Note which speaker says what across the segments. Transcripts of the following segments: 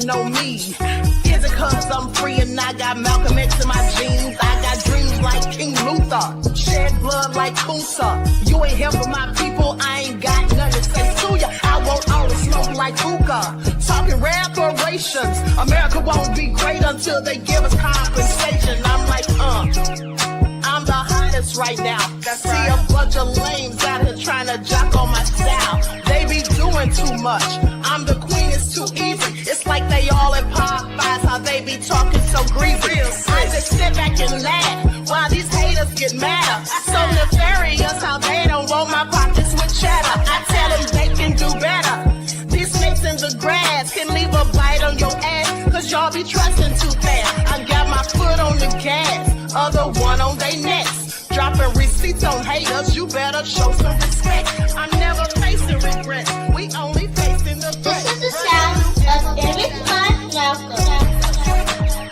Speaker 1: hating on me? Is it cause I'm free and I got Malcolm X in my jeans? I got dreams like King Luther, shed blood like Kunsa. You ain't helping my people, I ain't got nothing to say to ya. I want all the smoke like hookah. Talking reparations, America won't be great until they give us compensation. I'm like, I'm the hottest right now. See a bunch of lames out here trying to jock on my style. They be doing too much. I'm the queen, it's too easy. It's like they all in Popeyes, how they be talking so greasy. I just sit back and laugh while these haters get mad. So nefarious how they don't want my pockets with cheddar. I tell them they can do better. These snakes in the grass can leave a bite on your ass, cause y'all be trusting too fast. I got my foot on the gas, other one on their necks. Dropping receipts on haters, you better show some respect. I'm never facing regret, we only facing the threat.
Speaker 2: This is the sound of every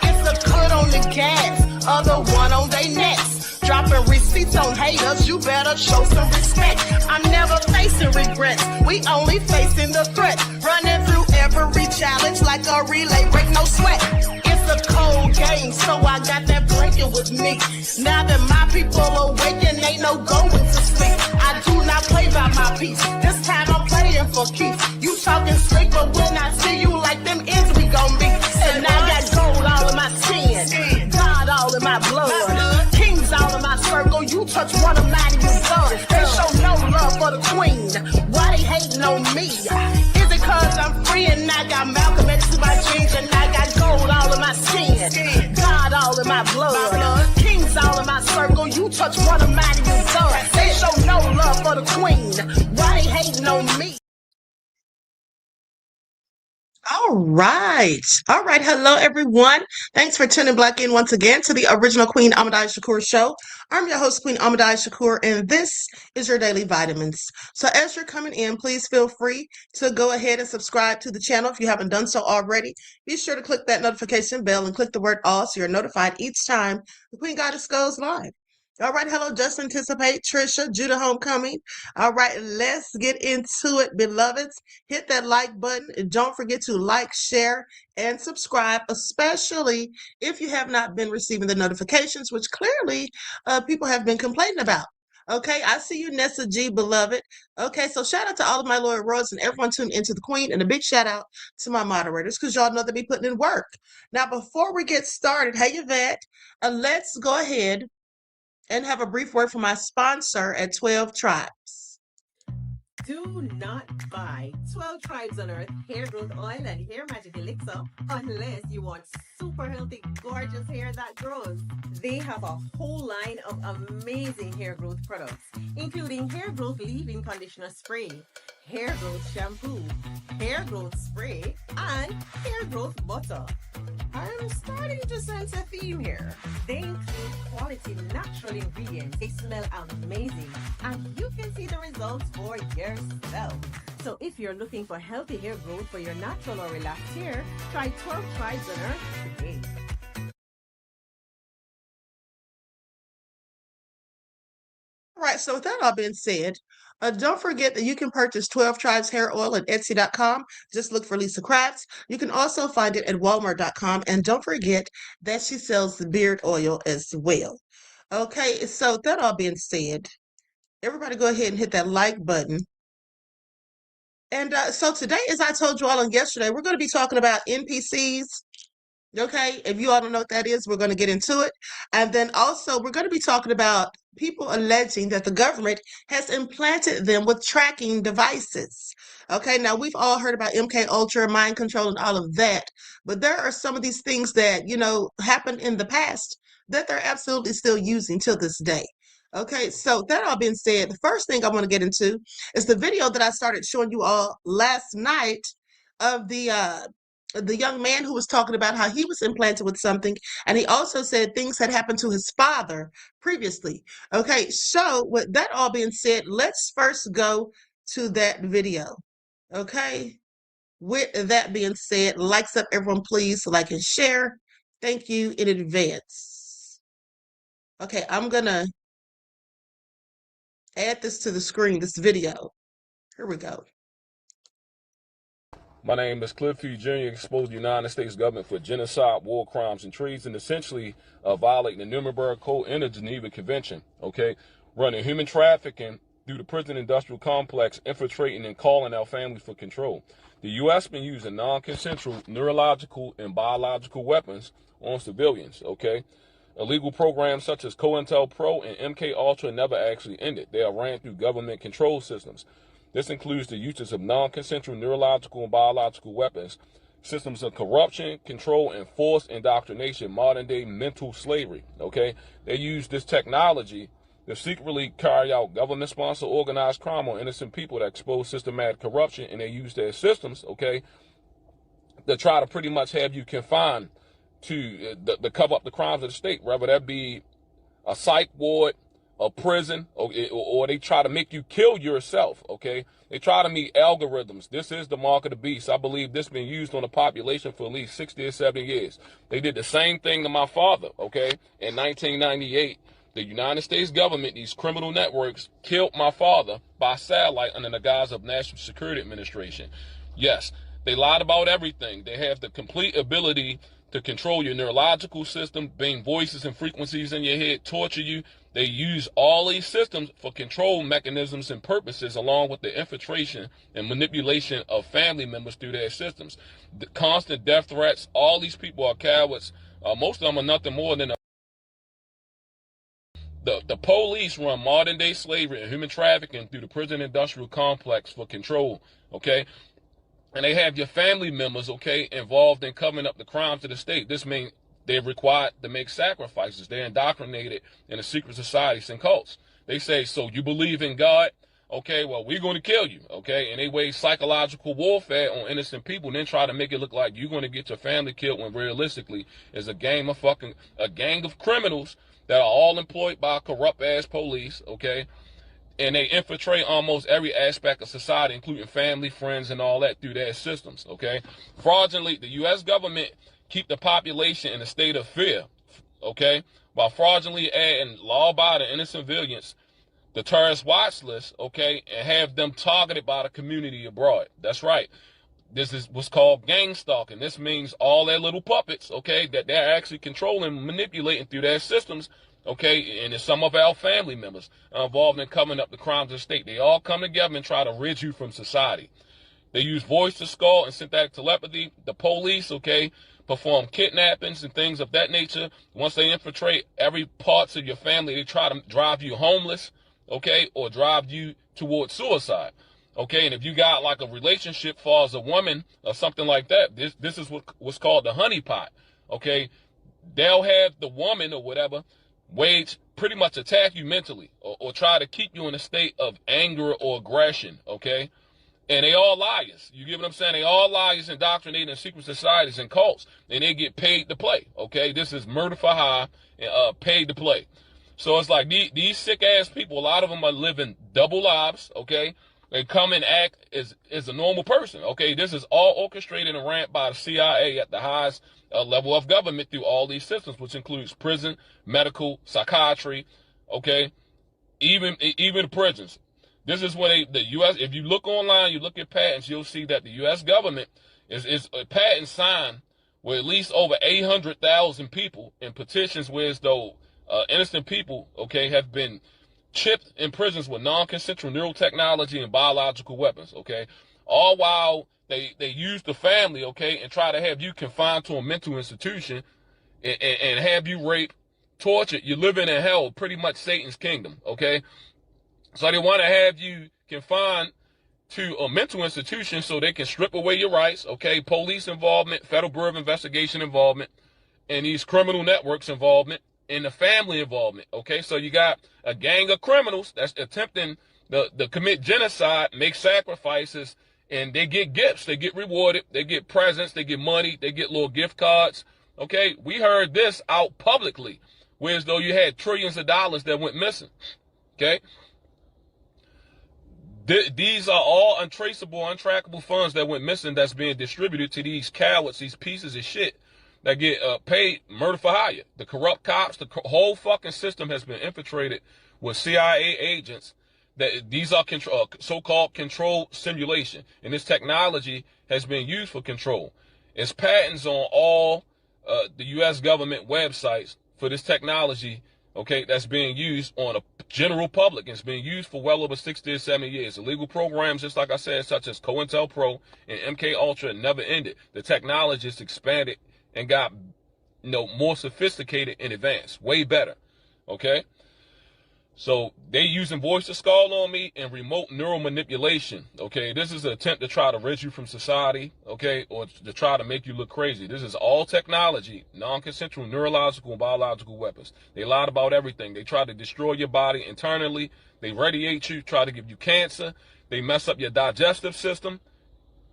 Speaker 1: It's a cut on the gas, other one on their necks. Dropping receipts on haters, you better show some respect. I'm never facing regrets, we only facing the threat. Running through every challenge like a relay, break no sweat. It's a cold game, so I got that blanket with me. Now that my people awaken, ain't no going to sleep. I do not play by my piece, this time I'm playing for keeps. You talking straight, but when I see you like them ends, we gon' meet. And I got gold all in my skin, God all in my blood, kings all in my circle. You touch one of mine and you done. They show no love for the queen, why they hating on me? Is it cause I'm free and I got Malcolm X in my jeans, and I got gold all in my skin, God all in my blood, kings all in my circle. You touch one of mine and you done. They show no love for the queen, why they hating on me?
Speaker 3: All right. All right. Hello, everyone. Thanks for tuning back in once again to the original Queen Ahmadiyyah Shakur show. I'm your host, Queen Ahmadiyyah Shakur, and this is your daily vitamins. So as you're coming in, please feel free to go ahead and subscribe to the channel if you haven't done so already. Be sure to click that notification bell and click the word all so you're notified each time the Queen Goddess goes live. All right, hello, Just Anticipate, Trisha, Judah Homecoming. All right, let's get into it, beloveds. Hit that like button. And don't forget to like, share, and subscribe, especially if you have not been receiving the notifications, which clearly people have been complaining about. Okay, I see you, Nessa G, beloved. Okay, so shout out to all of my loyal royals and everyone tuned into the Queen, and a big shout out to my moderators because y'all know they be putting in work. Now, before we get started, hey, Yvette, let's go ahead and have a brief word from my sponsor at 12 Tribes.
Speaker 4: Do not buy 12 Tribes on Earth hair growth oil and hair magic elixir unless you want super healthy, gorgeous hair that grows. They have a whole line of amazing hair growth products, including hair growth leave-in conditioner spray, hair growth shampoo, hair growth spray, and hair growth butter. I'm starting to sense a theme here. They include quality natural ingredients. They smell amazing, and you can see the results for yourself. So if you're looking for healthy hair growth for your natural or relaxed hair, try 12 Tribes on Earth today.
Speaker 3: All right, so with that all being said, don't forget that you can purchase 12 Tribes hair oil at Etsy.com. Just look for Lisa Kratz. You can also find it at Walmart.com. And don't forget that she sells the beard oil as well. Okay, so with that all being said, everybody go ahead and hit that like button. And so today, as I told you all on yesterday, we're going to be talking about NPCs. Okay, if you all don't know what that is, we're going to get into it. And then also, we're going to be talking about people alleging that the government has implanted them with tracking devices. Okay, now we've all heard about MK Ultra, mind control, and all of that. But there are some of these things that, happened in the past that they're absolutely still using till this day. Okay, so that all being said, the first thing I want to get into is the video that I started showing you all last night of the young man who was talking about how he was implanted with something, and he also said things had happened to his father previously. Okay, so with that all being said, let's first go to that video. Okay, with that being said, likes up everyone, please, like and share. Thank you in advance. Okay, I'm gonna add this to the screen, this video. Here we go.
Speaker 5: My name is Clifford Jr. exposed the United States government for genocide, war crimes, and treason, essentially violating the Nuremberg Code and the Geneva Convention, okay? Running human trafficking through the prison industrial complex, infiltrating and calling out families for control. The U.S. been using non-consensual neurological and biological weapons on civilians, okay? Illegal programs such as COINTELPRO and MK Ultra never actually ended. They are ran through government control systems. This includes the uses of non-consensual neurological and biological weapons, systems of corruption, control, and forced indoctrination, modern-day mental slavery, okay? They use this technology to secretly carry out government-sponsored organized crime on innocent people that expose systematic corruption, and they use their systems, okay, to try to pretty much have you confined to cover up the crimes of the state, whether that be a psych ward, a prison, or they try to make you kill yourself, okay? They try to meet algorithms. This is the mark of the beast. I believe this has been used on the population for at least 60 or 70 years. They did the same thing to my father, okay? In 1998, the United States government, these criminal networks, killed my father by satellite under the guise of National Security Administration. Yes, they lied about everything. They have the complete ability to control your neurological system, bring voices and frequencies in your head, torture you. They use all these systems for control mechanisms and purposes, along with the infiltration and manipulation of family members through their systems. The constant death threats, all these people are cowards. Most of them are nothing more than the police run modern-day slavery and human trafficking through the prison industrial complex for control, okay? And they have your family members, okay, involved in covering up the crimes of the state. This means they're required to make sacrifices. They're indoctrinated in the secret societies and cults. They say, so you believe in God? Okay, well, we're going to kill you, okay? And they wage psychological warfare on innocent people and then try to make it look like you're going to get your family killed when realistically it's a gang of criminals that are all employed by corrupt-ass police, okay? And they infiltrate almost every aspect of society, including family, friends, and all that through their systems, okay? Fraudulently, the U.S. government keep the population in a state of fear, okay? While fraudulently adding law-abiding innocent civilians, the terrorist watch list, okay, and have them targeted by the community abroad. That's right. This is what's called gang stalking. This means all their little puppets, okay, that they're actually controlling, manipulating through their systems, okay, and some of our family members are involved in covering up the crimes of the state. They all come together and try to rid you from society. They use voice to skull and synthetic telepathy. The police, okay, perform kidnappings and things of that nature. Once they infiltrate every parts of your family, they try to drive you homeless, okay, or drive you towards suicide. Okay, and if you got like a relationship far as a woman or something like that, this is what's called the honeypot. Okay, they'll have the woman or whatever pretty much attack you mentally or try to keep you in a state of anger or aggression, okay? And they all liars. You get what I'm saying? They all liars, indoctrinated in secret societies and cults, and they get paid to play, okay? This is murder for hire and paid to play. So it's like these sick-ass people, a lot of them are living double lives, okay? They come and act as a normal person, okay? This is all orchestrated and ran by the CIA at the highest level of government through all these systems, which includes prison, medical, psychiatry, okay? Even prisons. This is where the U.S., if you look online, you look at patents, you'll see that the U.S. government is a patent signed with at least over 800,000 people in petitions where as though innocent people, okay, have been chipped in prisons with non-consensual neural technology and biological weapons, okay? All while they use the family, okay, and try to have you confined to a mental institution and have you raped, tortured. You're living in hell, pretty much Satan's kingdom, okay? So they want to have you confined to a mental institution so they can strip away your rights, okay? Police involvement, Federal Bureau of Investigation involvement, and these criminal networks involvement, and the family involvement, okay? So you got a gang of criminals that's attempting to commit genocide, make sacrifices, and they get gifts, they get rewarded, they get presents, they get money, they get little gift cards, okay? We heard this out publicly, whereas though you had trillions of dollars that went missing, okay? These are all untraceable, untrackable funds that went missing that's being distributed to these cowards, these pieces of shit that get paid murder for hire. The corrupt cops, the whole fucking system has been infiltrated with CIA agents that these are so-called control simulation, and this technology has been used for control. It's patents on all the U.S. government websites for this technology, okay, that's being used on a general public. It's been used for well over 60 or 70 years. Illegal programs, just like I said, such as COINTELPRO and MK Ultra, never ended. The technology just expanded and got more sophisticated and advanced, way better, okay? So they using voice to skull on me and remote neural manipulation. Okay, this is an attempt to try to rid you from society, okay, or to try to make you look crazy. This is all technology, non-consensual neurological and biological weapons. They lied about everything. They try to destroy your body internally. They radiate you, try to give you cancer. They mess up your digestive system,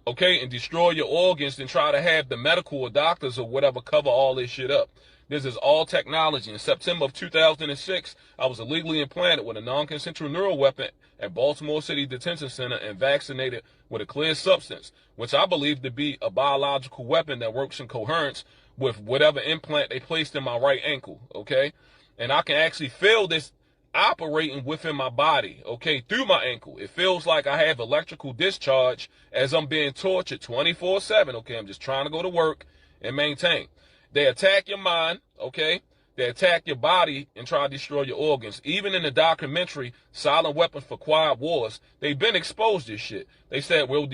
Speaker 5: okay, and destroy your organs and try to have the medical or doctors or whatever cover all this shit up. This is all technology. In September of 2006, I was illegally implanted with a non-consensual neural weapon at Baltimore City Detention Center and vaccinated with a clear substance, which I believe to be a biological weapon that works in coherence with whatever implant they placed in my right ankle, okay? And I can actually feel this operating within my body, okay, through my ankle. It feels like I have electrical discharge as I'm being tortured 24/7, okay? I'm just trying to go to work and maintain. They attack your mind, okay? They attack your body and try to destroy your organs. Even in the documentary, Silent Weapons for Quiet Wars, they've been exposed to this shit. They said, we'll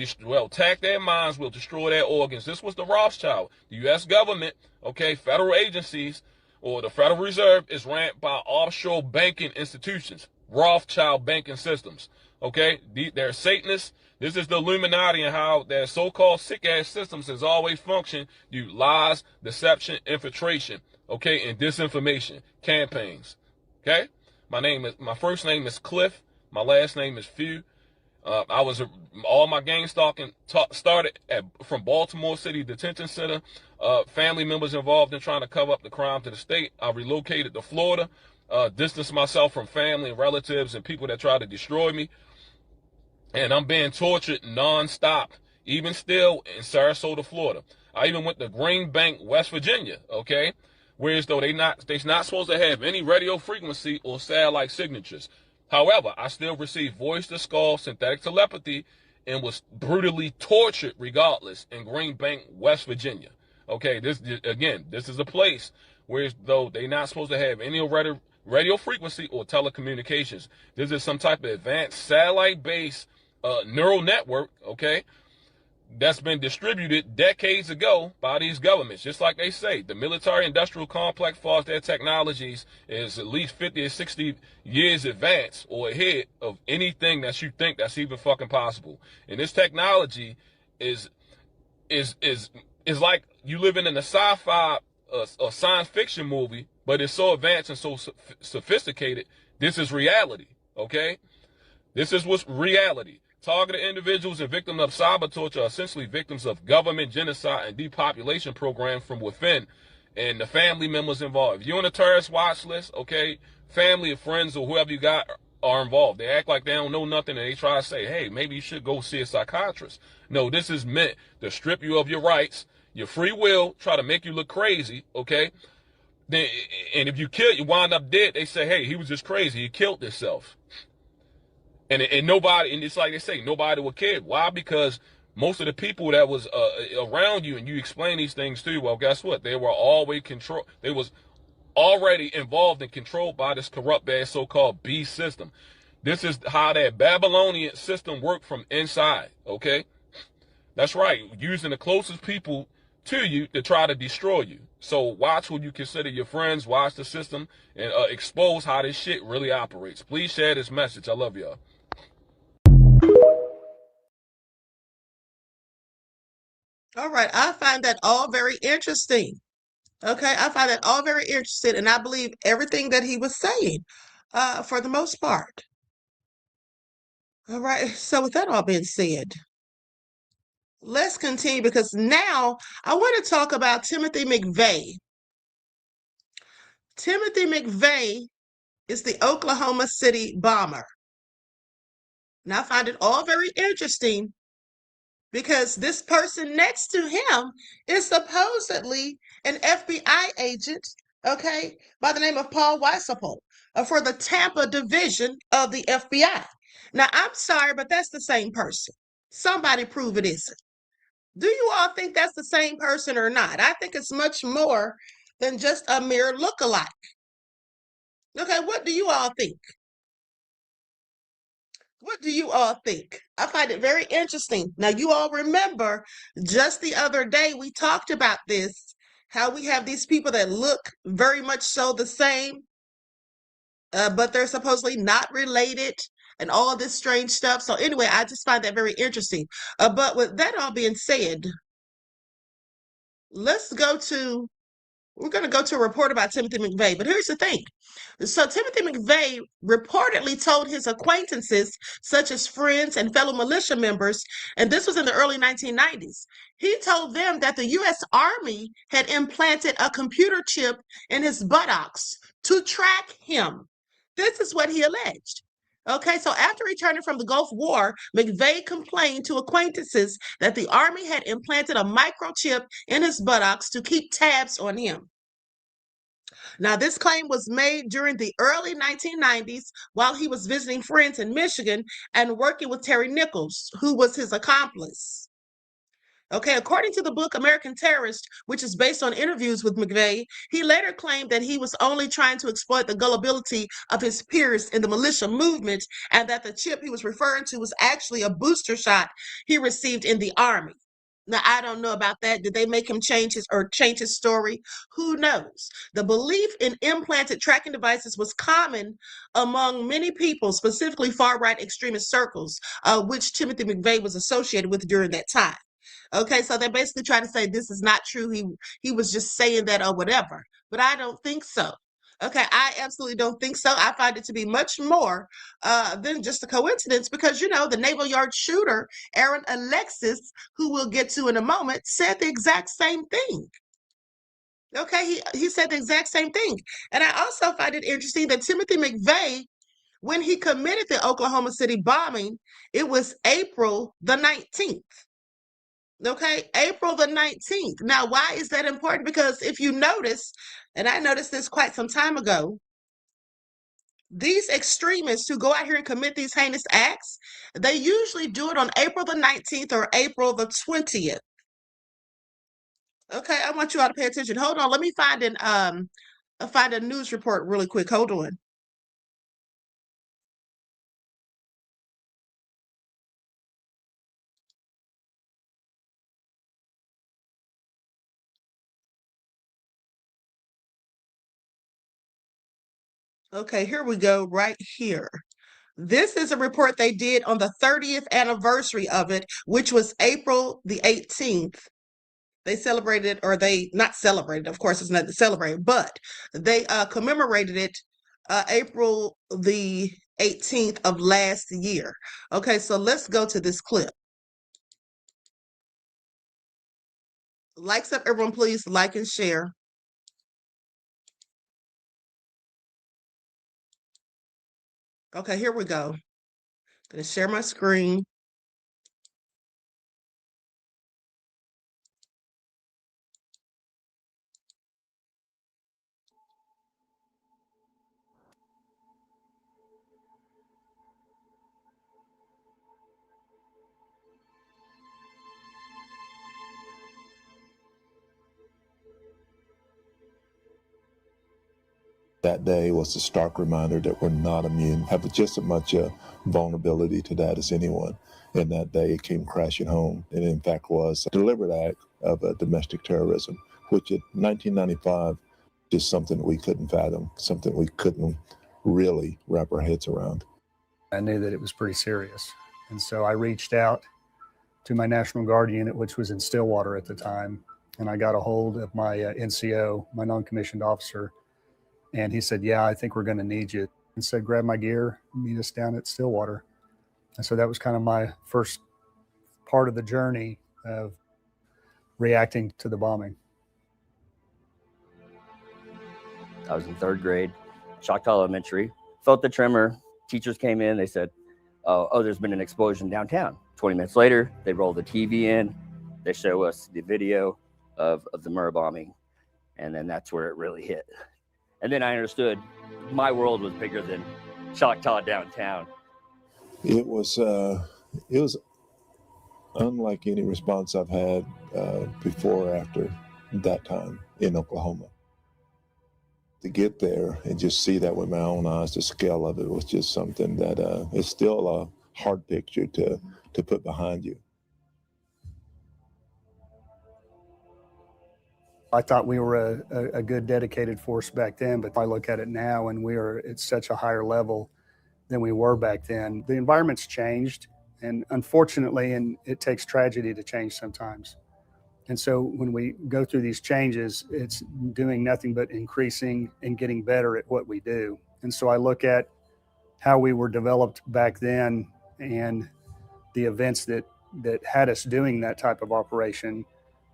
Speaker 5: attack their minds, we'll destroy their organs. This was the Rothschild. The U.S. government, okay, federal agencies, or the Federal Reserve is ran by offshore banking institutions, Rothschild banking systems, okay? They're Satanists. This is the Illuminati and how their so-called sick-ass systems has always functioned. You lies, deception, infiltration, okay, and disinformation campaigns, okay? My first name is Cliff. My last name is Few. All my gang stalking started from Baltimore City Detention Center. Family members involved in trying to cover up the crime to the state. I relocated to Florida, distanced myself from family and relatives and people that tried to destroy me. And I'm being tortured nonstop, even still in Sarasota, Florida. I even went to Green Bank, West Virginia, okay? Whereas though they're not supposed to have any radio frequency or satellite signatures. However, I still received voice to skull, synthetic telepathy, and was brutally tortured regardless in Green Bank, West Virginia. Okay, this is a place where though they're not supposed to have any radio frequency or telecommunications. This is some type of advanced satellite-based neural network, okay, that's been distributed decades ago by these governments. Just like they say, the military-industrial complex, as far as their technologies, is at least 50 or 60 years advanced or ahead of anything that you think that's even fucking possible. And this technology is like you living in a sci-fi or science fiction movie, but it's so advanced and so sophisticated. This is reality, okay? This is what's reality. Targeted individuals and victims of cyber torture are essentially victims of government genocide and depopulation programs from within, and the family members involved. If you're on a terrorist watch list, okay, family or friends or whoever you got are involved. They act like they don't know nothing, and they try to say, hey, maybe you should go see a psychiatrist. No, this is meant to strip you of your rights, your free will, try to make you look crazy, okay? Then, and if you wind up dead, they say, hey, he was just crazy. He killed himself. And nobody, and it's like they say, nobody would care. Why? Because most of the people that was around you and you explain these things to, well, guess what? They were always controlled. They was already involved and controlled by this corrupt ass so-called beast system. This is how that Babylonian system worked from inside, okay? That's right. Using the closest people to you to try to destroy you. So watch who you consider your friends, watch the system, and expose how this shit really operates. Please share this message. I love y'all.
Speaker 3: All right, I find that all very interesting. Okay, I find that all very interesting, and I believe everything that he was saying, for the most part. All right, so with that all being said, let's continue because now I want to talk about Timothy McVeigh. Timothy McVeigh is the Oklahoma City bomber. And I find it all very interesting because this person next to him is supposedly an FBI agent, okay, by the name of Paul Weisapel, for the Tampa division of the FBI. Now, I'm sorry, but that's the same person. Somebody prove it isn't. Do you all think that's the same person or not? I think it's much more than just a mere look-alike. Okay, what do you all think? What do you all think? I find it very interesting. Now, you all remember just the other day we talked about this, how we have these people that look very much so the same, but they're supposedly not related and all this strange stuff. So anyway, I just find that very interesting. But with that all being said, let's go to we're going to go to a report about Timothy McVeigh. But here's the thing. So Timothy McVeigh reportedly told his acquaintances, such as friends and fellow militia members, and this was in the early 1990s, he told them that the U.S. Army had implanted a computer chip in his buttocks to track him. This is what he alleged. Okay, so after returning from the Gulf War, McVeigh complained to acquaintances that the Army had implanted a microchip in his buttocks to keep tabs on him. Now, this claim was made during the early 1990s while he was visiting friends in Michigan and working with Terry Nichols, who was his accomplice. Okay, according to the book American Terrorist, which is based on interviews with McVeigh, he later claimed that he was only trying to exploit the gullibility of his peers in the militia movement and that the chip he was referring to was actually a booster shot he received in the Army. Now, I don't know about that. Did they make him change his story? Who knows? The belief in implanted tracking devices was common among many people, specifically far-right extremist circles, which Timothy McVeigh was associated with during that time. Okay, so they're basically trying to say this is not true. He was just saying that or whatever. But I don't think so. Okay, I absolutely don't think so. I find it to be much more than just a coincidence because, you know, the Naval Yard shooter, Aaron Alexis, who we'll get to in a moment, said the exact same thing. Okay, he said the exact same thing. And I also find it interesting that Timothy McVeigh, when he committed the Oklahoma City bombing, it was April the 19th. Okay, April the 19th. Now, why is that important? Because if you notice, and I noticed this quite some time ago, these extremists who go out here and commit these heinous acts, they usually do it on April the 19th or April the 20th. Okay, I want you all to pay attention. Hold on, let me find a news report really quick. Hold on. Okay, here we go, right here. This is a report they did on the 30th anniversary of it, which was April the 18th. They celebrated, or they not celebrated, of course, it's not to celebrate, but they commemorated it April the 18th of last year. Okay, so let's go to this clip. Likes up, everyone, please like and share. Okay, here we go. I'm gonna share my screen.
Speaker 6: That day was a stark reminder that we're not immune, have just as much vulnerability to that as anyone. And that day it came crashing home. And in fact was a deliberate act of domestic terrorism, which in 1995 is something we couldn't fathom, something we couldn't really wrap our heads around.
Speaker 7: I knew that it was pretty serious. And so I reached out to my National Guard unit, which was in Stillwater at the time. And I got a hold of my NCO, my non-commissioned officer. And he said, yeah, I think we're going to need you. And said, grab my gear, meet us down at Stillwater. And so that was kind of my first part of the journey of reacting to the bombing.
Speaker 8: I was in third grade, Choctaw Elementary, felt the tremor. Teachers came in, they said, oh, there's been an explosion downtown. 20 minutes later, they roll the TV in, they show us the video of the Murrah bombing. And then that's where it really hit. And then I understood my world was bigger than Choctaw downtown.
Speaker 6: It was unlike any response I've had before or after that time in Oklahoma. To get there and just see that with my own eyes, the scale of it was just something that is still a hard picture to put behind you.
Speaker 7: I thought we were a good dedicated force back then, but I look at it now and we are at such a higher level than we were back then. The environment's changed, and unfortunately, and it takes tragedy to change sometimes. And so when we go through these changes, it's doing nothing but increasing and getting better at what we do. And so I look at how we were developed back then and the events that had us doing that type of operation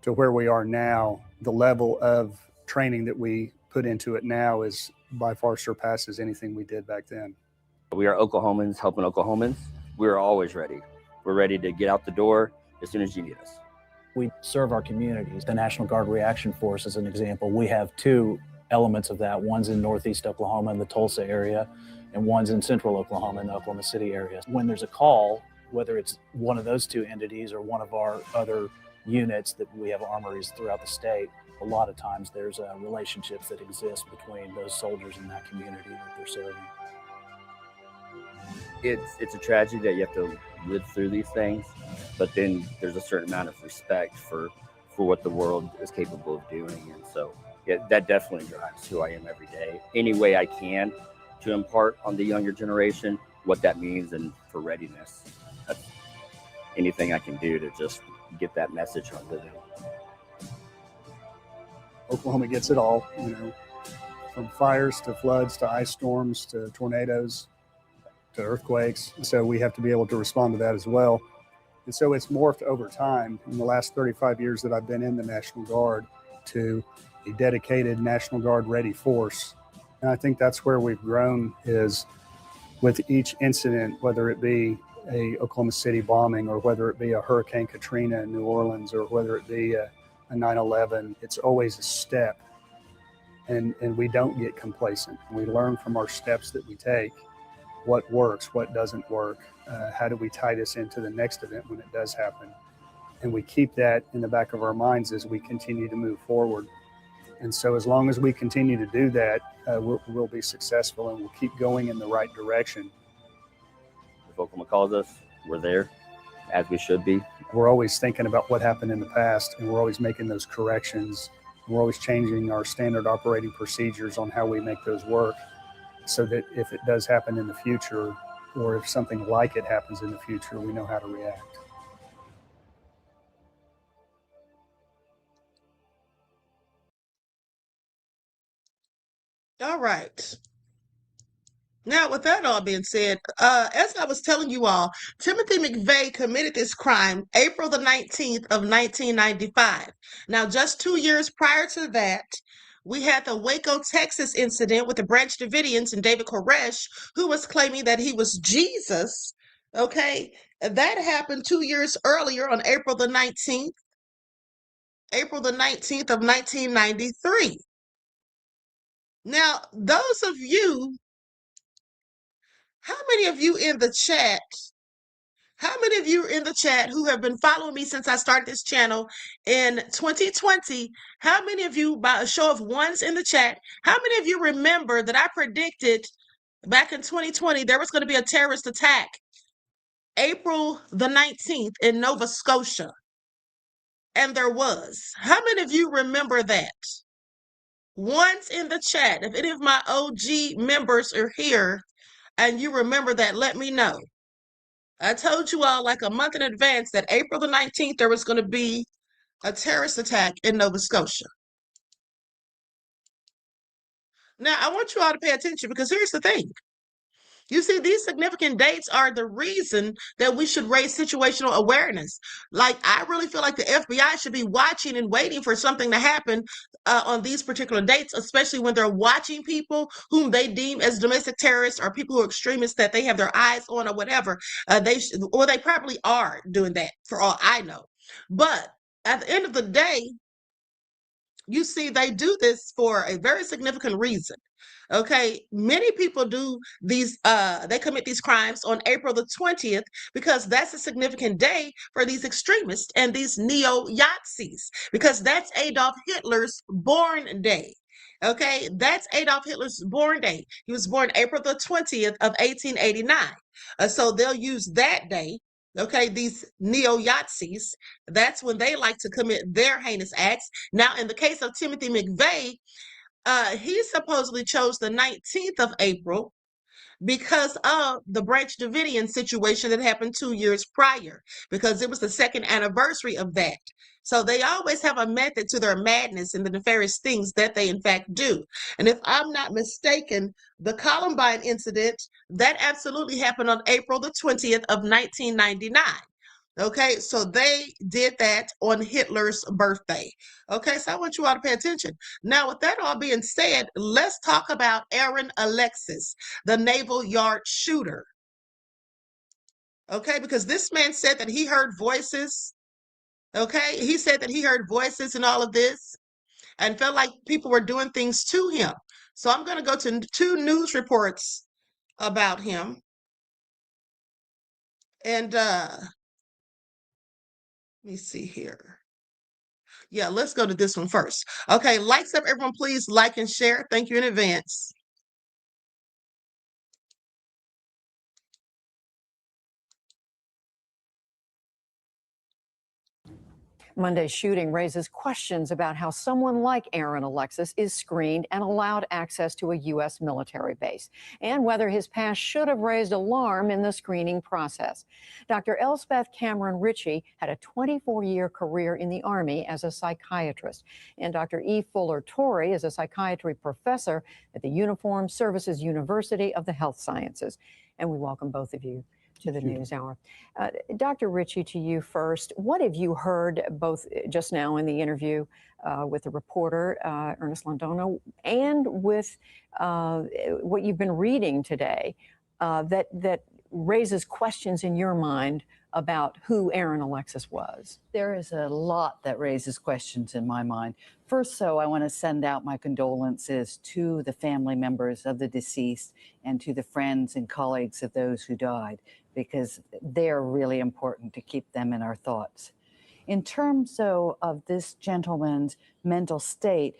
Speaker 7: to where we are now. The level of training that we put into it now is by far surpasses anything we did back then.
Speaker 8: We are Oklahomans helping Oklahomans. We're always ready. We're ready to get out the door as soon as you need us.
Speaker 9: We serve our communities. The National Guard Reaction Force is an example. We have two elements of that. One's in Northeast Oklahoma in the Tulsa area, and one's in Central Oklahoma in the Oklahoma City area. When there's a call, whether it's one of those two entities or one of our other units that we have armories throughout the state, a lot of times there's relationships that exist between those soldiers in that community that they're serving.
Speaker 8: It's a tragedy that you have to live through these things, but then there's a certain amount of respect for what the world is capable of doing. And so that definitely drives who I am every day. Any way I can to impart on the younger generation what that means and for readiness. That's anything I can do to just get that message on living.
Speaker 7: Oklahoma gets it all, from fires to floods to ice storms to tornadoes to earthquakes. So we have to be able to respond to that as well. And so it's morphed over time in the last 35 years that I've been in the National Guard to a dedicated National Guard ready force. And I think that's where we've grown, is with each incident, whether it be a Oklahoma City bombing or whether it be a Hurricane Katrina in New Orleans or whether it be a 9/11, it's always a step. And we don't get complacent. We learn from our steps that we take. What works, what doesn't work, how do we tie this into the next event when it does happen? And we keep that in the back of our minds as we continue to move forward. And so as long as we continue to do that, we'll be successful and we'll keep going in the right direction.
Speaker 8: If Oklahoma calls us, we're there, as we should be.
Speaker 7: We're always thinking about what happened in the past, and we're always making those corrections. We're always changing our standard operating procedures on how we make those work, so that if it does happen in the future, or if something like it happens in the future, we know how to react.
Speaker 3: All right. Now, with that all being said, as I was telling you all, Timothy McVeigh committed this crime April the 19th of 1995. Now, just 2 years prior to that, we had the Waco, Texas incident with the Branch Davidians and David Koresh, who was claiming that he was Jesus. Okay, that happened 2 years earlier on April the 19th of 1993. Now, those of you, how many of you in the chat who have been following me since I started this channel in 2020, how many of you, by a show of ones in the chat, how many of you remember that I predicted back in 2020 there was going to be a terrorist attack April the 19th in Nova Scotia? And there was. How many of you remember that? Ones in the chat. If any of my OG members are here and you remember that, let me know. I told you all like a month in advance that April the 19th, there was going to be a terrorist attack in Nova Scotia. Now, I want you all to pay attention, because here's the thing. You see, these significant dates are the reason that we should raise situational awareness. Like, I really feel like the FBI should be watching and waiting for something to happen on these particular dates, especially when they're watching people whom they deem as domestic terrorists or people who are extremists that they have their eyes on or whatever. They probably are doing that, for all I know. But at the end of the day, you see, they do this for a very significant reason. Okay, many people do these, they commit these crimes on April the 20th because that's a significant day for these extremists and these neo-Yazis, because that's Adolf Hitler's born day. Okay, that's Adolf Hitler's born day. He was born April the 20th of 1889. So they'll use that day. Okay, these neo-Yazis, that's when they like to commit their heinous acts. Now, in the case of Timothy McVeigh, he supposedly chose the 19th of April because of the Branch Davidian situation that happened 2 years prior, because it was the second anniversary of that. So they always have a method to their madness and the nefarious things that they in fact do. And if I'm not mistaken, the Columbine incident, that absolutely happened on April the 20th of 1999. Okay, so they did that on Hitler's birthday. Okay, so I want you all to pay attention. Now, with that all being said, let's talk about Aaron Alexis, the Naval Yard shooter. Okay, because this man said that he heard voices. Okay, he said that he heard voices and all of this and felt like people were doing things to him. So I'm going to go to 2 news reports about him. And let me see here. Yeah, let's go to this one first. Okay, likes up, everyone, please like and share. Thank you in advance.
Speaker 10: Monday's shooting raises questions about how someone like Aaron Alexis is screened and allowed access to a U.S. military base, and whether his past should have raised alarm in the screening process. Dr. Elspeth Cameron Ritchie had a 24-year career in the Army as a psychiatrist, and Dr. E. Fuller Torrey is a psychiatry professor at the Uniformed Services University of the Health Sciences. And we welcome both of you to the News Hour. Dr. Ritchie, to you first. What have you heard both just now in the interview with the reporter, Ernest Londono, and with what you've been reading today that raises questions in your mind about who Aaron Alexis was?
Speaker 11: There is a lot that raises questions in my mind. First, so I want to send out my condolences to the family members of the deceased and to the friends and colleagues of those who died, because they're really important to keep them in our thoughts. In terms, though, of this gentleman's mental state,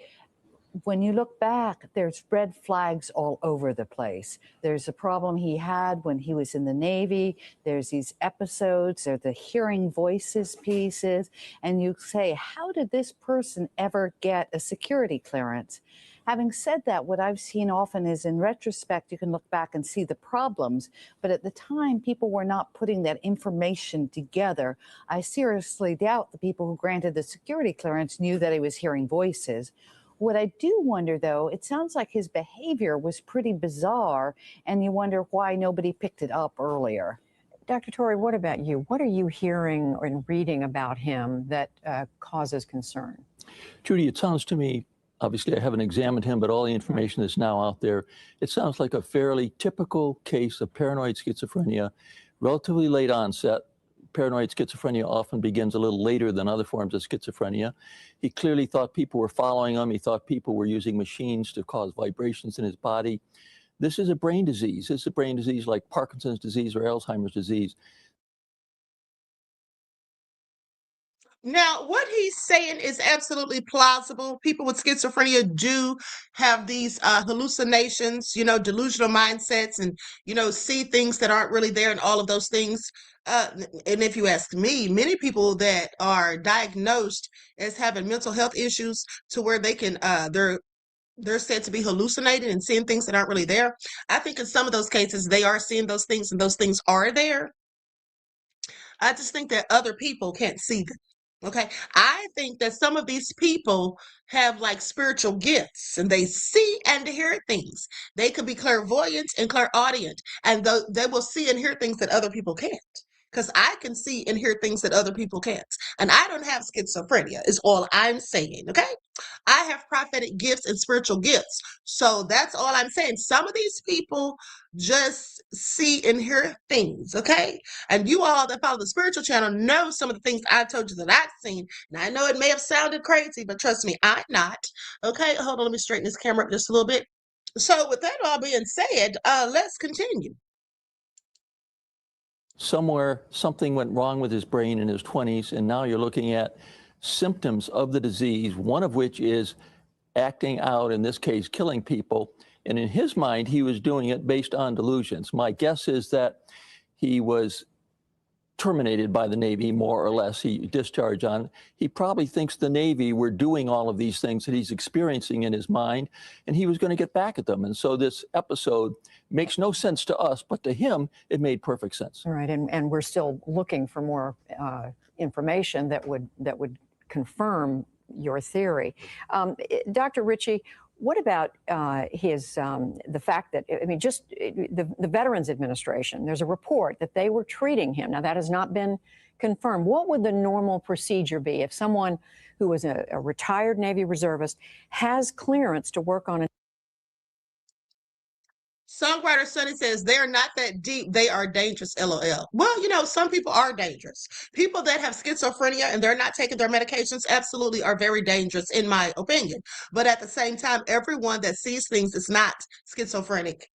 Speaker 11: when you look back, there's red flags all over the place. There's a problem he had when he was in the Navy. There's these episodes, there's the hearing voices pieces. And you say, how did this person ever get a security clearance? Having said that, what I've seen often is, in retrospect, you can look back and see the problems. But at the time, people were not putting that information together. I seriously doubt the people who granted the security clearance knew that he was hearing voices. What I do wonder, though, it sounds like his behavior was pretty bizarre, and you wonder why nobody picked it up earlier.
Speaker 10: Dr. Torrey, what about you? What are you hearing and reading about him that causes concern?
Speaker 12: Judy, it sounds to me, obviously I haven't examined him, but all the information that's now out there, it sounds like a fairly typical case of paranoid schizophrenia, relatively late onset. Paranoid schizophrenia often begins a little later than other forms of schizophrenia. He clearly thought people were following him. He thought people were using machines to cause vibrations in his body. This is a brain disease. This is a brain disease like Parkinson's disease or Alzheimer's disease.
Speaker 3: Now, what he's saying is absolutely plausible. People with schizophrenia do have these hallucinations, delusional mindsets, and, see things that aren't really there and all of those things. And if you ask me, many people that are diagnosed as having mental health issues to where they can, they're said to be hallucinating and seeing things that aren't really there. I think in some of those cases, they are seeing those things and those things are there. I just think that other people can't see them. Okay, I think that some of these people have like spiritual gifts and they see and hear things. They could be clairvoyant and clairaudient, and they will see and hear things that other people can't. because I can see and hear things that other people can't. And I don't have schizophrenia, is all I'm saying, okay? I have prophetic gifts and spiritual gifts. So that's all I'm saying. Some of these people just see and hear things, okay? And you all that follow the spiritual channel know some of the things I told you that I've seen. And I know it may have sounded crazy, but trust me, I'm not. Okay, hold on, let me straighten this camera up just a little bit. So with that all being said, let's continue.
Speaker 12: Somewhere something went wrong with his brain in his 20s, and now you're looking at symptoms of the disease, one of which is acting out, in this case, killing people. And in his mind, he was doing it based on delusions. My guess is that he was terminated by the Navy, more or less. He discharged on. He probably thinks the Navy were doing all of these things that he's experiencing in his mind, and he was going to get back at them. And so this episode makes no sense to us, but to him, it made perfect sense.
Speaker 10: All right, and we're still looking for more information that would confirm your theory. Dr. Ritchie, what about the fact that, I mean, just the Veterans Administration, there's a report that they were treating him. Now, that has not been confirmed. What would the normal procedure be if someone who was a retired Navy reservist has clearance to work on a
Speaker 3: Songwriter Sonny says they're not that deep. They are dangerous, LOL. Well, you know, some people are dangerous. People that have schizophrenia and they're not taking their medications absolutely are very dangerous, in my opinion. But at the same time, everyone that sees things is not schizophrenic.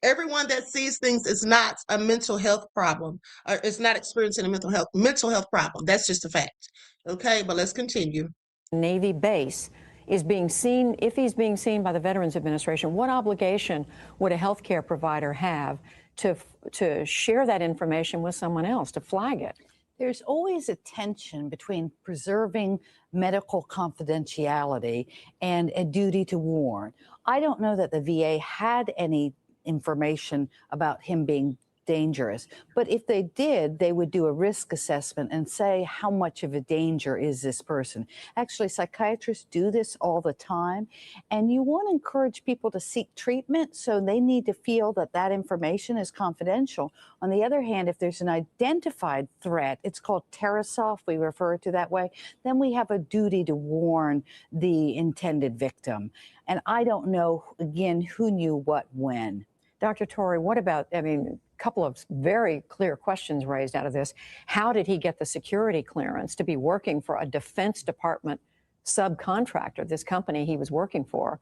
Speaker 3: Everyone that sees things is not a mental health problem, or is not experiencing a mental health problem. That's just a fact. Okay, but let's continue.
Speaker 10: Navy base is being seen, if he's being seen by the Veterans Administration, what obligation would a healthcare provider have to share that information with someone else, to flag it?
Speaker 11: There's always a tension between preserving medical confidentiality and a duty to warn. I don't know that the VA had any information about him being dangerous, but if they did, they would do a risk assessment and say how much of a danger is this person. Actually, psychiatrists do this all the time, and you want to encourage people to seek treatment, so they need to feel that that information is confidential. On the other hand, if there's an identified threat, it's called TerraSoft, we refer to that way, then we have a duty to warn the intended victim. And I don't know, again, who knew what when.
Speaker 10: Dr. Torrey, what about, I mean, a couple of very clear questions raised out of this. How did he get the security clearance to be working for a Defense Department subcontractor, this company he was working for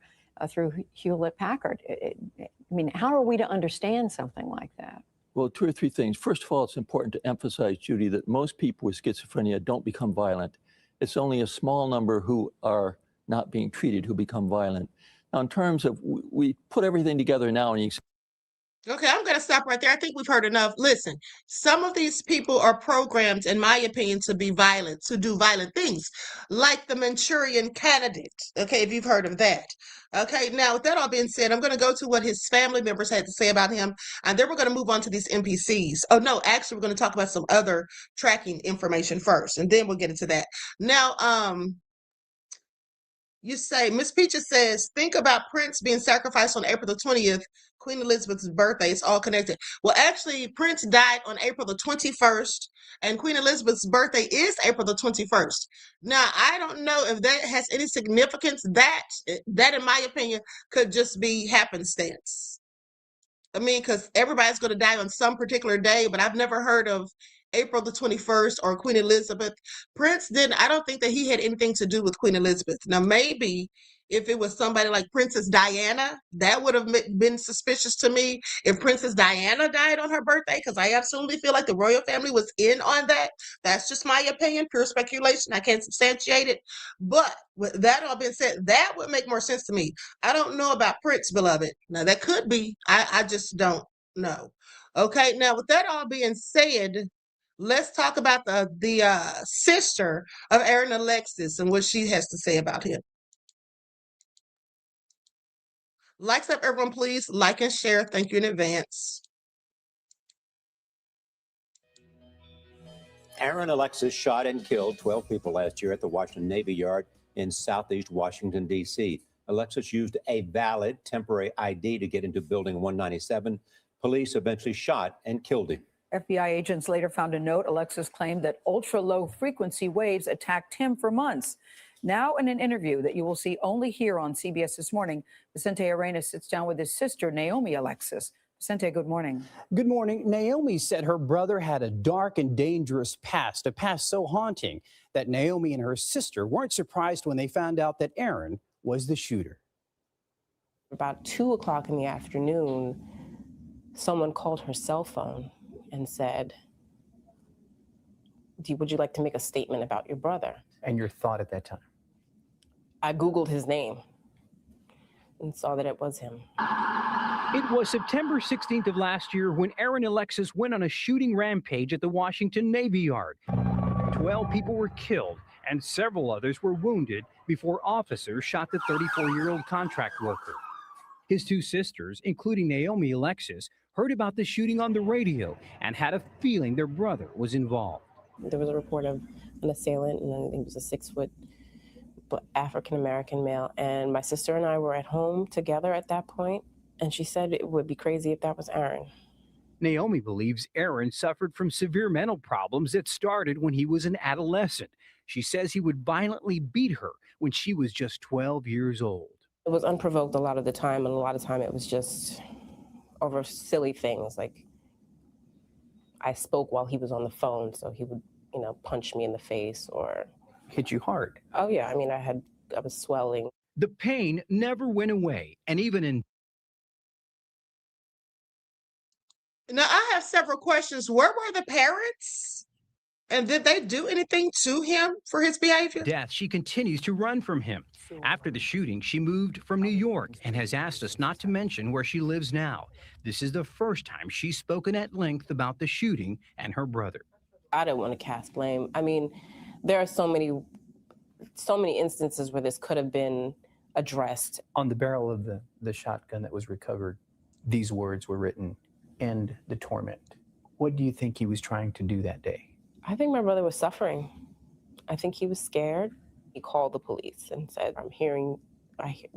Speaker 10: through Hewlett-Packard? I mean, how are we to understand something like that?
Speaker 12: Well, two or three things. First of all, it's important to emphasize, Judy, that most people with schizophrenia don't become violent. It's only a small number who are not being treated who become violent. Now, in terms of, we put everything together now, and you
Speaker 3: Okay, I'm going to stop right there. I think we've heard enough. Listen, some of these people are programmed, in my opinion, to be violent, to do violent things, like the Manchurian Candidate. Okay, if you've heard of that. Okay, now with that all being said, I'm going to go to what his family members had to say about him, and then we're going to move on to these NPCs. Oh, no, actually, we're going to talk about some other tracking information first, and then we'll get into that. Now, you say, Miss Peaches says, think about Prince being sacrificed on April the 20th, Queen Elizabeth's birthday. It's all connected. Well, actually, Prince died on April the 21st, and Queen Elizabeth's birthday is April the 21st. Now, I don't know if that has any significance. That, in my opinion, could just be happenstance. I mean, because everybody's going to die on some particular day, but I've never heard of April the 21st or Queen Elizabeth. Prince didn't, I don't think that he had anything to do with Queen Elizabeth. Now, maybe if it was somebody like Princess Diana, that would have been suspicious to me if Princess Diana died on her birthday, because I absolutely feel like the royal family was in on that. That's just my opinion, pure speculation. I can't substantiate it. But with that all being said, that would make more sense to me. I don't know about Prince, beloved. Now, that could be. I just don't know. Okay, now with that all being said, let's talk about the sister of Aaron, Alexis, and what she has to say about him. Likes up, everyone, please. Like and share. Thank you in advance.
Speaker 13: Aaron Alexis shot and killed 12 people last year at the Washington Navy Yard in Southeast Washington, D.C. Alexis used a valid temporary ID to get into Building 197. Police eventually shot and killed him.
Speaker 14: FBI agents later found a note. Alexis claimed that ultra-low frequency waves attacked him for months. Now, in an interview that you will see only here on CBS This Morning, Vicente Arenas sits down with his sister, Naomi Alexis. Vicente, good morning.
Speaker 15: Good morning. Naomi said her brother had a dark and dangerous past, a past so haunting that Naomi and her sister weren't surprised when they found out that Aaron was the shooter.
Speaker 16: About 2 o'clock in the afternoon, someone called her cell phone and said, would you like to make a statement about your brother?
Speaker 15: And your thought at that time?
Speaker 16: I Googled his name and saw that it was him.
Speaker 17: It was September 16th of last year when Aaron Alexis went on a shooting rampage at the Washington Navy Yard. 12 people were killed and several others were wounded before officers shot the 34-year-old contract worker. His two sisters, including Naomi Alexis, heard about the shooting on the radio and had a feeling their brother was involved.
Speaker 16: There was a report of an assailant, and I think it was a 6-foot African-American male. And my sister and I were at home together at that point, and she said it would be crazy if that was Aaron.
Speaker 17: Naomi believes Aaron suffered from severe mental problems that started when he was an adolescent. She says he would violently beat her when she was just 12 years old.
Speaker 16: It was unprovoked a lot of the time, and a lot of time it was just over silly things. Like, I spoke while he was on the phone, so he would, punch me in the face or
Speaker 17: hit you hard.
Speaker 16: Oh yeah, I mean, I was swelling.
Speaker 17: The pain never went away, and even in
Speaker 3: Now, I have several questions. Where were the parents? And did they do anything to him for his behavior?
Speaker 17: death, she continues to run from him. After the shooting, she moved from New York and has asked us not to mention where she lives now. This is the first time she's spoken at length about the shooting and her brother.
Speaker 16: I don't want to cast blame. I mean, there are so many instances where this could have been addressed.
Speaker 15: On the barrel of the shotgun that was recovered, these words were written, "End the torment." What do you think he was trying to do that day?
Speaker 16: I think my brother was suffering. I think he was scared. He called the police and said,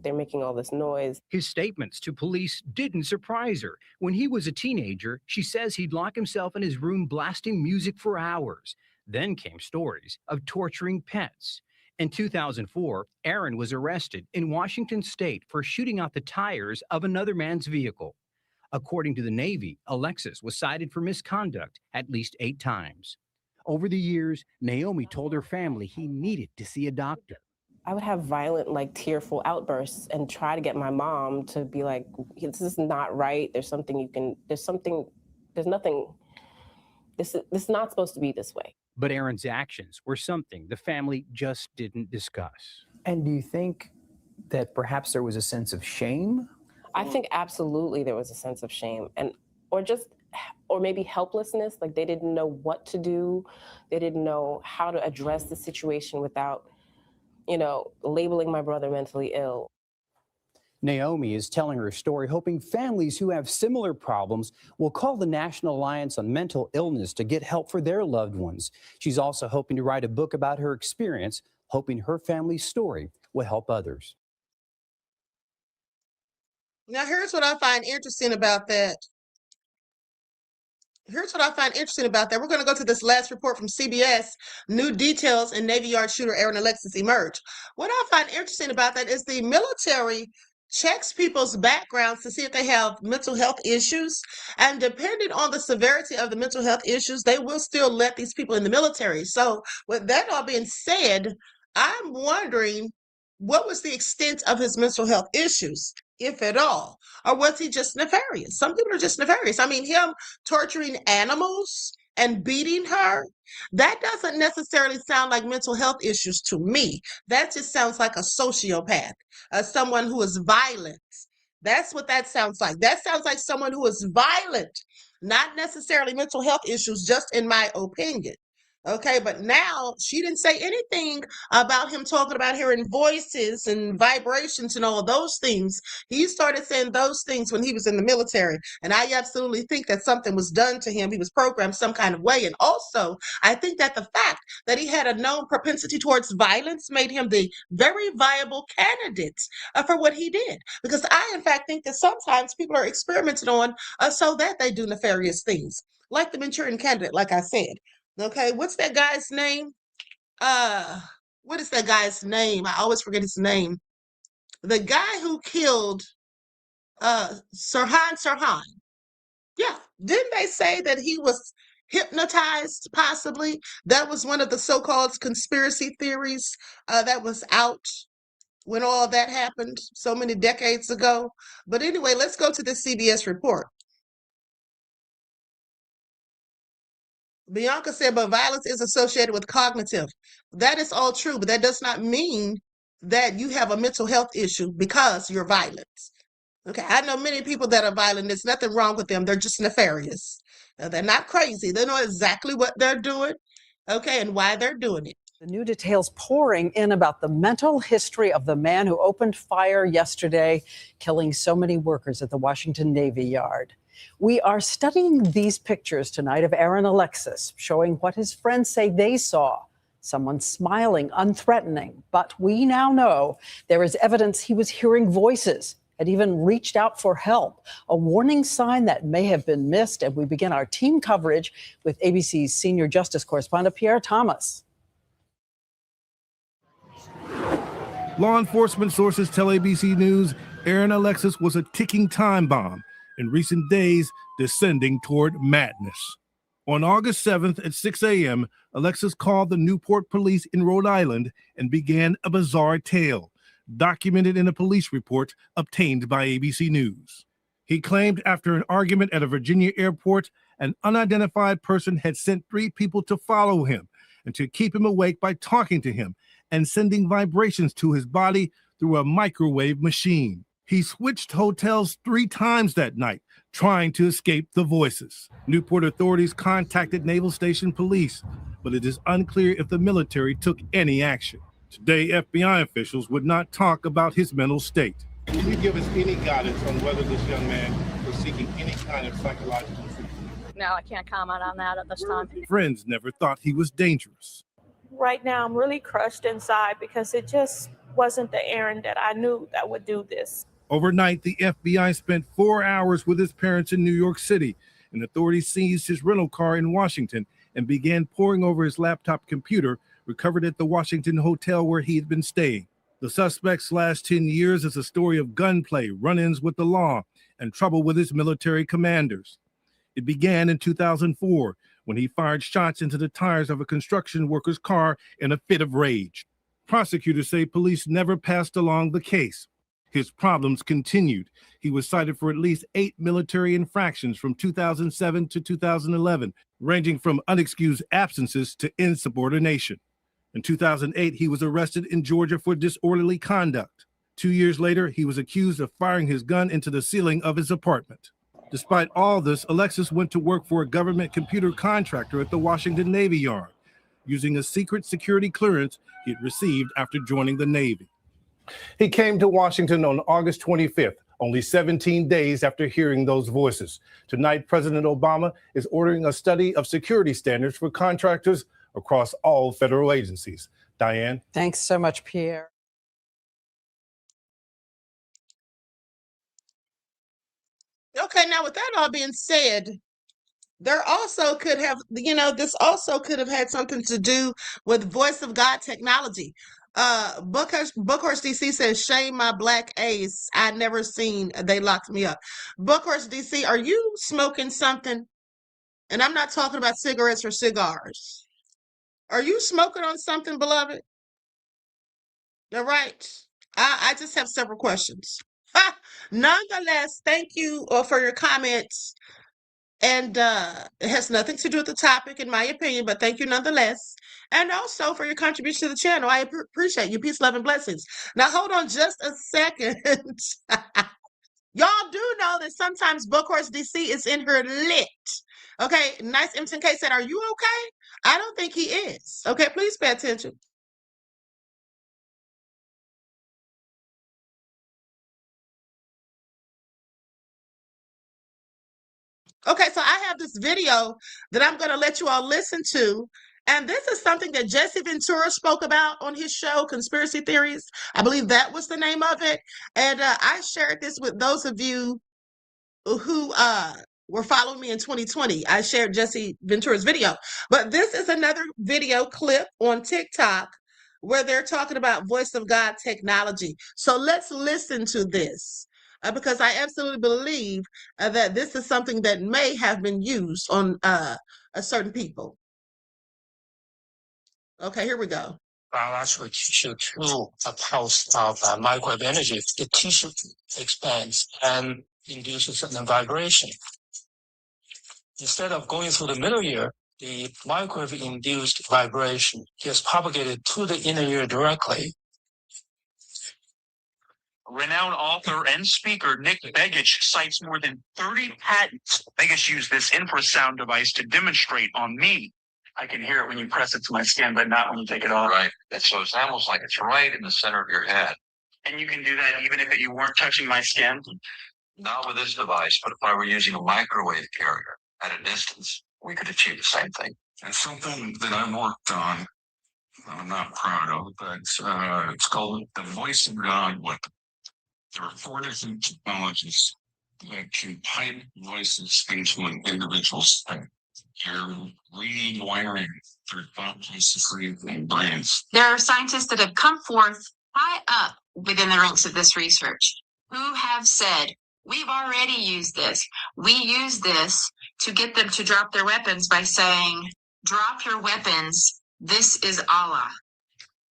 Speaker 16: they're making all this noise.
Speaker 17: His statements to police didn't surprise her. When he was a teenager, she says he'd lock himself in his room blasting music for hours. Then came stories of torturing pets. In 2004, Aaron was arrested in Washington state for shooting out the tires of another man's vehicle. According to the Navy, Alexis was cited for misconduct at least 8 times. Over the years, Naomi told her family he needed to see a doctor.
Speaker 16: I would have violent, tearful outbursts and try to get my mom to be like, this is not right. There's nothing, this is not supposed to be this way.
Speaker 17: But Aaron's actions were something the family just didn't discuss.
Speaker 15: And do you think that perhaps there was a sense of shame?
Speaker 16: I think absolutely there was a sense of shame or maybe helplessness. Like, they didn't know what to do. They didn't know how to address the situation without, labeling my brother mentally ill.
Speaker 15: Naomi is telling her story, hoping families who have similar problems will call the National Alliance on Mental Illness to get help for their loved ones. She's also hoping to write a book about her experience, hoping her family's story will help others.
Speaker 3: Now, here's what I find interesting about that. We're going to go to this last report from CBS. New details in Navy Yard shooter Aaron Alexis emerge. What I find interesting about that is the military checks people's backgrounds to see if they have mental health issues. And depending on the severity of the mental health issues, they will still let these people in the military. So with that all being said, I'm wondering, what was the extent of his mental health issues, if at all? Or was he just nefarious? Some people are just nefarious. I mean, him torturing animals and beating her, that doesn't necessarily sound like mental health issues to me. That just sounds like a sociopath, someone who is violent. That's what that sounds like. That sounds like someone who is violent, not necessarily mental health issues, just in my opinion. Okay, but now she didn't say anything about him talking about hearing voices and vibrations and all of those things. He started saying those things when he was in the military. And I absolutely think that something was done to him. He was programmed some kind of way. And also, I think that the fact that he had a known propensity towards violence made him the very viable candidate for what he did. Because I, in fact, think that sometimes people are experimented on so that they do nefarious things. like the Manchurian candidate, like I said. Okay, what's that guy's name? What is that guy's name? I always forget his name. The guy who killed Sirhan. Yeah, didn't they say that he was hypnotized, possibly? That was one of the so-called conspiracy theories that was out when all that happened so many decades ago. But anyway, let's go to the CBS report. Bianca said, but violence is associated with cognitive. That is all true, but that does not mean that you have a mental health issue because you're violent. Okay, I know many people that are violent. There's nothing wrong with them. They're just nefarious. They're not crazy. They know exactly what they're doing, okay, and why they're doing it.
Speaker 18: The new details pouring in about the mental history of the man who opened fire yesterday, killing so many workers at the Washington Navy Yard. We are studying these pictures tonight of Aaron Alexis, showing what his friends say they saw. Someone smiling, unthreatening. But we now know there is evidence he was hearing voices, had even reached out for help, a warning sign that may have been missed. And we begin our team coverage with ABC's senior justice correspondent, Pierre Thomas.
Speaker 19: Law enforcement sources tell ABC News Aaron Alexis was a ticking time bomb, in recent days descending toward madness. On August 7th at 6 a.m., Alexis called the Newport police in Rhode Island and began a bizarre tale, documented in a police report obtained by ABC News. He claimed after an argument at a Virginia airport, an unidentified person had sent 3 people to follow him and to keep him awake by talking to him and sending vibrations to his body through a microwave machine. He switched hotels 3 times that night, trying to escape the voices. Newport authorities contacted Naval Station Police, but it is unclear if the military took any action. Today, FBI officials would not talk about his mental state. Can you give us any guidance on whether this young man was seeking any kind of psychological treatment?
Speaker 20: No, I can't comment on that at this time.
Speaker 19: Friends never thought he was dangerous.
Speaker 20: Right now, I'm really crushed inside because it just wasn't the Aaron that I knew that would do this.
Speaker 19: Overnight, the FBI spent 4 hours with his parents in New York City, and authorities seized his rental car in Washington and began poring over his laptop computer recovered at the Washington hotel where he had been staying. The suspect's last 10 years is a story of gunplay, run-ins with the law, and trouble with his military commanders. It began in 2004 when he fired shots into the tires of a construction worker's car in a fit of rage. Prosecutors say police never passed along the case. His problems continued. He was cited for at least 8 military infractions from 2007 to 2011, ranging from unexcused absences to insubordination. In 2008, he was arrested in Georgia for disorderly conduct. 2 years later, he was accused of firing his gun into the ceiling of his apartment. Despite all this, Alexis went to work for a government computer contractor at the Washington Navy Yard, using a secret security clearance he had received after joining the Navy. He came to Washington on August 25th, only 17 days after hearing those voices. Tonight, President Obama is ordering a study of security standards for contractors across all federal agencies. Diane?
Speaker 18: Thanks so much, Pierre.
Speaker 3: Okay, now with that all being said, there also could have, this also could have had something to do with Voice of God technology. Bookhurst DC says, shame my black ace. I never seen, they locked me up. Bookhurst DC, are you smoking something? And I'm not talking about cigarettes or cigars. Are you smoking on something, beloved? All right. I just have several questions. Nonetheless, thank you for your comments. And it has nothing to do with the topic, in my opinion, but thank you nonetheless. And also for your contribution to the channel. I appreciate you. Peace, love, and blessings. Now, hold on just a second. Y'all do know that sometimes Bookhorse DC is in her lit. Okay, Nice M10K said, are you okay? I don't think he is. Okay, please pay attention. Okay, so I have this video that I'm going to let you all listen to. And this is something that Jesse Ventura spoke about on his show, Conspiracy Theories. I believe that was the name of it. And I shared this with those of you who were following me in 2020. I shared Jesse Ventura's video, but this is another video clip on TikTok where they're talking about voice of God technology. So let's listen to this because I absolutely believe that this is something that may have been used on a certain people. Okay, here we go.
Speaker 21: Biological tissue through a pulse of microwave energy. The tissue expands and induces certain vibration. Instead of going through the middle ear, the microwave-induced vibration is propagated to the inner ear directly.
Speaker 22: Renowned author and speaker Nick Begich cites more than 30 patents. Begich used this infrasound device to demonstrate on me. I can hear it when you press it to my skin, but not when you take it off.
Speaker 23: Right. So it's almost like it's right in the center of your head.
Speaker 22: And you can do that even if you weren't touching my skin?
Speaker 23: Not with this device, but if I were using a microwave carrier at a distance, we could achieve the same thing.
Speaker 24: And something that I worked on, I'm not proud of, but it's called the Voice of God weapon. There are 4 different technologies that can pipe voices into an individual's head. You're rewiring their thought processes and brains.
Speaker 25: There are scientists that have come forth high up within the ranks of this research who have said, we've already used this. We use this to get them to drop their weapons by saying, drop your weapons. This is Allah.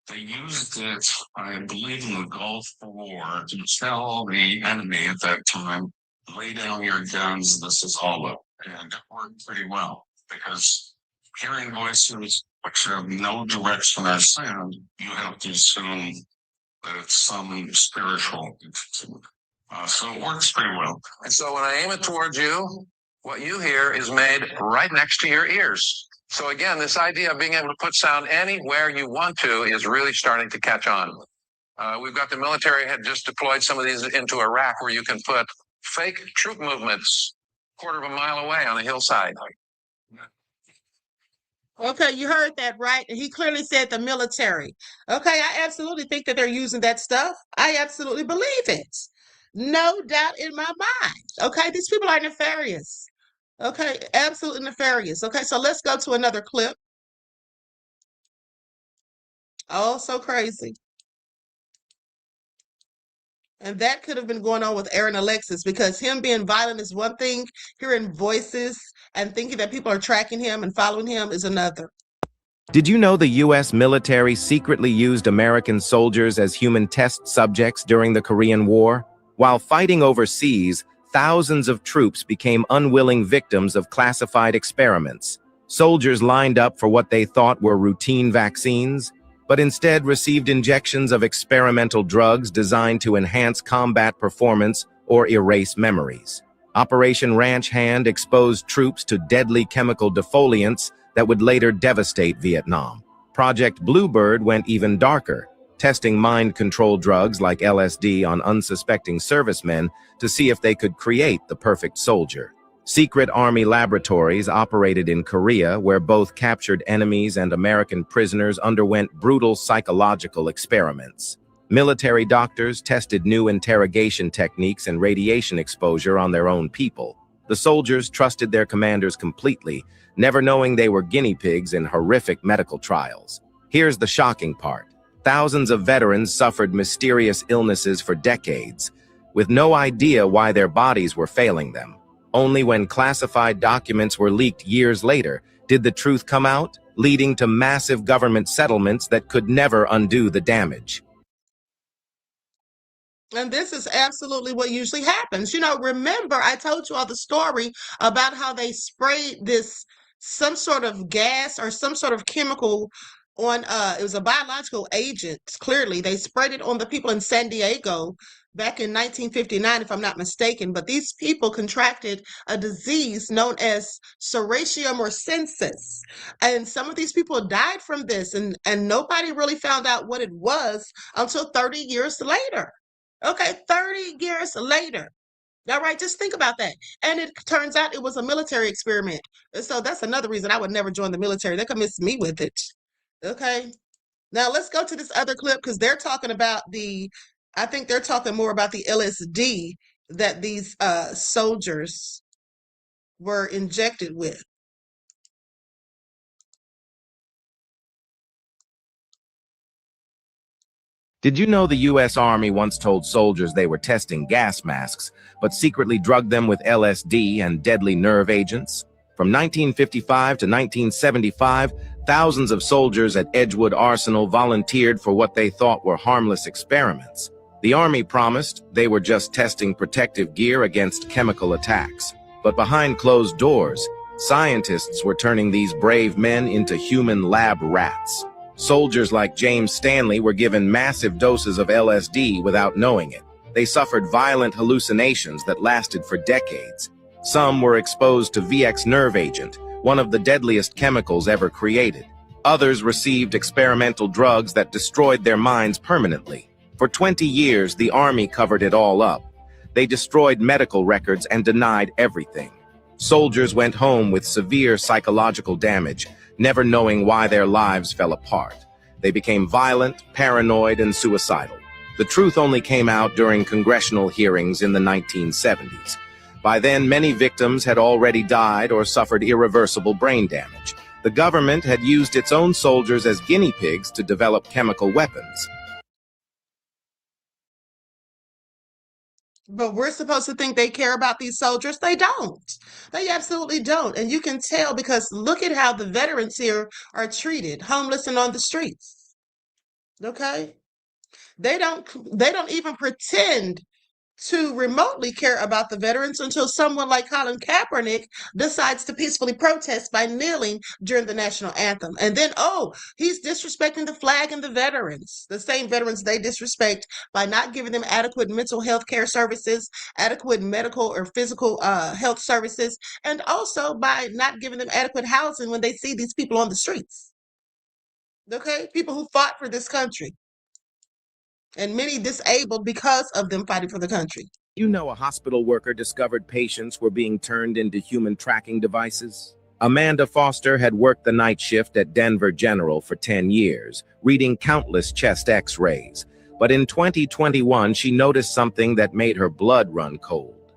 Speaker 24: They used it, I believe, in the Gulf War to tell the enemy at that time, lay down your guns, this is Allah. And it worked pretty well because hearing voices which have no direction or sound, you have to assume that it's some spiritual entity. So it works pretty well.
Speaker 23: And so when I aim it towards you, what you hear is made right next to your ears. So again, this idea of being able to put sound anywhere you want to is really starting to catch on. We've got the military had just deployed some of these into Iraq where you can put fake troop movements a quarter of a mile away on a hillside.
Speaker 3: Okay, you heard that, right? And he clearly said the military. Okay, I absolutely think that they're using that stuff. I absolutely believe it. No doubt in my mind. Okay, these people are nefarious. Okay, absolutely nefarious. Okay, so let's go to another clip. Oh, so crazy. And that could have been going on with Aaron Alexis because him being violent is one thing, hearing voices and thinking that people are tracking him and following him is another.
Speaker 26: Did you know the U.S. military secretly used American soldiers as human test subjects during the Korean War? While fighting overseas, thousands of troops became unwilling victims of classified experiments. Soldiers lined up for what they thought were routine vaccines, but instead received injections of experimental drugs designed to enhance combat performance or erase memories. Operation Ranch Hand exposed troops to deadly chemical defoliants that would later devastate Vietnam. Project Bluebird went even darker, testing mind-control drugs like LSD on unsuspecting servicemen to see if they could create the perfect soldier. Secret Army laboratories operated in Korea, where both captured enemies and American prisoners underwent brutal psychological experiments. Military doctors tested new interrogation techniques and radiation exposure on their own people. The soldiers trusted their commanders completely, never knowing they were guinea pigs in horrific medical trials. Here's the shocking part. Thousands of veterans suffered mysterious illnesses for decades, with no idea why their bodies were failing them. Only when classified documents were leaked years later did the truth come out, leading to massive government settlements that could never undo the damage.
Speaker 3: And this is absolutely what usually happens. You know, remember, I told you all the story about how they sprayed some sort of gas or some sort of chemical on, it was a biological agent, clearly. They sprayed it on the people in San Diego back in 1959, if I'm not mistaken. But these people contracted a disease known as serratiomercensis. And some of these people died from this, and nobody really found out what it was until 30 years later. Okay, 30 years later. All right, just think about that. And it turns out it was a military experiment. And so that's another reason I would never join the military. They could miss me with it. Okay. Now let's go to this other clip because they're talking about I think they're talking more about the LSD that these soldiers were injected with.
Speaker 26: Did you know the U.S. Army once told soldiers they were testing gas masks, but secretly drugged them with LSD and deadly nerve agents? From 1955 to 1975, thousands of soldiers at Edgewood Arsenal volunteered for what they thought were harmless experiments. The Army promised they were just testing protective gear against chemical attacks. But behind closed doors, scientists were turning these brave men into human lab rats. Soldiers like James Stanley were given massive doses of LSD without knowing it. They suffered violent hallucinations that lasted for decades. Some were exposed to VX nerve agent, one of the deadliest chemicals ever created. Others received experimental drugs that destroyed their minds permanently. For 20 years, the Army covered it all up. They destroyed medical records and denied everything. Soldiers went home with severe psychological damage, never knowing why their lives fell apart. They became violent, paranoid, and suicidal. The truth only came out during congressional hearings in the 1970s. By then, many victims had already died or suffered irreversible brain damage. The government had used its own soldiers as guinea pigs to develop chemical weapons.
Speaker 3: But we're supposed to think they care about these soldiers. They don't. They absolutely don't. And you can tell because look at how the veterans here are treated, homeless and on the streets. Okay? They don't even pretend to remotely care about the veterans until someone like Colin Kaepernick decides to peacefully protest by kneeling during the national anthem. And then, oh, he's disrespecting the flag and the veterans, the same veterans they disrespect by not giving them adequate mental health care services, adequate medical or physical health services, and also by not giving them adequate housing when they see these people on the streets. Okay? People who fought for this country. And many disabled because of them fighting for the country.
Speaker 26: You know, a hospital worker discovered patients were being turned into human tracking devices. Amanda Foster had worked the night shift at Denver General for 10 years, reading countless chest x-rays. But in 2021, she noticed something that made her blood run cold.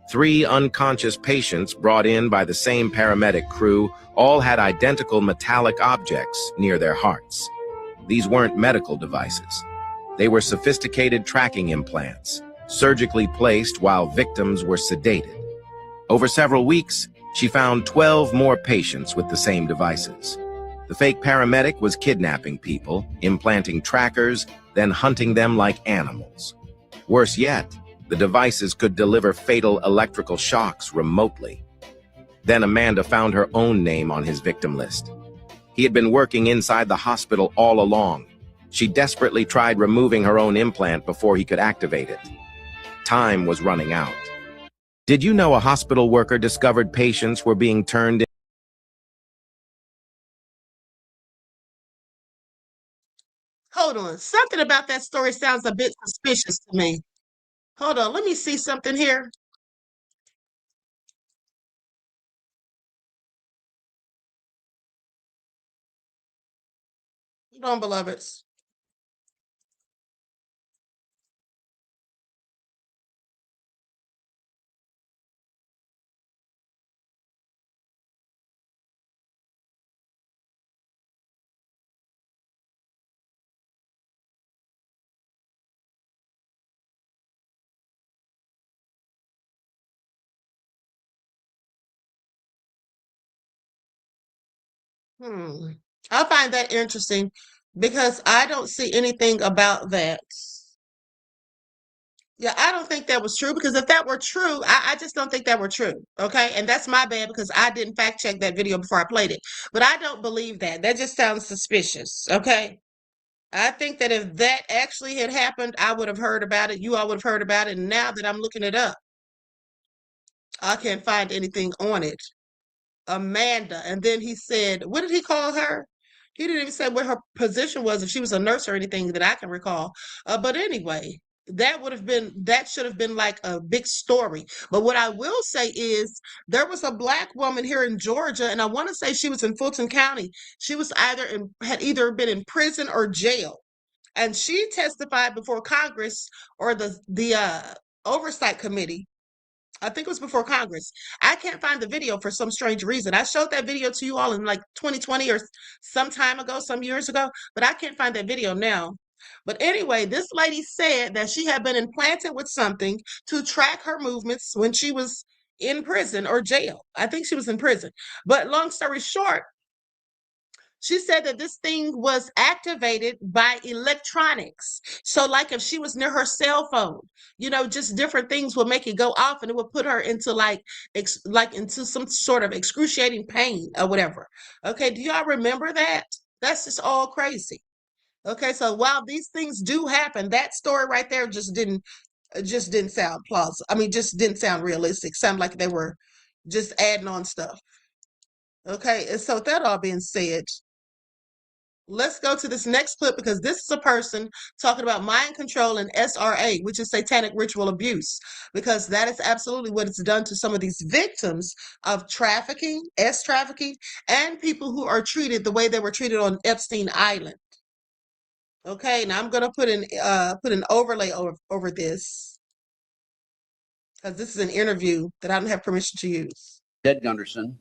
Speaker 26: 3 unconscious patients brought in by the same paramedic crew all had identical metallic objects near their hearts. These weren't medical devices. They were sophisticated tracking implants, surgically placed while victims were sedated. Over several weeks, she found 12 more patients with the same devices. The fake paramedic was kidnapping people, implanting trackers, then hunting them like animals. Worse yet, the devices could deliver fatal electrical shocks remotely. Then Amanda found her own name on his victim list. He had been working inside the hospital all along. She desperately tried removing her own implant before he could activate it. Time was running out. Did you know a hospital worker discovered patients were being turned in?
Speaker 3: Hold on. Something about that story sounds a bit suspicious to me. Hold on. Let me see something here. Hold on, beloveds. I find that interesting because I don't see anything about that. Yeah, I don't think that was true because if that were true, I just don't think that were true. Okay. And that's my bad because I didn't fact check that video before I played it. But I don't believe that. That just sounds suspicious. Okay. I think that if that actually had happened, I would have heard about it. You all would have heard about it. And now that I'm looking it up, I can't find anything on it. Amanda. And then he said, what did he call her? He didn't even say what her position was, if she was a nurse or anything that I can recall. But anyway, that should have been like a big story. But what I will say is there was a Black woman here in Georgia, and I want to say she was in Fulton County. She was had either been in prison or jail. And she testified before Congress or the oversight committee I think it was before Congress. I can't find the video for some strange reason. I showed that video to you all in like 2020 or some time ago, some years ago, but I can't find that video now. But anyway, this lady said that she had been implanted with something to track her movements when she was in prison or jail. I think she was in prison. But long story short, she said that this thing was activated by electronics. So, like if she was near her cell phone, just different things would make it go off, and it would put her into like into some sort of excruciating pain or whatever. Okay, do y'all remember that? That's just all crazy. Okay, so while these things do happen, that story right there just didn't sound plausible. I mean, just didn't sound realistic. Sounded like they were just adding on stuff. Okay, and so with that all being said, let's go to this next clip because this is a person talking about mind control and SRA, which is satanic ritual abuse, because that is absolutely what it's done to some of these victims of trafficking, trafficking, and people who are treated the way they were treated on Epstein Island. Okay, now I'm gonna put an overlay over this because this is an interview that I don't have permission to use.
Speaker 1: Ted Gunderson,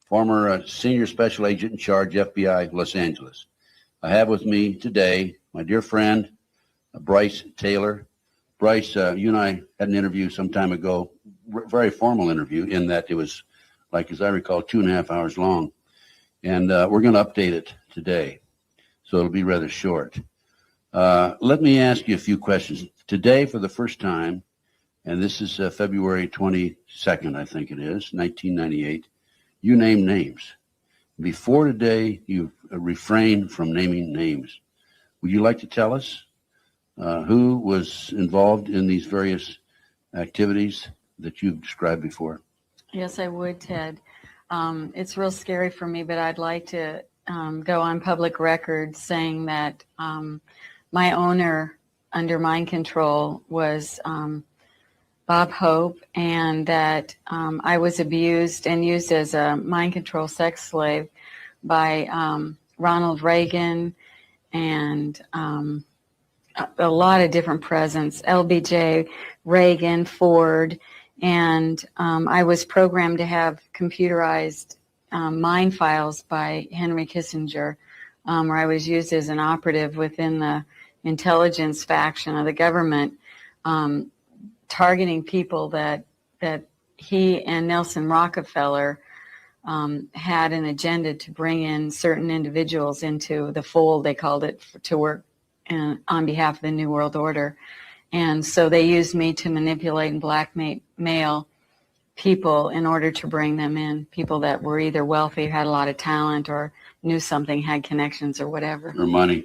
Speaker 1: former senior special agent in charge, FBI, Los Angeles. I have with me today my dear friend, Bryce Taylor. Bryce, you and I had an interview some time ago, very formal interview in that it was, like as I recall, 2.5 hours long. And we're going to update it today, so it'll be rather short. Let me ask you a few questions. Today, for the first time, and this is February 22nd, I think it is, 1998, you name names. Before today, you refrained from naming names. Would you like to tell us who was involved in these various activities that you've described before?
Speaker 2: Yes, I would, Ted. It's real scary for me, but I'd like to go on public record saying that my owner under mind control was Bob Hope, and that I was abused and used as a mind control sex slave by Ronald Reagan and a lot of different presidents, LBJ, Reagan, Ford, and I was programmed to have computerized mind files by Henry Kissinger, where I was used as an operative within the intelligence faction of the government, targeting people that he and Nelson Rockefeller had an agenda to bring in certain individuals into the fold, they called it, to work on behalf of the New World Order. And so they used me to manipulate and blackmail people in order to bring them in, people that were either wealthy, had a lot of talent, or knew something, had connections or whatever.
Speaker 1: Or money.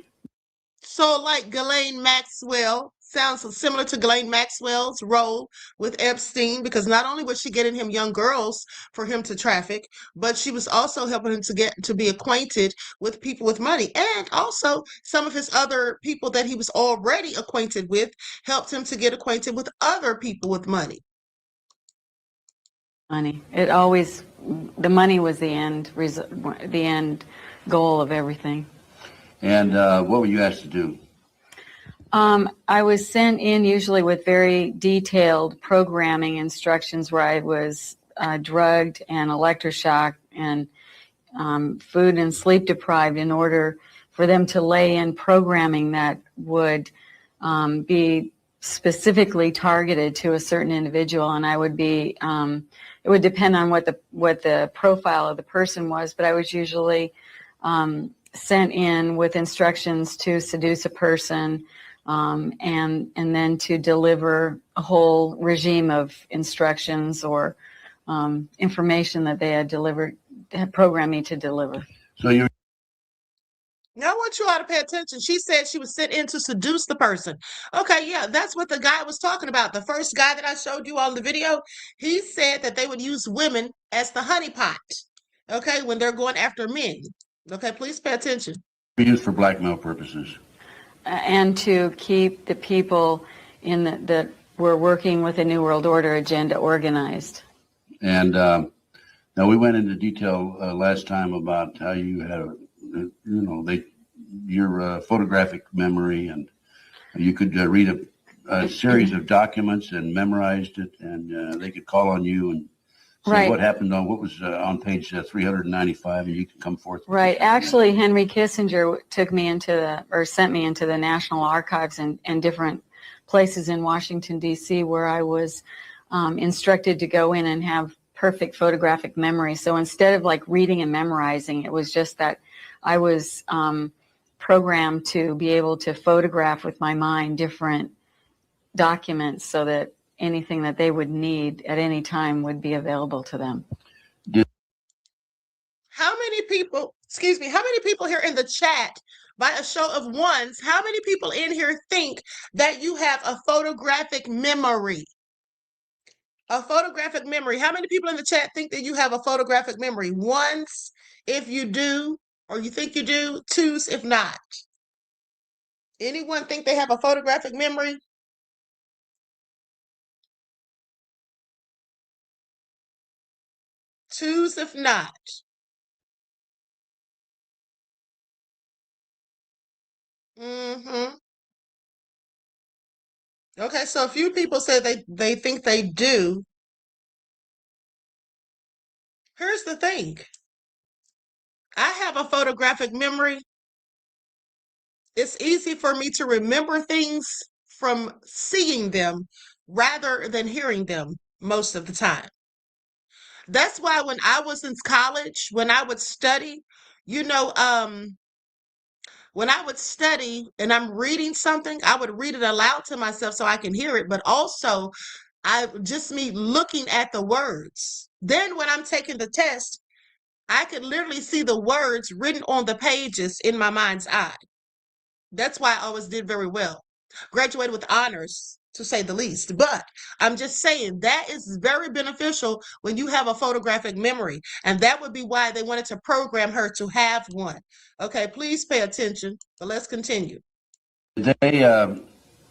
Speaker 3: So like Ghislaine Maxwell, sounds similar to Ghislaine Maxwell's role with Epstein, because not only was she getting him young girls for him to traffic, but she was also helping him to be acquainted with people with money. And also some of his other people that he was already acquainted with helped him to get acquainted with other people with money.
Speaker 2: Money. The money was the end goal of everything.
Speaker 1: And what were you asked to do?
Speaker 2: I was sent in usually with very detailed programming instructions where I was drugged and electroshocked and food and sleep deprived in order for them to lay in programming that would be specifically targeted to a certain individual. And I would be, it would depend on what the profile of the person was, but I was usually sent in with instructions to seduce a person, and then to deliver a whole regime of instructions or information that they had programmed me to deliver.
Speaker 1: So you.
Speaker 3: Now I want you all to pay attention. She said she was sent in to seduce the person. Okay, yeah, that's what the guy was talking about. The first guy that I showed you on the video, he said that they would use women as the honeypot, okay, when they're going after men. Okay, please pay attention.
Speaker 1: Used for blackmail purposes.
Speaker 2: And to keep the people that were working with the New World Order agenda organized.
Speaker 1: And now we went into detail last time about how you had your photographic memory, and you could read a series of documents and memorized it, and they could call on you and say
Speaker 2: Right.
Speaker 1: what happened on what was on page 395, and you can come forth.
Speaker 2: Right. Actually, Henry Kissinger took me sent me into the National Archives and different places in Washington, D.C., where I was instructed to go in and have perfect photographic memory. So instead of like reading and memorizing, it was just that I was programmed to be able to photograph with my mind different documents so that anything that they would need at any time would be available to them.
Speaker 3: How many people, excuse me, how many people here in the chat, by a show of ones, how many people in here think that you have a photographic memory? A photographic memory. How many people in the chat think that you have a photographic memory? Ones, if you do, or you think you do. Twos, if not. Anyone think they have a photographic memory? Twos, if not. Mm-hmm. Okay, so a few people say they think they do. Here's the thing. I have a photographic memory. It's easy for me to remember things from seeing them rather than hearing them most of the time. That's why when I was in college, when I would study, you know, when I would study and I'm reading something, I would read it aloud to myself so I can hear it, but also me looking at the words. Then when I'm taking the test, I could literally see the words written on the pages in my mind's eye. That's why I always did very well. Graduated with honors, to say the least. But I'm just saying that is very beneficial when you have a photographic memory. And that would be why they wanted to program her to have one. Okay, please pay attention. But let's continue.
Speaker 1: Did they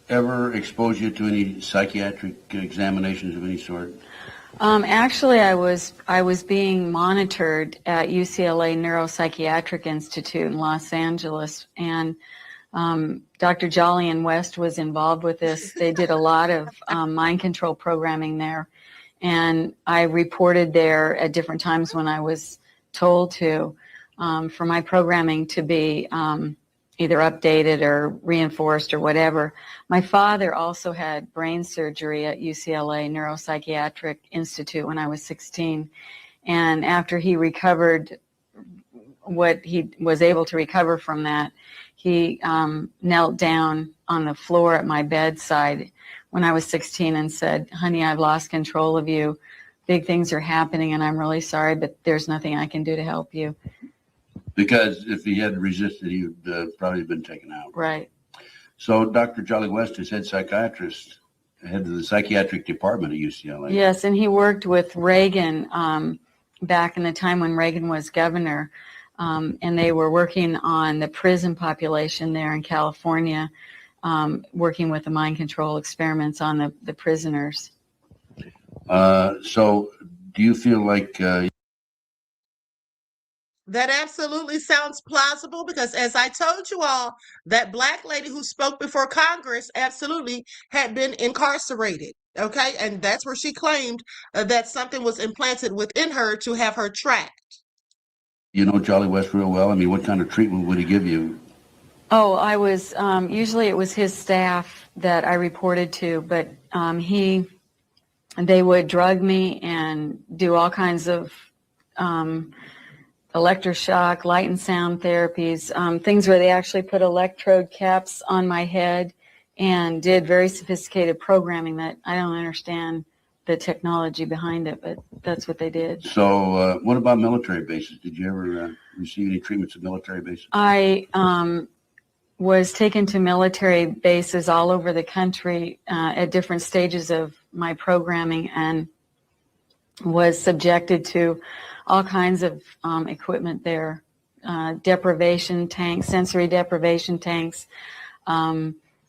Speaker 1: ever expose you to any psychiatric examinations of any sort?
Speaker 2: Actually, I was being monitored at UCLA Neuropsychiatric Institute in Los Angeles, and Dr. Jolyon West was involved with this. They did a lot of mind control programming there, and I reported there at different times when I was told to for my programming to be either updated or reinforced or whatever. My father also had brain surgery at UCLA Neuropsychiatric Institute when I was 16, and after he recovered what he was able to recover from that, he knelt down on the floor at my bedside when I was 16 and said, "Honey, I've lost control of you. Big things are happening and I'm really sorry, but there's nothing I can do to help you."
Speaker 1: Because if he had resisted, he would probably have been taken out.
Speaker 2: Right.
Speaker 1: So Dr. Jolly West is head psychiatrist, head of the psychiatric department at UCLA.
Speaker 2: Yes, and he worked with Reagan back in the time when Reagan was governor, and they were working on the prison population there in California, working with the mind control experiments on the prisoners.
Speaker 1: So do you feel like
Speaker 3: That absolutely sounds plausible because, as I told you all, that black lady who spoke before Congress absolutely had been incarcerated. Okay, and that's where she claimed that something was implanted within her to have her tracked.
Speaker 1: you know Jolly West real well? I mean, what kind of treatment would he give you?
Speaker 2: Oh, I was, usually it was his staff that I reported to, but they would drug me and do all kinds of electroshock, light and sound therapies, things where they actually put electrode caps on my head and did very sophisticated programming that I don't understand the technology behind it, but that's what they did.
Speaker 1: So what about military bases? Did you ever receive any treatments at military bases?
Speaker 2: I was taken to military bases all over the country at different stages of my programming and was subjected to all kinds of equipment there, deprivation tanks, sensory deprivation tanks,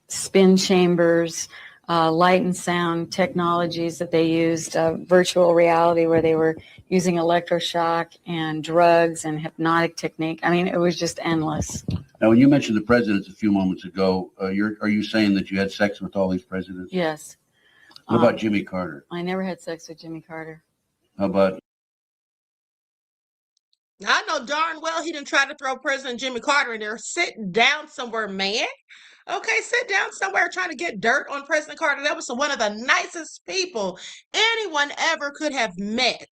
Speaker 2: spin chambers, light and sound technologies that they used, virtual reality where they were using electroshock and drugs and hypnotic technique. I mean, it was just endless.
Speaker 1: Now, when you mentioned the presidents a few moments ago, are you saying that you had sex with all these presidents?
Speaker 2: Yes.
Speaker 1: What about Jimmy Carter?
Speaker 2: I never had sex with Jimmy Carter.
Speaker 1: How about?
Speaker 3: I know darn well he didn't try to throw President Jimmy Carter in there. Sit down somewhere, man. Okay, sit down somewhere trying to get dirt on President Carter. That was one of the nicest people anyone ever could have met.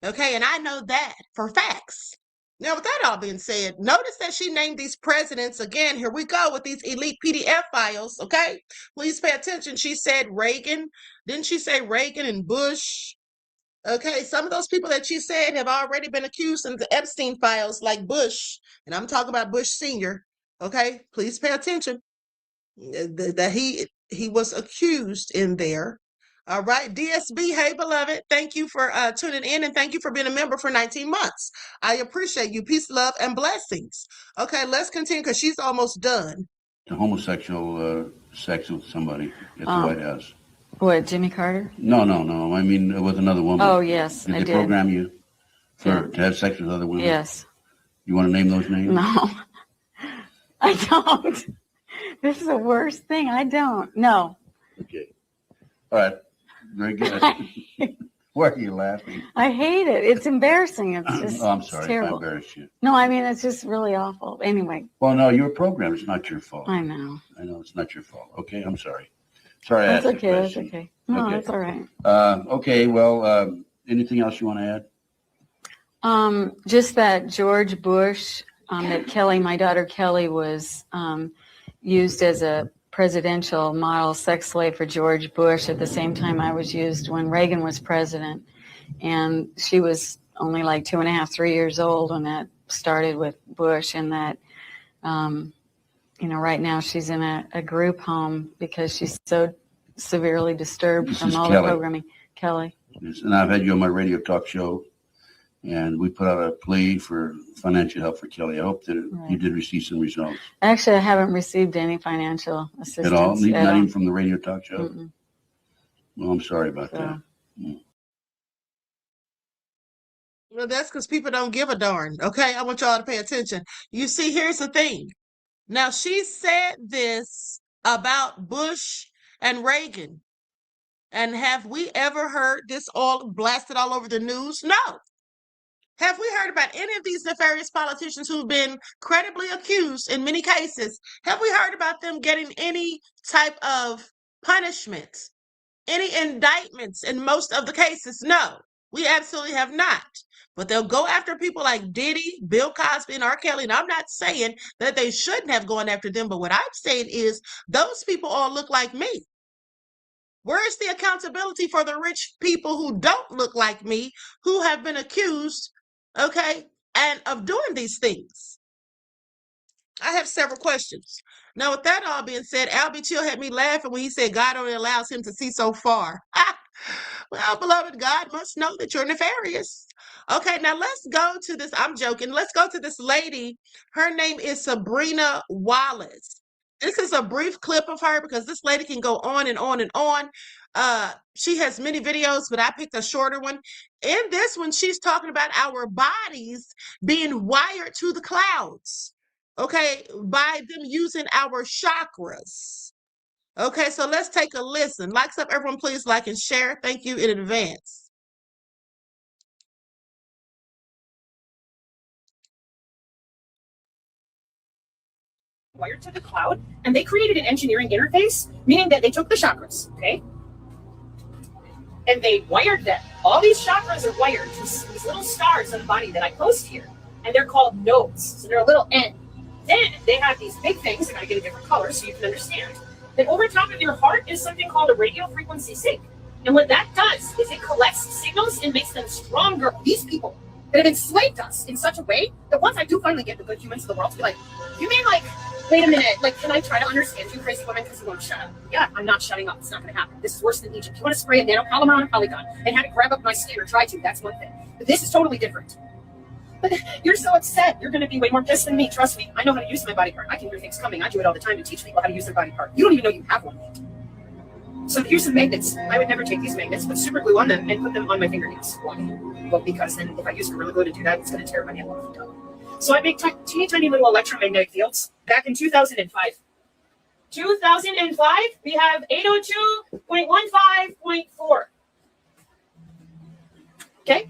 Speaker 3: Okay, and I know that for facts. Now, with that all being said, notice that she named these presidents again. Here we go with these elite PDF files. Okay, please pay attention. She said Reagan. Didn't she say Reagan and Bush? Okay, some of those people that she said have already been accused in the Epstein files, like Bush, and I'm talking about Bush Sr. Okay, please pay attention. That he was accused in there. All right, DSB, hey beloved, thank you for tuning in, and thank you for being a member for 19 months. I appreciate you. Peace, love, and blessings. Okay, let's continue because she's almost done.
Speaker 1: The homosexual sex with somebody at the White House.
Speaker 2: What, Jimmy Carter?
Speaker 1: No. I mean, with another woman.
Speaker 2: Oh, yes,
Speaker 1: did
Speaker 2: I
Speaker 1: they
Speaker 2: did.
Speaker 1: program you to have sex with other women?
Speaker 2: Yes.
Speaker 1: You want to name those names?
Speaker 2: No, I don't. This is the worst thing. I don't. No.
Speaker 1: Okay. All right. Very good. Why are you laughing?
Speaker 2: I hate it. It's embarrassing. It's just
Speaker 1: I'm sorry if I
Speaker 2: terrible.
Speaker 1: embarrassed you.
Speaker 2: No, I mean, it's just really awful. Anyway.
Speaker 1: Well, no, you were programmed. It's not your fault.
Speaker 2: I know.
Speaker 1: It's not your fault. Okay, I'm sorry. Sorry,
Speaker 2: That's
Speaker 1: I asked
Speaker 2: okay. That's okay. No,
Speaker 1: Okay.
Speaker 2: that's all right.
Speaker 1: Okay, well, anything else you want to add?
Speaker 2: Just that George Bush, that Kelly, my daughter Kelly, was used as a presidential model sex slave for George Bush at the same time I was used when Reagan was president. And she was only like 2.5, 3 years old when that started with Bush, and that, right now she's in a group home because she's so severely disturbed
Speaker 1: This
Speaker 2: from
Speaker 1: is
Speaker 2: all
Speaker 1: Kelly.
Speaker 2: the programming. Kelly.
Speaker 1: Yes, and I've had you on my radio talk show, and we put out a plea for financial help for Kelly. I hope that you did receive some results.
Speaker 2: Actually, I haven't received any financial assistance
Speaker 1: At all? Not
Speaker 2: all.
Speaker 1: even from the radio talk show?
Speaker 2: Mm-mm.
Speaker 1: Well, I'm sorry about that.
Speaker 3: Well, that's because people don't give a darn. Okay, I want y'all to pay attention. You see, here's the thing. Now, she said this about Bush and Reagan. And have we ever heard this all blasted all over the news? No. Have we heard about any of these nefarious politicians who've been credibly accused in many cases? Have we heard about them getting any type of punishment, any indictments in most of the cases? No, we absolutely have not. But they'll go after people like Diddy, Bill Cosby, and R. Kelly. And I'm not saying that they shouldn't have gone after them, but what I'm saying is those people all look like me. Where's the accountability for the rich people who don't look like me, who have been accused, okay, and of doing these things? I have several questions. Now, with that all being said, Albie Chill had me laughing when he said God only allows him to see so far. Well, beloved, God must know that you're nefarious. Okay, now let's go to this. I'm joking. Let's go to this lady. Her name is Sabrina Wallace. This is a brief clip of her because this lady can go on and on and on. She has many videos, but I picked a shorter one. In this one, she's talking about our bodies being wired to the clouds, okay, by them using our chakras. Okay, so let's take a listen. Likes up, everyone, please like and share. Thank you in advance.
Speaker 4: Wired to the cloud, and they created an engineering interface, meaning that they took the chakras, okay, and they wired them. All these chakras are wired to these little stars on the body that I post here, and they're called nodes, so they're a little N. Then they have these big things, they're going to get a different color so you can understand. Then over top of your heart is something called a radio frequency sync, and what that does is it collects signals and makes them stronger. These people that have enslaved us in such a way that once I do finally get the good humans of the world to be like, you mean like, wait a minute, like, can I try to understand you crazy woman because you won't shut up? Yeah, I'm not shutting up. It's not going to happen. This is worse than Egypt. You want to spray a nanopolymer on a polygon and have it grab up my skin or try to, that's one thing. But this is totally different. But you're so upset. You're going to be way more pissed than me. Trust me. I know how to use my body part. I can hear things coming. I do it all the time to teach people how to use their body part. You don't even know you have one. So here's some magnets. I would never take these magnets, put super glue on them and put them on my fingernails. Why? Well, because then if I use Gorilla Glue to do that, it's going to tear my nail off. So I make teeny tiny little electromagnetic fields back in 2005. 2005, we have 802.15.4. Okay?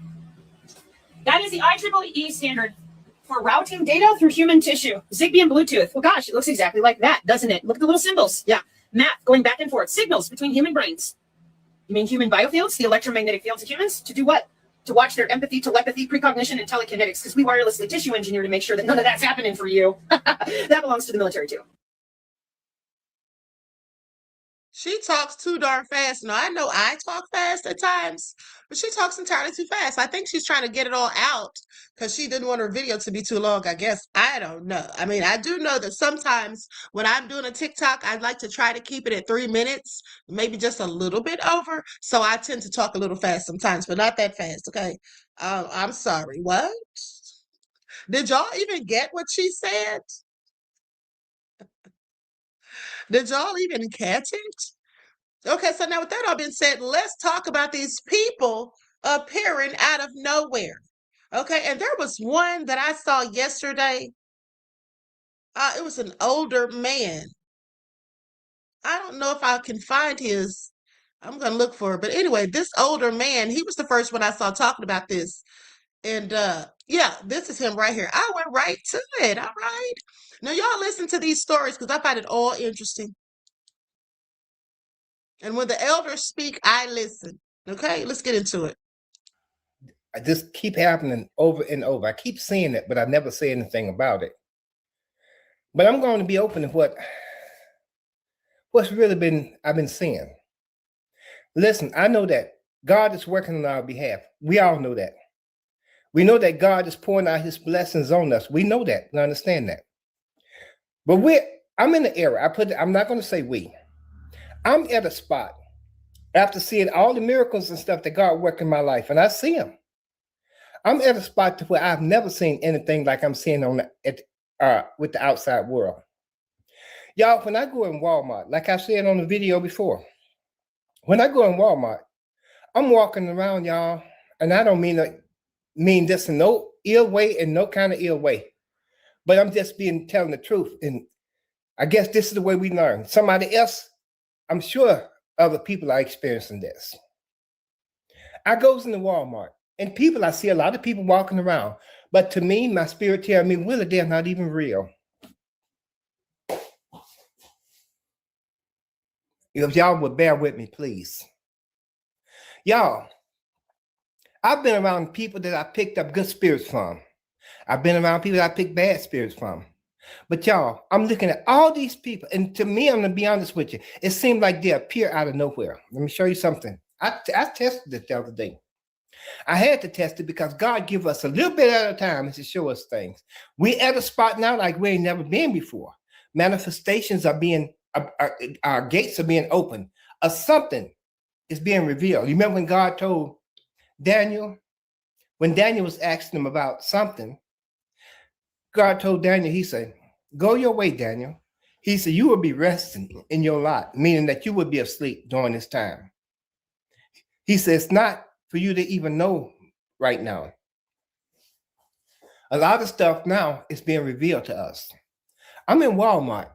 Speaker 4: That is the IEEE standard for routing data through human tissue. Zigbee and Bluetooth. Well, gosh, it looks exactly like that, doesn't it? Look at the little symbols. Yeah. Math going back and forth. Signals between human brains. You mean human biofields, the electromagnetic fields of humans? To do what? To watch their empathy, telepathy, precognition, and telekinetics, because we wirelessly tissue engineer to make sure that none of that's happening for you. That belongs to the military, too.
Speaker 3: She talks too darn fast. Now, I know I talk fast at times, but she talks entirely too fast. I think she's trying to get it all out because she didn't want her video to be too long, I guess. I don't know. I mean, I do know that sometimes when I'm doing a TikTok, I'd like to try to keep it at 3 minutes, maybe just a little bit over. So I tend to talk a little fast sometimes, but not that fast, okay? I'm sorry. What? Did y'all even get what she said? Did y'all even catch it? Okay, so now with that all being said, let's talk about these people appearing out of nowhere. Okay, and there was one that I saw yesterday. It was an older man. I don't know if I can find his. I'm going to look for it. But anyway, this older man, he was the first one I saw talking about this. And yeah, this is him right here. I went right to it. All right. Now, y'all listen to these stories because I find it all interesting. And when the elders speak, I listen. Okay, let's get into it.
Speaker 5: I just keep happening over and over. I keep seeing it, but I never say anything about it. But I'm going to be open to what's really I've been seeing. Listen, I know that God is working on our behalf. We all know that. We know that God is pouring out his blessings on us. We know that. We understand that. But I'm in the era. I'm not going to say we. I'm at a spot after seeing all the miracles and stuff that God worked in my life, and I see them. I'm at a spot to where I've never seen anything like I'm seeing with the outside world. Y'all, when I go in Walmart, like I said on the video before, when I go in Walmart, I'm walking around, y'all, and I don't mean this in no ill way and no kind of ill way, but I'm just telling the truth. And I guess this is the way we learn. Somebody else, I'm sure other people are experiencing this. I goes into Walmart and I see a lot of people walking around, but to me, my spirit tells me, Willie, they're not even real. If y'all would bear with me, please. Y'all, I've been around people that I picked up good spirits from. I've been around people that I picked bad spirits from. But y'all, I'm looking at all these people, and to me, I'm going to be honest with you, it seemed like they appear out of nowhere. Let me show you something. I tested it the other day. I had to test it because God gives us a little bit at a time to show us things. We at a spot now like we ain't never been before. Manifestations are our gates are being opened. Something is being revealed. You remember when God told Daniel, when Daniel was asking him about something, God told Daniel, he said, go your way, Daniel. He said, you will be resting in your lot, meaning that you would be asleep during this time. He said, it's not for you to even know right now. A lot of stuff now is being revealed to us. I'm in Walmart.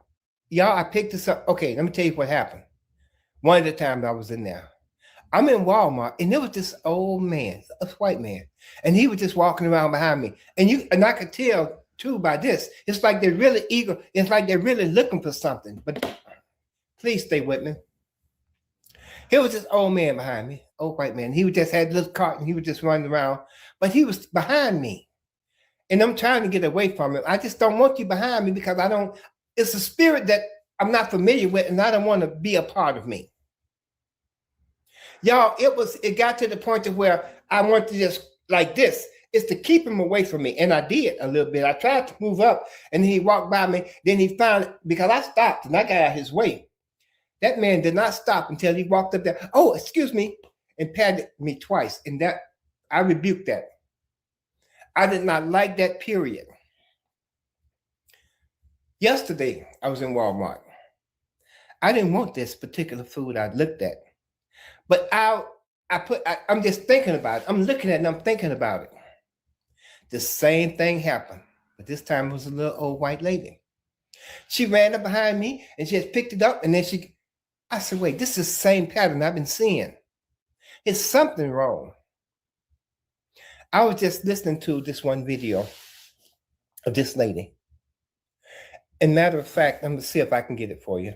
Speaker 5: Y'all, I picked this up. Okay, let me tell you what happened. One of the times I was in there. I'm in Walmart, and there was this old man, a white man, and he was just walking around behind me. And I could tell too by this, it's like they're really eager. It's like they're really looking for something. But please stay with me. Here was this old man behind me, old white man. He just had a little cart, and he was just running around, but he was behind me. And I'm trying to get away from him. I just don't want you behind me because it's a spirit that I'm not familiar with, and I don't want to be a part of me. Y'all, it got to the point to where I want to just like this. It's to keep him away from me. And I did a little bit. I tried to move up, and he walked by me. Then he found, because I stopped and I got out of his way. That man did not stop until he walked up there. Oh, excuse me, and patted me twice. And that I rebuked that. I did not like that, period. Yesterday, I was in Walmart. I didn't want this particular food I looked at. But I'm just thinking about it. I'm looking at it and I'm thinking about it. The same thing happened, but this time it was a little old white lady. She ran up behind me and she just picked it up, and then I said, wait, this is the same pattern I've been seeing. It's something wrong. I was just listening to this one video of this lady. And matter of fact, I'm gonna see if I can get it for you.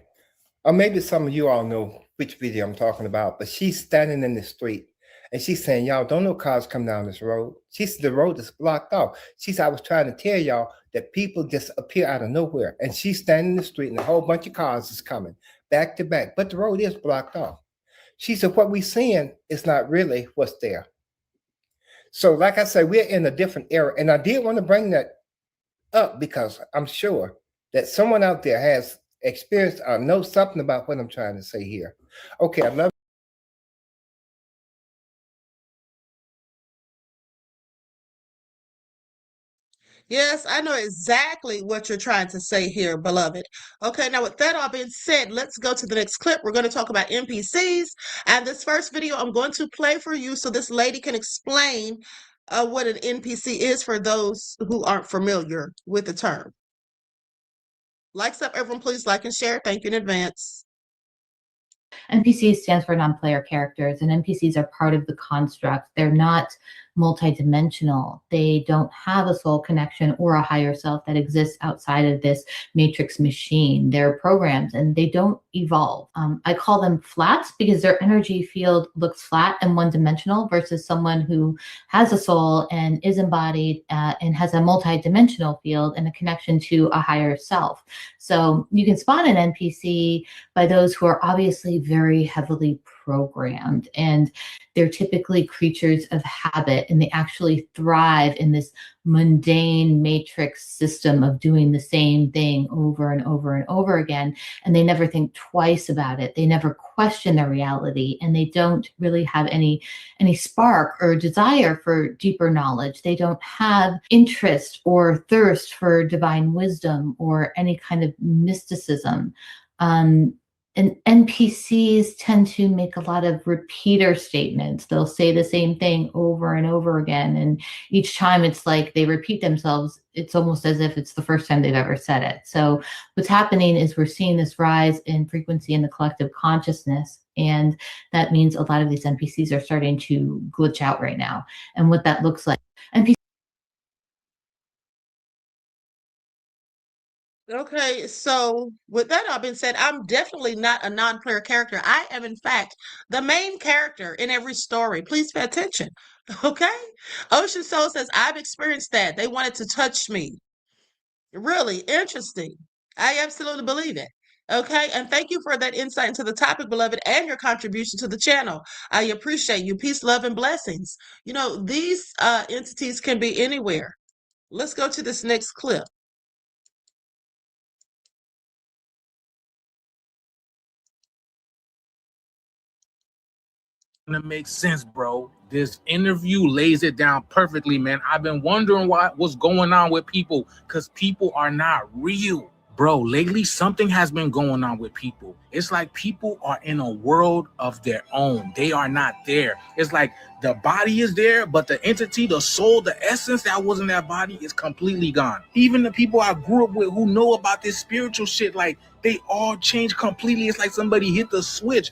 Speaker 5: Or maybe some of you all know which video I'm talking about, but she's standing in the street and she's saying, y'all, don't no cars come down this road. She said, the road is blocked off. She said, I was trying to tell y'all that people just appear out of nowhere. And she's standing in the street and a whole bunch of cars is coming back to back, but the road is blocked off. She said, what we're seeing is not really what's there. So like I said, we're in a different era. And I did want to bring that up because I'm sure that someone out there has experienced or knows something about what I'm trying to say here. Okay, I love.
Speaker 3: Yes, I know exactly what you're trying to say here, beloved. Okay, now with that all being said, let's go to the next clip. We're going to talk about NPCs. And this first video I'm going to play for you so this lady can explain what an NPC is for those who aren't familiar with the term. Likes up, everyone, please like and share. Thank you in advance.
Speaker 6: NPCs stands for non-player characters, and NPCs are part of the construct. They're not multidimensional. They don't have a soul connection or a higher self that exists outside of this matrix machine. They're programs and they don't evolve. I call them flats because their energy field looks flat and one-dimensional versus someone who has a soul and is embodied and has a multidimensional field and a connection to a higher self. So you can spot an NPC by those who are obviously very heavily programmed, and they're typically creatures of habit, and they actually thrive in this mundane matrix system of doing the same thing over and over and over again, and they never think twice about it. They never question their reality, and they don't really have any spark or desire for deeper knowledge. They don't have interest or thirst for divine wisdom or any kind of mysticism. And NPCs tend to make a lot of repeater statements. They'll say the same thing over and over again. And each time it's like they repeat themselves. It's almost as if it's the first time they've ever said it. So what's happening is we're seeing this rise in frequency in the collective consciousness. And that means a lot of these NPCs are starting to glitch out right now. And what that looks like.
Speaker 3: Okay, so with that all being said, I'm definitely not a non-player character. I am, in fact, the main character in every story. Please pay attention. Okay? Ocean Soul says, I've experienced that. They wanted to touch me. Really interesting. I absolutely believe it. Okay, and thank you for that insight into the topic, beloved, and your contribution to the channel. I appreciate you. Peace, love, and blessings. You know, these entities can be anywhere. Let's go to this next clip.
Speaker 7: It makes sense, bro. This interview lays it down perfectly, man. I've been wondering what's going on with people, because people are not real. Bro, lately something has been going on with people. It's like people are in a world of their own. They are not there. It's like the body is there, but the entity, the soul, the essence that was in that body is completely gone. Even the people I grew up with who know about this spiritual shit, like they all changed completely. It's like somebody hit the switch.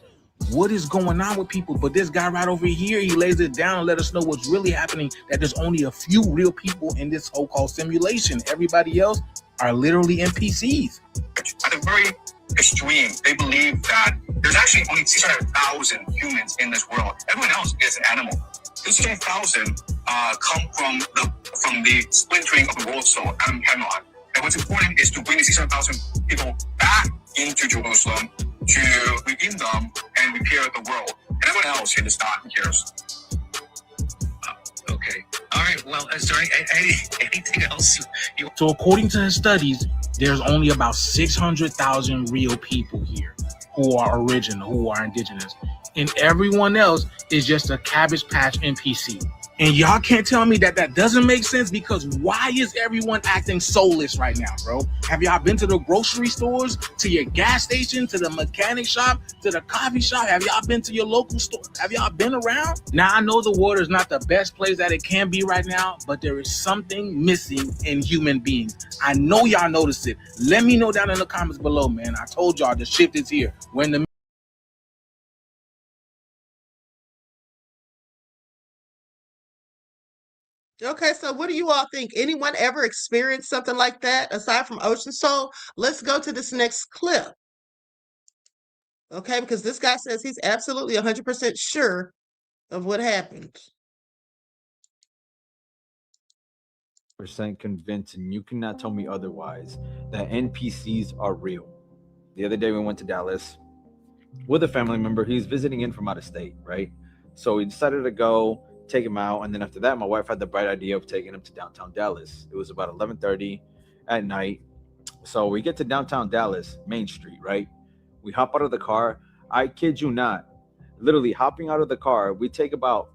Speaker 7: What is going on with people? But this guy right over here, he lays it down and let us know what's really happening, that there's only a few real people in this so-called simulation. Everybody else are literally NPCs.
Speaker 8: At the very extreme, they believe that there's actually only 600,000 humans in this world. Everyone else is an animal. These 600,000 come from the splintering of the world soul, Adam Camelot. And what's important is to bring the 600,000 people back into Jerusalem to redeem them and repair the world. And everyone else here does not cares.
Speaker 22: Okay. All right. Well, sorry. Anything else?
Speaker 7: So according to his studies, there's only about 600,000 real people here who are original, who are indigenous. And everyone else is just a Cabbage Patch NPC. And y'all can't tell me that that doesn't make sense, because why is everyone acting soulless right now, bro? Have y'all been to the grocery stores, to your gas station, to the mechanic shop, to the coffee shop? Have y'all been to your local store? Have y'all been around? Now, I know the water is not the best place that it can be right now, but there is something missing in human beings. I know y'all noticed it. Let me know down in the comments below, man. I told y'all the shift is here. We're in the
Speaker 3: Okay, so what do you all think? Anyone ever experienced something like that aside from Ocean Soul? Let's go to this next clip. Okay, because this guy says he's absolutely 100% sure of what happened.
Speaker 9: Percent convinced, and you cannot tell me otherwise, that NPCs are real. The other day we went to Dallas with a family member. He's visiting in from out of state, right? So we decided to go take him out, and then after that, my wife had the bright idea of taking him to downtown Dallas. It was about 11:30 at night. So we get to downtown Dallas, Main Street, right? We hop out of the car. I kid you not, literally hopping out of the car, we take about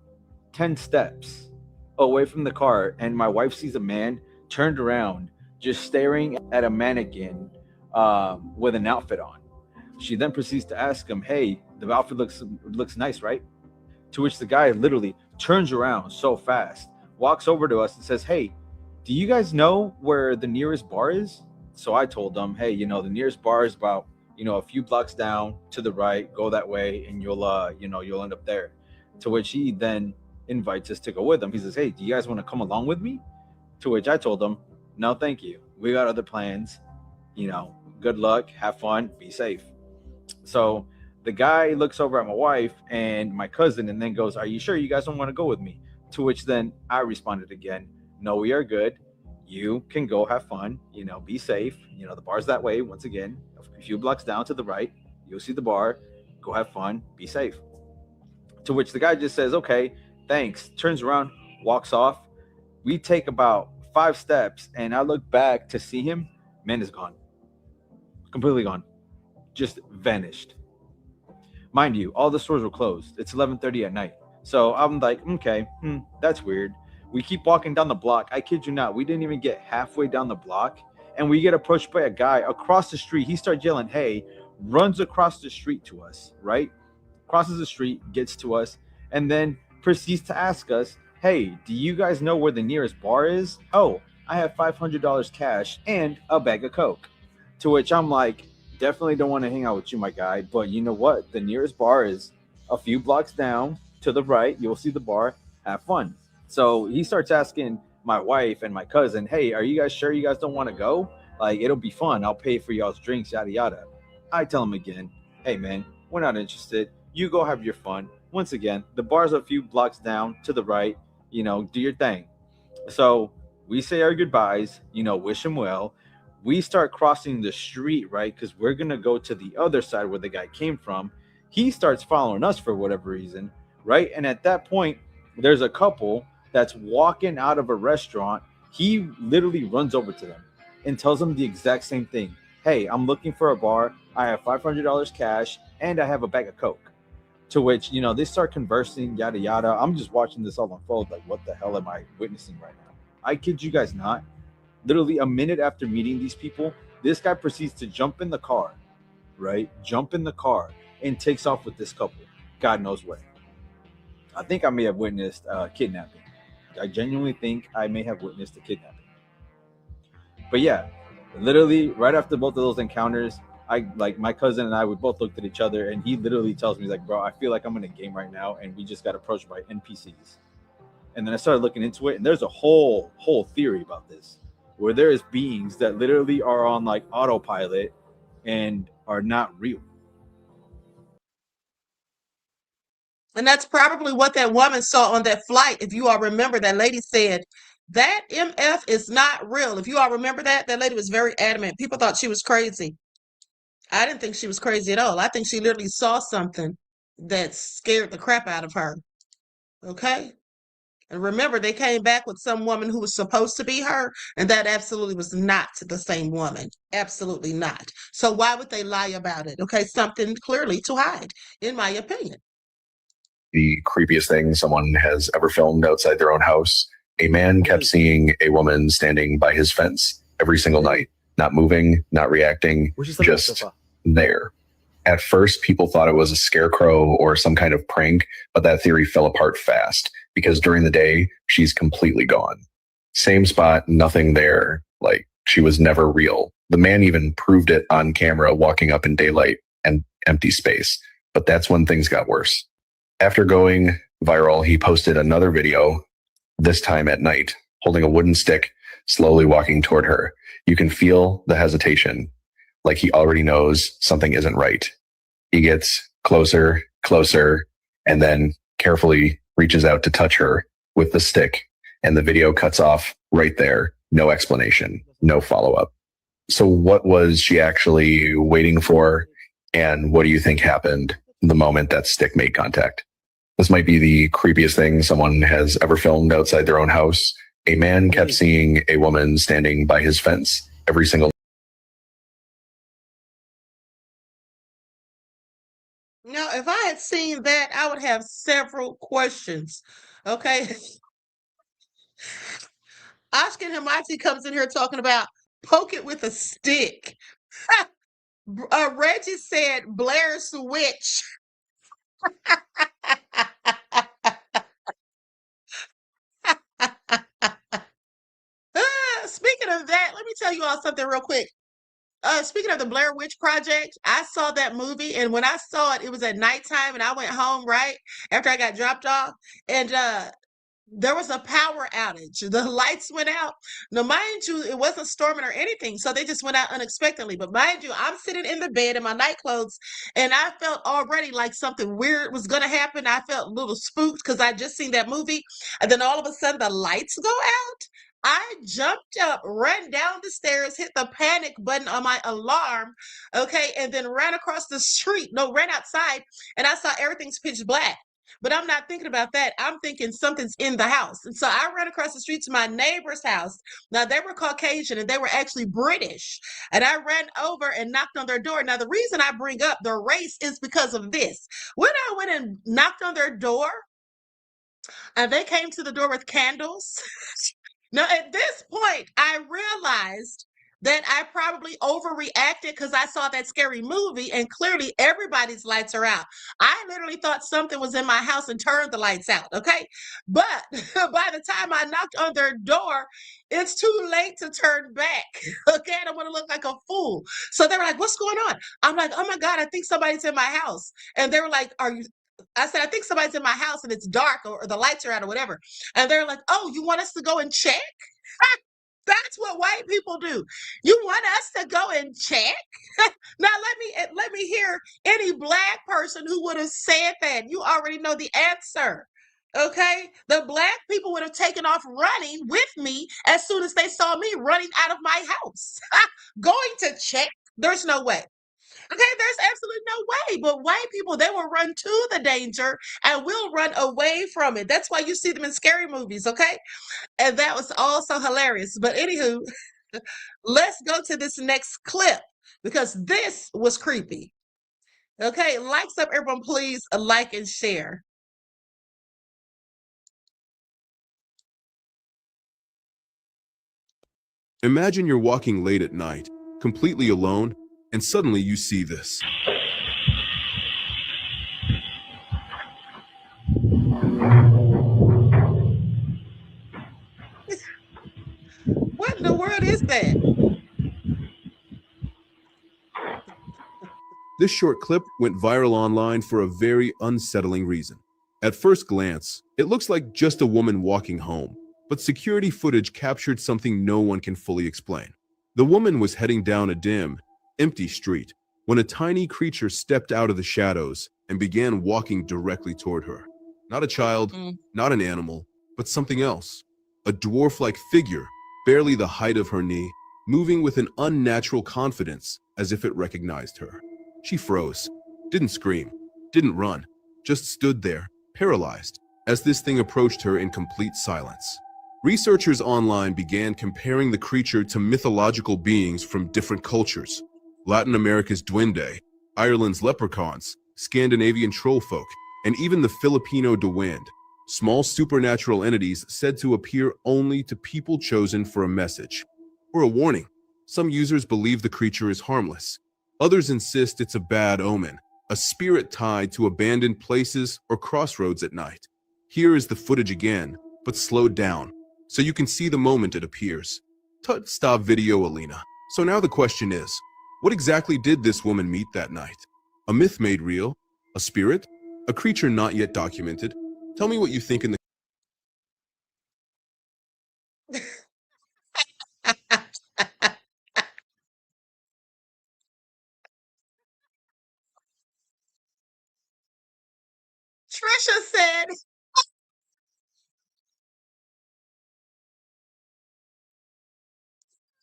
Speaker 9: 10 steps away from the car, and my wife sees a man turned around just staring at a mannequin with an outfit on. She then proceeds to ask him, hey, the outfit looks nice, right? To which the guy literally turns around so fast, walks over to us and says, hey, do you guys know where the nearest bar is? So I told them, hey, the nearest bar is about, a few blocks down to the right, go that way, and you'll end up there. To which he then invites us to go with him. He says, hey, do you guys want to come along with me? To which I told him, no, thank you. We got other plans. Good luck, have fun, be safe. So the guy looks over at my wife and my cousin and then goes, are you sure you guys don't want to go with me? To which then I responded again, no, we are good. You can go have fun, be safe. The bar's that way. Once again, a few blocks down to the right, you'll see the bar. Go have fun, be safe. To which the guy just says, okay, thanks, turns around, walks off. We take about 5 steps and I look back to see him. Man is gone. Completely gone. Just vanished. Mind you, all the stores were closed. It's 11:30 at night. So I'm like, okay, that's weird. We keep walking down the block. I kid you not, we didn't even get halfway down the block, and we get approached by a guy across the street. He starts yelling, hey, runs across the street to us, right? Crosses the street, gets to us, and then proceeds to ask us, hey, do you guys know where the nearest bar is? Oh, I have $500 cash and a bag of Coke. To which I'm like, definitely don't want to hang out with you, my guy, but you know what? The nearest bar is a few blocks down to the right. You'll see the bar. Have fun. So he starts asking my wife and my cousin, hey, are you guys sure you guys don't want to go? Like, it'll be fun. I'll pay for y'all's drinks, yada, yada. I tell him again, hey, man, we're not interested. You go have your fun. Once again, the bar's a few blocks down to the right. Do your thing. So we say our goodbyes, wish him well. We start crossing the street, right? Because we're going to go to the other side where the guy came from. He starts following us for whatever reason, right? And at that point, there's a couple that's walking out of a restaurant. He literally runs over to them and tells them the exact same thing. Hey, I'm looking for a bar. I have $500 cash and I have a bag of Coke. To which, they start conversing, yada, yada. I'm just watching this all unfold. Like, what the hell am I witnessing right now? I kid you guys not. Literally a minute after meeting these people, this guy proceeds to jump in the car, right? Jump in the car and takes off with this couple. God knows where. I think I may have witnessed kidnapping. I genuinely think I may have witnessed a kidnapping. But yeah, literally right after both of those encounters, my cousin and I, we both looked at each other and he literally tells me, like, bro, I feel like I'm in a game right now and we just got approached by NPCs. And then I started looking into it and there's a whole theory about this, where there is beings that literally are on like autopilot and are not real.
Speaker 3: And that's probably what that woman saw on that flight. If you all remember, that lady said, that MF is not real. If you all remember that lady was very adamant. People thought she was crazy. I didn't think she was crazy at all. I think she literally saw something that scared the crap out of her. Okay? And remember, they came back with some woman who was supposed to be her, and that absolutely was not the same woman. Absolutely not. So why would they lie about it? Okay, something clearly to hide, in my opinion.
Speaker 10: the creepiest thing someone has ever filmed outside their own house. A man kept seeing a woman standing by his fence every single night, not moving, not reacting, just there. At first, people thought it was a scarecrow or some kind of prank, but that theory fell apart fast because during the day, she's completely gone. Same spot, nothing there. Like, she was never real. The man even proved it on camera walking up in daylight and empty space. But that's when things got worse. After going viral, he posted another video, this time at night, holding a wooden stick, slowly walking toward her. You can feel the hesitation, like he already knows something isn't right. He gets closer, closer, and then carefully reaches out to touch her with the stick, and the video cuts off right there. No explanation, no follow-up. So what was she actually waiting for? And what do you think happened the moment that stick made contact? This might be the creepiest thing someone has ever filmed outside their own house. A man kept seeing a woman standing by his fence every single.
Speaker 3: Now, if I had seen that, I would have several questions. Okay. Ashken Hamati comes in here talking about poke it with a stick. Reggie said Blair's witch. Speaking of that, let me tell you all something real quick. Speaking of the Blair Witch Project, I saw that movie, and when I saw it, it was at nighttime, and I went home right after I got dropped off, and there was a power outage. The lights went out. Now, mind you, it wasn't storming or anything, so they just went out unexpectedly. But mind you, I'm sitting in the bed in my night clothes, and I felt already like something weird was going to happen. I felt a little spooked because I just seen that movie, and then all of a sudden the lights go out. I jumped up, ran down the stairs, hit the panic button on my alarm, okay, and then ran across the street. No, ran outside, and I saw everything's pitch black. But I'm not thinking about that. I'm thinking something's in the house. And so I ran across the street to my neighbor's house. Now, they were Caucasian, and they were actually British. And I ran over and knocked on their door. Now, the reason I bring up the race is because of this. When I went and knocked on their door, and they came to the door with candles. Now, at this point, I realized that I probably overreacted because I saw that scary movie, and clearly everybody's lights are out. I literally thought something was in my house and turned the lights out, okay? But by the time I knocked on their door, it's too late to turn back, okay? I don't want to look like a fool. So they were like, what's going on? I'm like, oh my God, I think somebody's in my house. And they were like, are you? I said, I think somebody's in my house and it's dark or the lights are out or whatever. And they're like, oh, you want us to go and check? That's what white people do. You want us to go and check? Now let me hear any black person who would have said that. You already know the answer. Okay? The black people would have taken off running with me as soon as they saw me running out of my house. Going to check? There's no way. Okay, there's absolutely no way. But white people, they will run to the danger and will run away from it. That's why you see them in scary movies, okay? And that was also hilarious. But anywho, let's go to this next clip because this was creepy. Okay, likes up, everyone, please like and share.
Speaker 11: Imagine you're walking late at night, completely alone, and suddenly you see this.
Speaker 3: What in the world is that?
Speaker 11: This short clip went viral online for a very unsettling reason. At first glance, it looks like just a woman walking home, but security footage captured something no one can fully explain. The woman was heading down a dim, empty street when a tiny creature stepped out of the shadows and began walking directly toward her. Not a child, not an animal, but something else. A dwarf-like figure, barely the height of her knee, moving with an unnatural confidence as if it recognized her. She froze, didn't scream, didn't run, just stood there, paralyzed, as this thing approached her in complete silence. Researchers online began comparing the creature to mythological beings from different cultures. Latin America's duende, Ireland's leprechauns, Scandinavian trollfolk, and even the Filipino Duwand, small supernatural entities said to appear only to people chosen for a message or a warning. Some users believe the creature is harmless. Others insist it's a bad omen, a spirit tied to abandoned places or crossroads at night. Here is the footage again, but slowed down, so you can see the moment it appears. Stop video, Alina. So now the question is, what exactly did this woman meet that night? A myth made real? A spirit? A creature not yet documented? Tell me what you think in the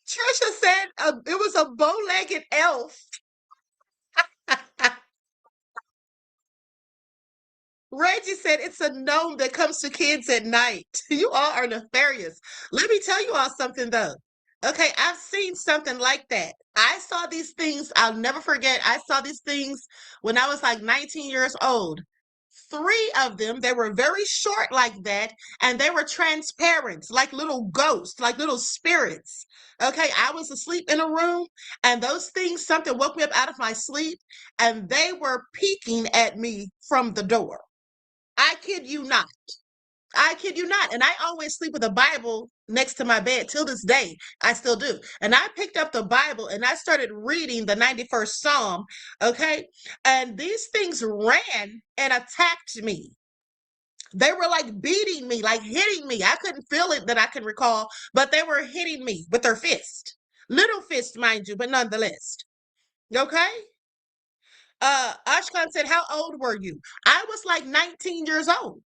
Speaker 3: Trisha said, it was a bow-legged elf. Reggie said it's a gnome that comes to kids at night. You all are nefarious. Let me tell you all something though. Okay, I've seen something like that. I saw these things, I'll never forget. I saw these things when I was like 19 years old. 3 of them, they were very short like that, and they were transparent, like little ghosts, like little spirits. Okay, I was asleep in a room, and those things, something woke me up out of my sleep, and they were peeking at me from the door. I kid you not. I kid you not. And I always sleep with a Bible next to my bed till this day. I still do. And I picked up the Bible and I started reading the 91st Psalm. Okay. And these things ran and attacked me. They were like beating me, like hitting me. I couldn't feel it that I can recall, but they were hitting me with their fist. Little fist, mind you, but nonetheless. Okay. Ashkan said, how old were you? I was like 19 years old.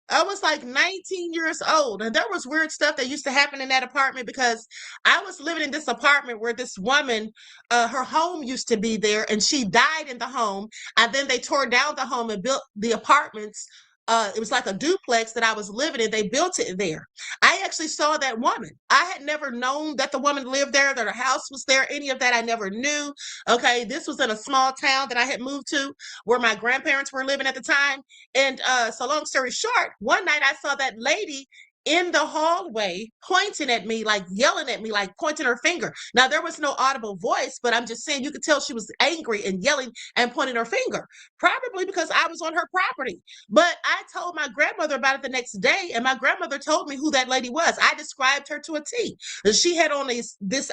Speaker 3: I was like 19 years old, and there was weird stuff that used to happen in that apartment because I was living in this apartment where this woman, her home used to be there, and she died in the home, and then they tore down the home and built the apartments. It was like a duplex that I was living in. They built it there. I actually saw that woman. I had never known that the woman lived there, that her house was there, any of that I never knew. Okay, this was in a small town that I had moved to where my grandparents were living at the time. And so long story short, one night I saw that lady in the hallway pointing at me, like yelling at me, like pointing her finger. Now, there was no audible voice, but I'm just saying you could tell she was angry and yelling and pointing her finger, probably because I was on her property. But I told my grandmother about it the next day, and my grandmother told me who that lady was. I described her to a T. She had on this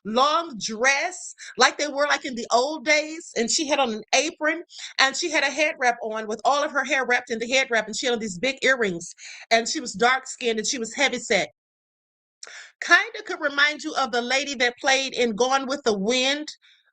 Speaker 3: long dress like they were like in the old days, and she had on an apron, and she had a head wrap on with all of her hair wrapped in the head wrap, and she had on these big earrings, and she was dark skinned and she was heavy set. Kind of could remind you of the lady that played in Gone with the Wind,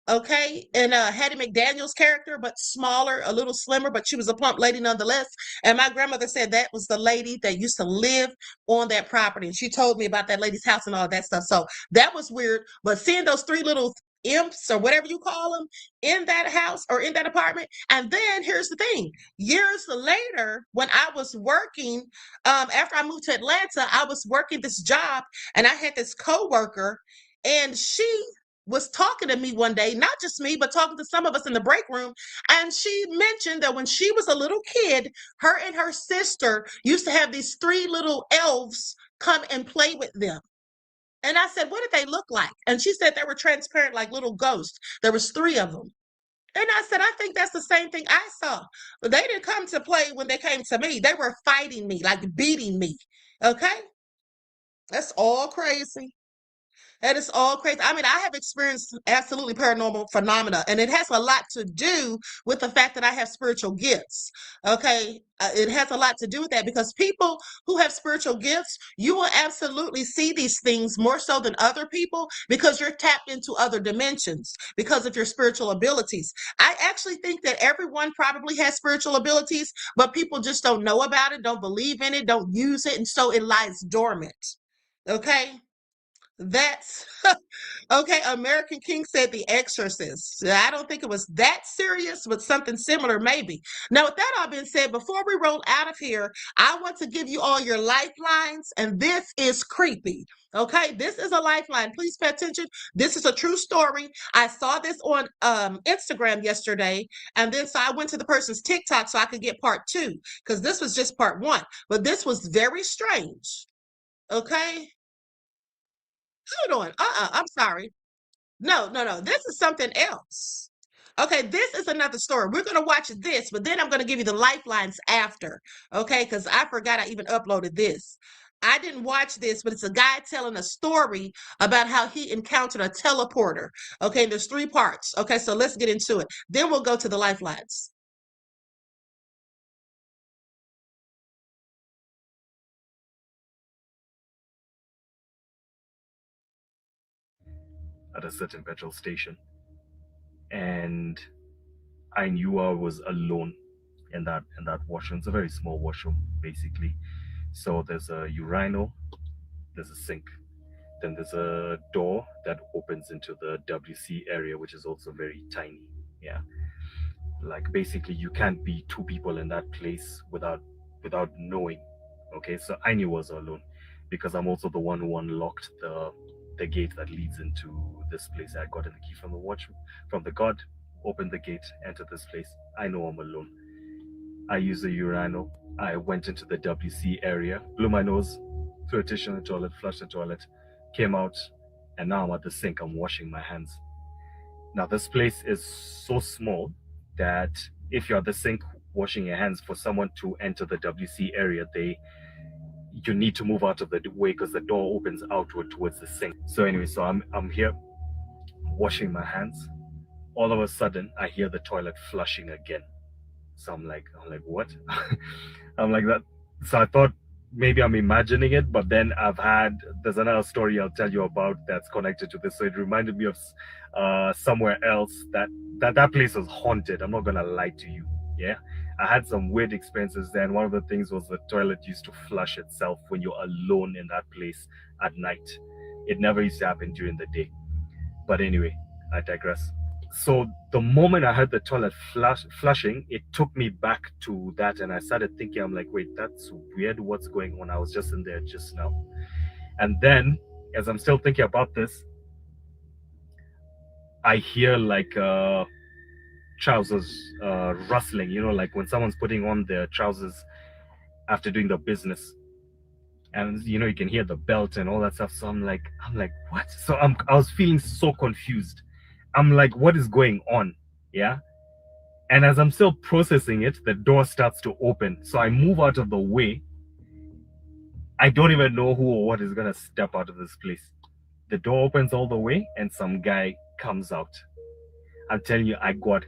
Speaker 3: okay, and Hattie McDaniel's character, but smaller, a little slimmer, but she was a plump lady nonetheless. And my grandmother said that was the lady that used to live on that property, and she told me about that lady's house and all that stuff. So that was weird. But seeing those 3 little imps or whatever you call them in that house or in that apartment. And then here's the thing, years later, when I was working, after I moved to Atlanta, I was working this job, and I had this coworker, and she was talking to me one day, not just me, but talking to some of us in the break room. And she mentioned that when she was a little kid, her and her sister used to have these 3 little elves come and play with them. And I said, what did they look like? And she said they were transparent like little ghosts. There was 3 of them. And I said, I think that's the same thing I saw. But they didn't come to play when they came to me. They were fighting me, like beating me. Okay? That's all crazy. That is all crazy. I mean, I have experienced absolutely paranormal phenomena, and it has a lot to do with the fact that I have spiritual gifts. Okay. It has a lot to do with that because people who have spiritual gifts, you will absolutely see these things more so than other people because you're tapped into other dimensions because of your spiritual abilities. I actually think that everyone probably has spiritual abilities, but people just don't know about it, don't believe in it, don't use it, and so it lies dormant. Okay. That's okay. American King said The Exorcist. I don't think it was that serious, but something similar, maybe. Now, with that all being said, before we roll out of here, I want to give you all your lifelines, and this is creepy. Okay, this is a lifeline. Please pay attention. This is a true story. I saw this on Instagram yesterday, and then so I went to the person's TikTok so I could get part two, because this was just part one. But this was very strange. Okay. Hold on. I'm sorry. No, no, no. This is something else. Okay, this is another story. We're going to watch this, but then I'm going to give you the lifelines after. Okay, because I forgot I even uploaded this. I didn't watch this, but it's a guy telling a story about how he encountered a teleporter. Okay, there's 3 parts. Okay, so let's get into it. Then we'll go to the lifelines.
Speaker 12: At a certain petrol station, and I knew I was alone in that washroom. It's a very small washroom, basically. So there's a urinal, there's a sink, then there's a door that opens into the WC area, which is also very tiny. Yeah, like basically you can't be 2 people in that place without knowing. Okay, so I knew I was alone because I'm also the one who unlocked the gate that leads into this place. I got in the key from the watchman, from the guard, opened the gate, entered this place. I know I'm alone. I used the urinal. I went into the WC area, blew my nose, threw a tissue in the toilet, flushed the toilet, came out, and now I'm at the sink. I'm washing my hands. Now this place is so small that if you're at the sink washing your hands, for someone to enter the WC area, you need to move out of the way because the door opens outward towards the sink. So anyway, so I'm here washing my hands. All of a sudden, I hear the toilet flushing again. So I'm like, what? I'm like that. So I thought maybe I'm imagining it, but then there's another story I'll tell you about that's connected to this. So it reminded me of somewhere else that place was haunted. I'm not gonna lie to you. Yeah, I had some weird experiences there, and one of the things was the toilet used to flush itself when you're alone in that place at night. It never used to happen during the day. But anyway, I digress. So the moment I heard the toilet flushing, it took me back to that, and I started thinking, I'm like, wait, that's weird. What's going on? I was just in there just now. And then, as I'm still thinking about this, I hear like trousers rustling, like when someone's putting on their trousers after doing the business, and you can hear the belt and all that stuff. So I'm like what? So I was feeling so confused. I'm like, what is going on? Yeah. And as I'm still processing it, the door starts to open. So I move out of the way. I don't even know who or what is gonna step out of this place. The door opens all the way and some guy comes out. I'm telling you, I got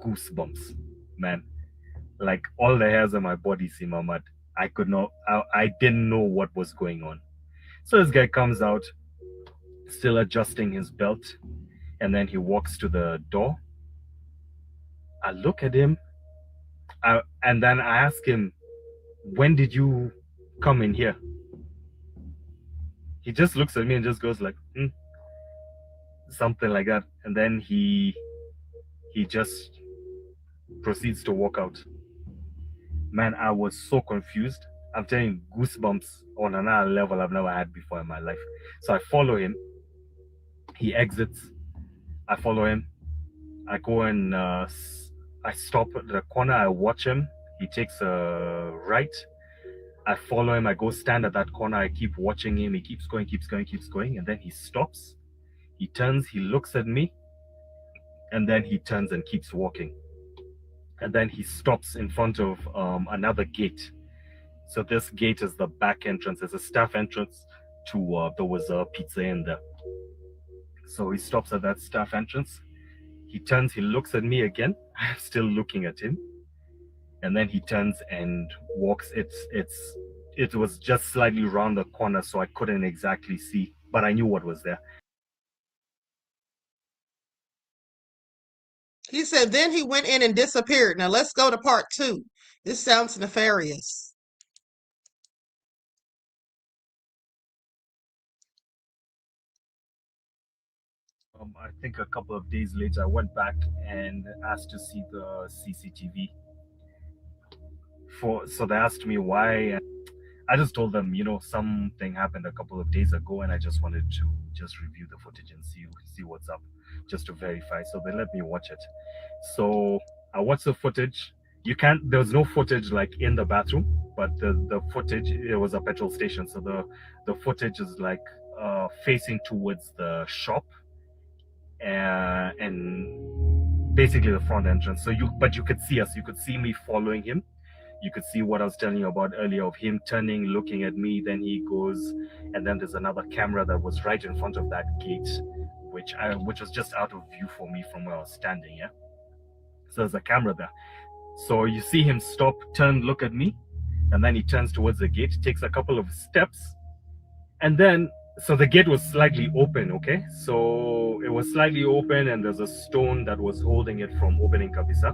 Speaker 12: goosebumps, man. Like all the hairs on my body seem mad. I didn't know what was going on. So this guy comes out, still adjusting his belt, and then he walks to the door. I look at him, and then I ask him, when did you come in here? He just looks at me and just goes like, something like that. And then he just proceeds to walk out. Man, I was so confused. I'm telling you, goosebumps on another level I've never had before in my life. So I follow him. He exits. I follow him. I go and I stop at the corner. I watch him. He takes a right. I follow him. I go stand at that corner. I keep watching him. He keeps going. And then he stops. He turns. He looks at me. And then he turns and keeps walking. And then he stops in front of another gate. So this gate is the back entrance. There's a staff entrance to, there was a pizza in there. So he stops at that staff entrance. He turns, he looks at me again. I'm still looking at him. And then he turns and walks. It was just slightly around the corner, so I couldn't exactly see, but I knew what was there.
Speaker 3: He said, then he went in and disappeared. Now let's go to part 2. This sounds nefarious.
Speaker 12: I think a couple of days later, I went back and asked to see the CCTV. So they asked me why, and I just told them, something happened a couple of days ago, and I just wanted to just review the footage and see what's up, just to verify. So they let me watch it. So I watched the footage. There was no footage like in the bathroom, but the footage, it was a petrol station, so the footage is like facing towards the shop, and basically the front entrance. But you could see us. You could see me following him. You could see what I was telling you about earlier of him turning, looking at me, then he goes, and then there's another camera that was right in front of that gate, which was just out of view for me from where I was standing, yeah? So there's a camera there. So you see him stop, turn, look at me, and then he turns towards the gate, takes a couple of steps, and then, so the gate was slightly open, okay? So it was slightly open, and there's a stone that was holding it from opening kabisa,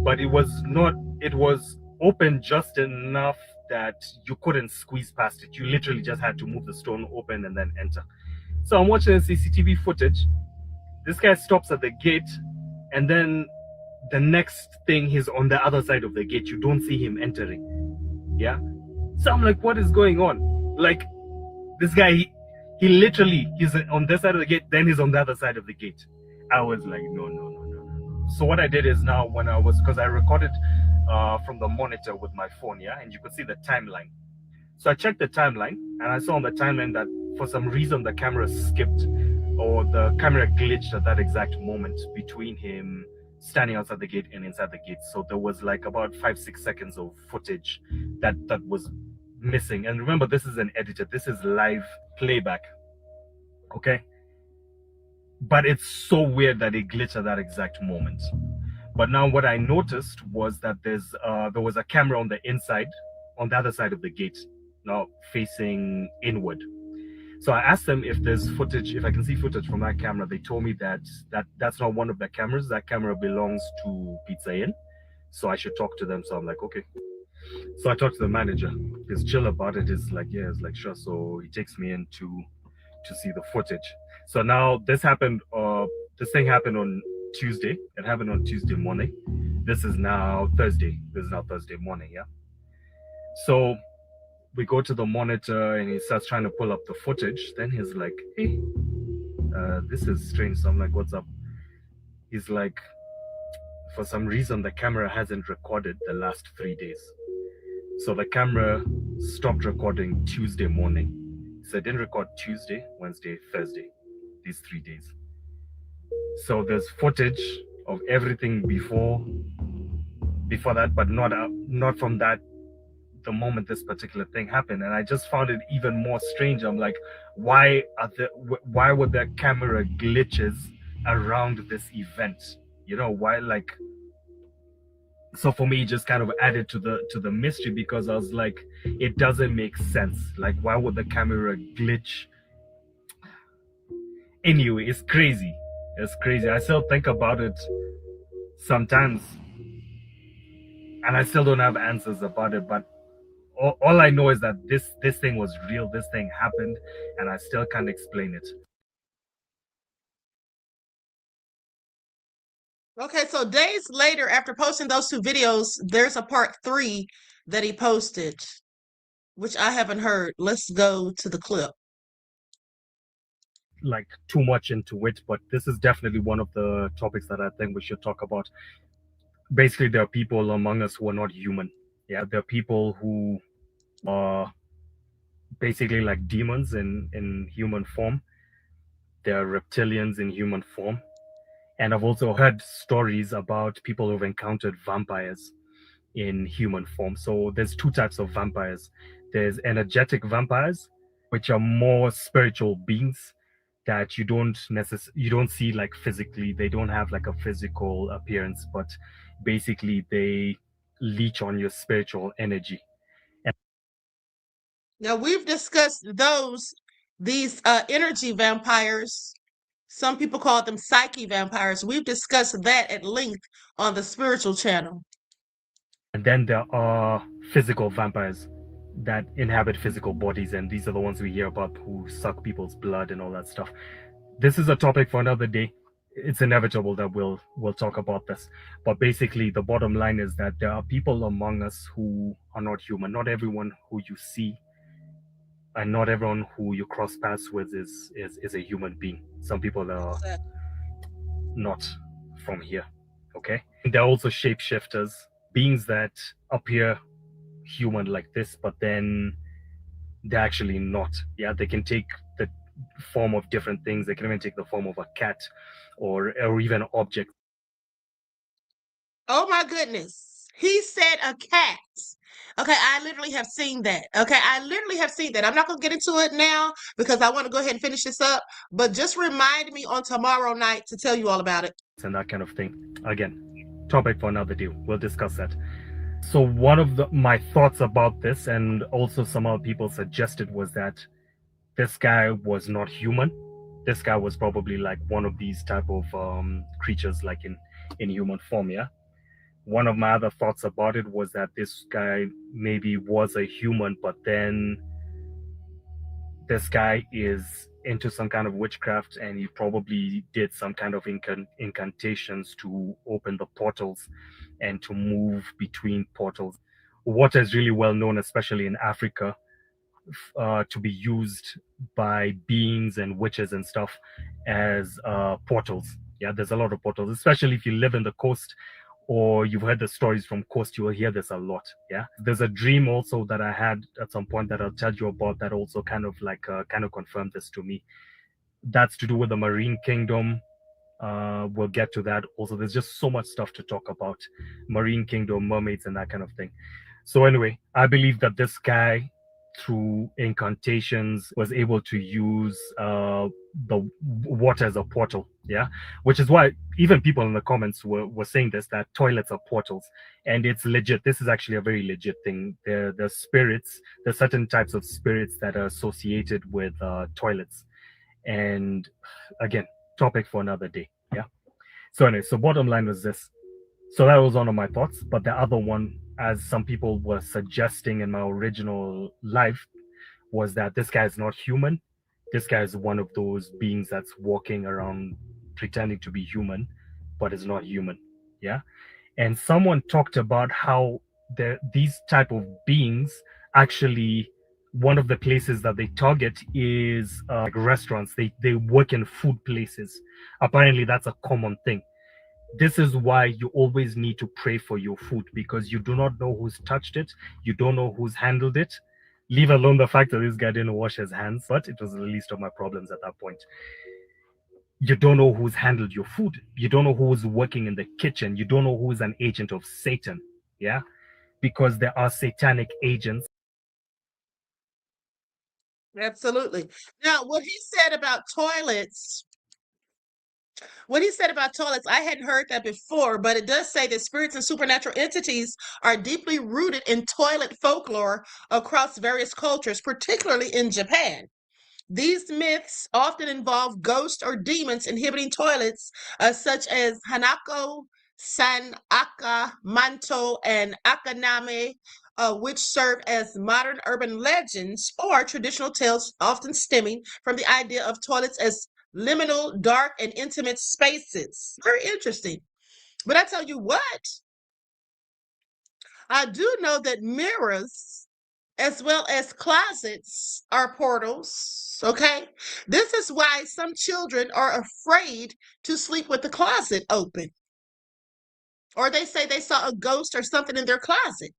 Speaker 12: but it was open just enough that you couldn't squeeze past it. You literally just had to move the stone open and then enter. So I'm watching the CCTV footage. This guy stops at the gate, and then the next thing, he's on the other side of the gate. You don't see him entering. Yeah? So I'm like, what is going on? Like, this guy, he literally, he's on this side of the gate, then he's on the other side of the gate. I was like, no. So what I did is now, because I recorded from the monitor with my phone, yeah, and you could see the timeline. So I checked the timeline, and I saw on the timeline that for some reason the camera skipped, or the camera glitched at that exact moment between him standing outside the gate and inside the gate. So there was like about 5-6 seconds of footage that was missing. And remember, this is an edited, this is live playback, okay? But it's so weird that it glitched at that exact moment. But now what I noticed was that there was a camera on the inside, on the other side of the gate, now facing inward. So I asked them if there's footage, if I can see footage from that camera. They told me that's not one of the cameras. That camera belongs to Pizza Inn. So I should talk to them. So I'm like, okay. So I talked to the manager. He's chill about it. He's like, yeah, it's like, sure. So he takes me in to see the footage. So now this thing happened on Tuesday. It happened on Tuesday morning. This is now Thursday. This is now Thursday morning, yeah? So we go to the monitor and he starts trying to pull up the footage. Then he's like, hey, this is strange. So I'm like, what's up? He's like, for some reason, the camera hasn't recorded the last 3 days. So the camera stopped recording Tuesday morning. So it didn't record Tuesday, Wednesday, Thursday, these 3 days. So there's footage of everything before that, but not from that, the moment this particular thing happened. And I just found it even more strange. I'm like, why were there camera glitches around this event? Why, like, so for me, it just kind of added to the mystery, because I was like, it doesn't make sense. Like, why would the camera glitch? Anyway, it's crazy. It's crazy. I still think about it sometimes, and I still don't have answers about it. But all I know is that this thing was real. This thing happened, and I still can't explain it.
Speaker 3: Okay, so days later, after posting those 2 videos, there's a part 3 that he posted, which I haven't heard. Let's go to the clip.
Speaker 12: Like, too much into it, but this is definitely one of the topics that I think we should talk about. Basically, there are people among us who are not human. Yeah, there are people who are basically like demons in human form. There are reptilians in human form. And I've also heard stories about people who've encountered vampires in human form. So there's 2 types of vampires. There's energetic vampires, which are more spiritual beings that you don't see like physically. They don't have like a physical appearance, but basically they leech on your spiritual energy.
Speaker 3: Now, we've discussed these energy vampires. Some people call them psyche vampires. We've discussed that at length on the spiritual channel.
Speaker 12: And then there are physical vampires that inhabit physical bodies, and these are the ones we hear about who suck people's blood and all that stuff. This is a topic for another day. It's inevitable that we'll talk about this. But basically, the bottom line is that there are people among us who are not human. Not everyone who you see and not everyone who you cross paths with is a human being. Some people are not from here. Okay? They're also shapeshifters, beings that appear human like this, but then they're actually not. Yeah, they can take the form of different things. They can even take the form of a cat or even an object.
Speaker 3: Oh my goodness. He said a cat. Okay, I literally have seen that. Okay, I literally have seen that. I'm not going to get into it now because I want to go ahead and finish this up, but just remind me on tomorrow night to tell you all about it.
Speaker 12: And that kind of thing. Again, topic for another day. We'll discuss that. So one of my thoughts about this, and also some other people suggested, was that this guy was not human. This guy was probably like one of these type of creatures, like in human form. Yeah. One of my other thoughts about it was that this guy maybe was a human, but then this guy is into some kind of witchcraft, and he probably did some kind of incantations to open the portals and to move between portals. What is really well known, especially in Africa, to be used by beings and witches and stuff as portals. Yeah, there's a lot of portals, especially if you live in the coast or you've heard the stories from coast, you will hear this a lot. Yeah, there's a dream also that I had at some point that I'll tell you about that also kind of confirmed this to me. That's to do with the marine kingdom. We'll get to that also. There's just so much stuff to talk about: marine kingdom, mermaids, and that kind of thing. So anyway, I believe that this guy, through incantations, was able to use the water as a portal. Yeah, which is why even people in the comments were saying this, that toilets are portals, and it's legit. This is actually a very legit thing. The spirits, there's certain types of spirits that are associated with toilets, and again, topic for another day. Yeah. So anyway, so bottom line was this. So that was one of my thoughts, but the other one, as some people were suggesting in my original life, was that this guy is not human. This guy is one of those beings that's walking around pretending to be human, but is not human. Yeah. And someone talked about how these type of beings actually, one of the places that they target is like restaurants. They work in food places. Apparently that's a common thing. This is why you always need to pray for your food, because you do not know who's touched it. You don't know who's handled it. Leave alone the fact that this guy didn't wash his hands, but it was the least of my problems at that point. You don't know who's handled your food. You don't know who's working in the kitchen. You don't know who's an agent of Satan. Yeah, because there are satanic agents.
Speaker 3: Absolutely. Now, what he said about toilets, I hadn't heard that before, but it does say that spirits and supernatural entities are deeply rooted in toilet folklore across various cultures, particularly in Japan. These myths often involve ghosts or demons inhabiting toilets, such as Hanako, San, Aka, Manto, and Akaname, which serve as modern urban legends or traditional tales, often stemming from the idea of toilets as liminal, dark, and intimate spaces. Very interesting. But I tell you what, I do know that mirrors as well as closets are portals. Okay. This is why some children are afraid to sleep with the closet open. Or they say they saw a ghost or something in their closet.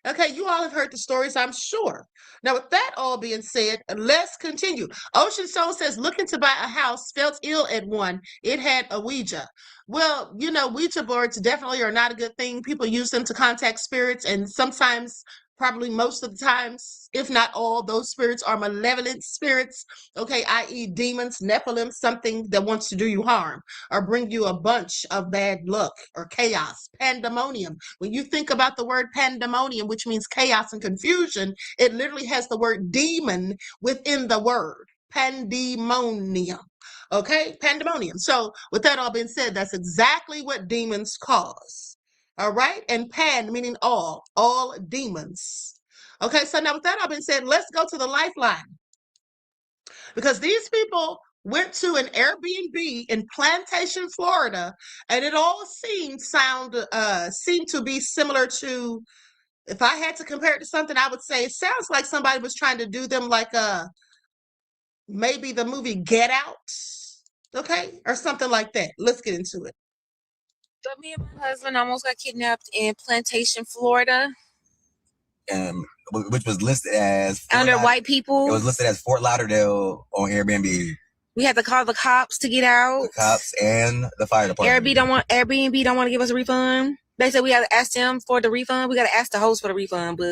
Speaker 3: Okay, you all have heard the stories, I'm sure. Now, with that all being said, let's continue. Ocean Soul says, looking to buy a house, felt ill at one. It had a Ouija. Well, you know, Ouija boards definitely are not a good thing. People use them to contact spirits, and sometimes, probably most of the times, if not all, those spirits are malevolent spirits, okay, i.e. demons, Nephilim, something that wants to do you harm or bring you a bunch of bad luck or chaos, pandemonium. When you think about the word pandemonium, which means chaos and confusion, it literally has the word demon within the word, pandemonium. Okay, pandemonium. So with that all being said, that's exactly what demons cause. All right, and pan meaning all demons. Okay, so now with that all being said, let's go to the lifeline. Because these people went to an Airbnb in Plantation, Florida, and it all seemed to be similar to, if I had to compare it to something, I would say it sounds like somebody was trying to do them like maybe the movie Get Out, okay, or something like that. Let's get into it.
Speaker 13: So me and my husband almost got kidnapped in Plantation, Florida.
Speaker 14: Which was listed as
Speaker 13: under white people.
Speaker 14: It was listed as Fort Lauderdale on Airbnb.
Speaker 13: We had to call the cops to get out.
Speaker 14: The cops and the fire department.
Speaker 13: Airbnb don't want to give us a refund. They said we got to ask them for the refund. We got to ask the host for the refund, but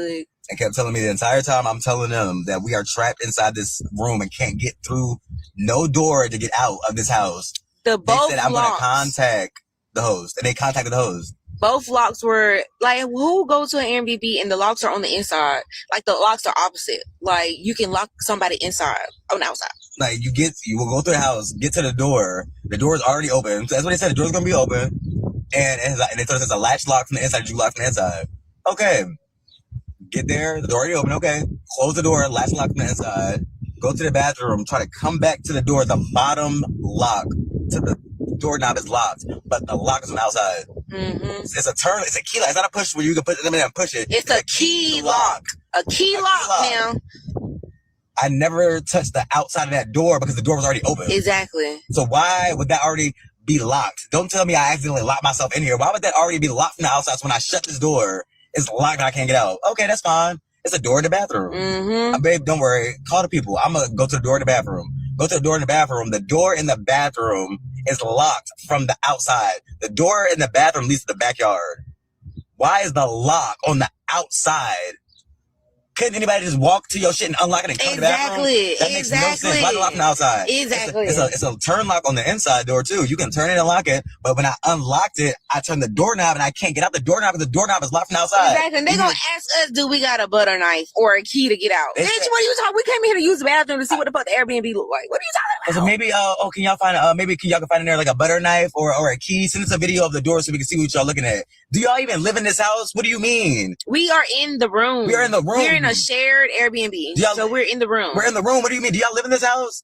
Speaker 14: and kept telling me the entire time I'm telling them that we are trapped inside this room and can't get through no door to get out of this house. They said I'm going to contact the host, and they contacted the host.
Speaker 13: Both locks were like, who goes to an Airbnb and the locks are on the inside? Like the locks are opposite. Like you can lock somebody inside on the outside.
Speaker 14: Like you will go through the house, get to the door. The door is already open. So that's what they said. The door's gonna be open, and they told us it's a latch lock from the inside. You lock from the inside. Okay, get there. The door already open. Okay, close the door. Latch lock from the inside. Go to the bathroom. Try to come back to the door. The bottom lock to the doorknob is locked, but the lock is on the outside.
Speaker 13: Mm-hmm.
Speaker 14: It's a turn. It's a key lock. It's not a push where you can put them in and push it.
Speaker 13: It's a key lock. A key lock now.
Speaker 14: I never touched the outside of that door because the door was already open.
Speaker 13: Exactly.
Speaker 14: So why would that already be locked? Don't tell me I accidentally locked myself in here. Why would that already be locked from the outside? So when I shut this door, it's locked and I can't get out. Okay, that's fine. It's a door in the bathroom.
Speaker 13: Mm-hmm.
Speaker 14: Babe, don't worry. Call the people. I'm going to go to the door in the bathroom. Go to the door in the bathroom. The door in the bathroom is locked from the outside. The door in the bathroom leads to the backyard. Why is the lock on the outside? Couldn't anybody just walk to your shit and unlock it and come to the bathroom? That makes no sense. Why the lock from the outside?
Speaker 13: Exactly.
Speaker 14: It's a turn lock on the inside door too. You can turn it and lock it, but when I unlocked it, I turned the doorknob and I can't get out the doorknob because the doorkb is locked from the outside.
Speaker 13: Exactly. And they're gonna ask us, do we got a butter knife or a key to get out? Bitch, what are you talking? We came here to use the bathroom to see what the fuck the Airbnb look like. What are you talking about?
Speaker 14: So maybe can y'all find y'all can find in there like a butter knife or a key? Send us a video of the door so we can see what y'all looking at. Do y'all even live in this house? What do you mean?
Speaker 13: We are in the room.
Speaker 14: We are in the room.
Speaker 13: We're in a shared Airbnb. So we're in the room.
Speaker 14: We're in the room. What do you mean? Do y'all live in this house?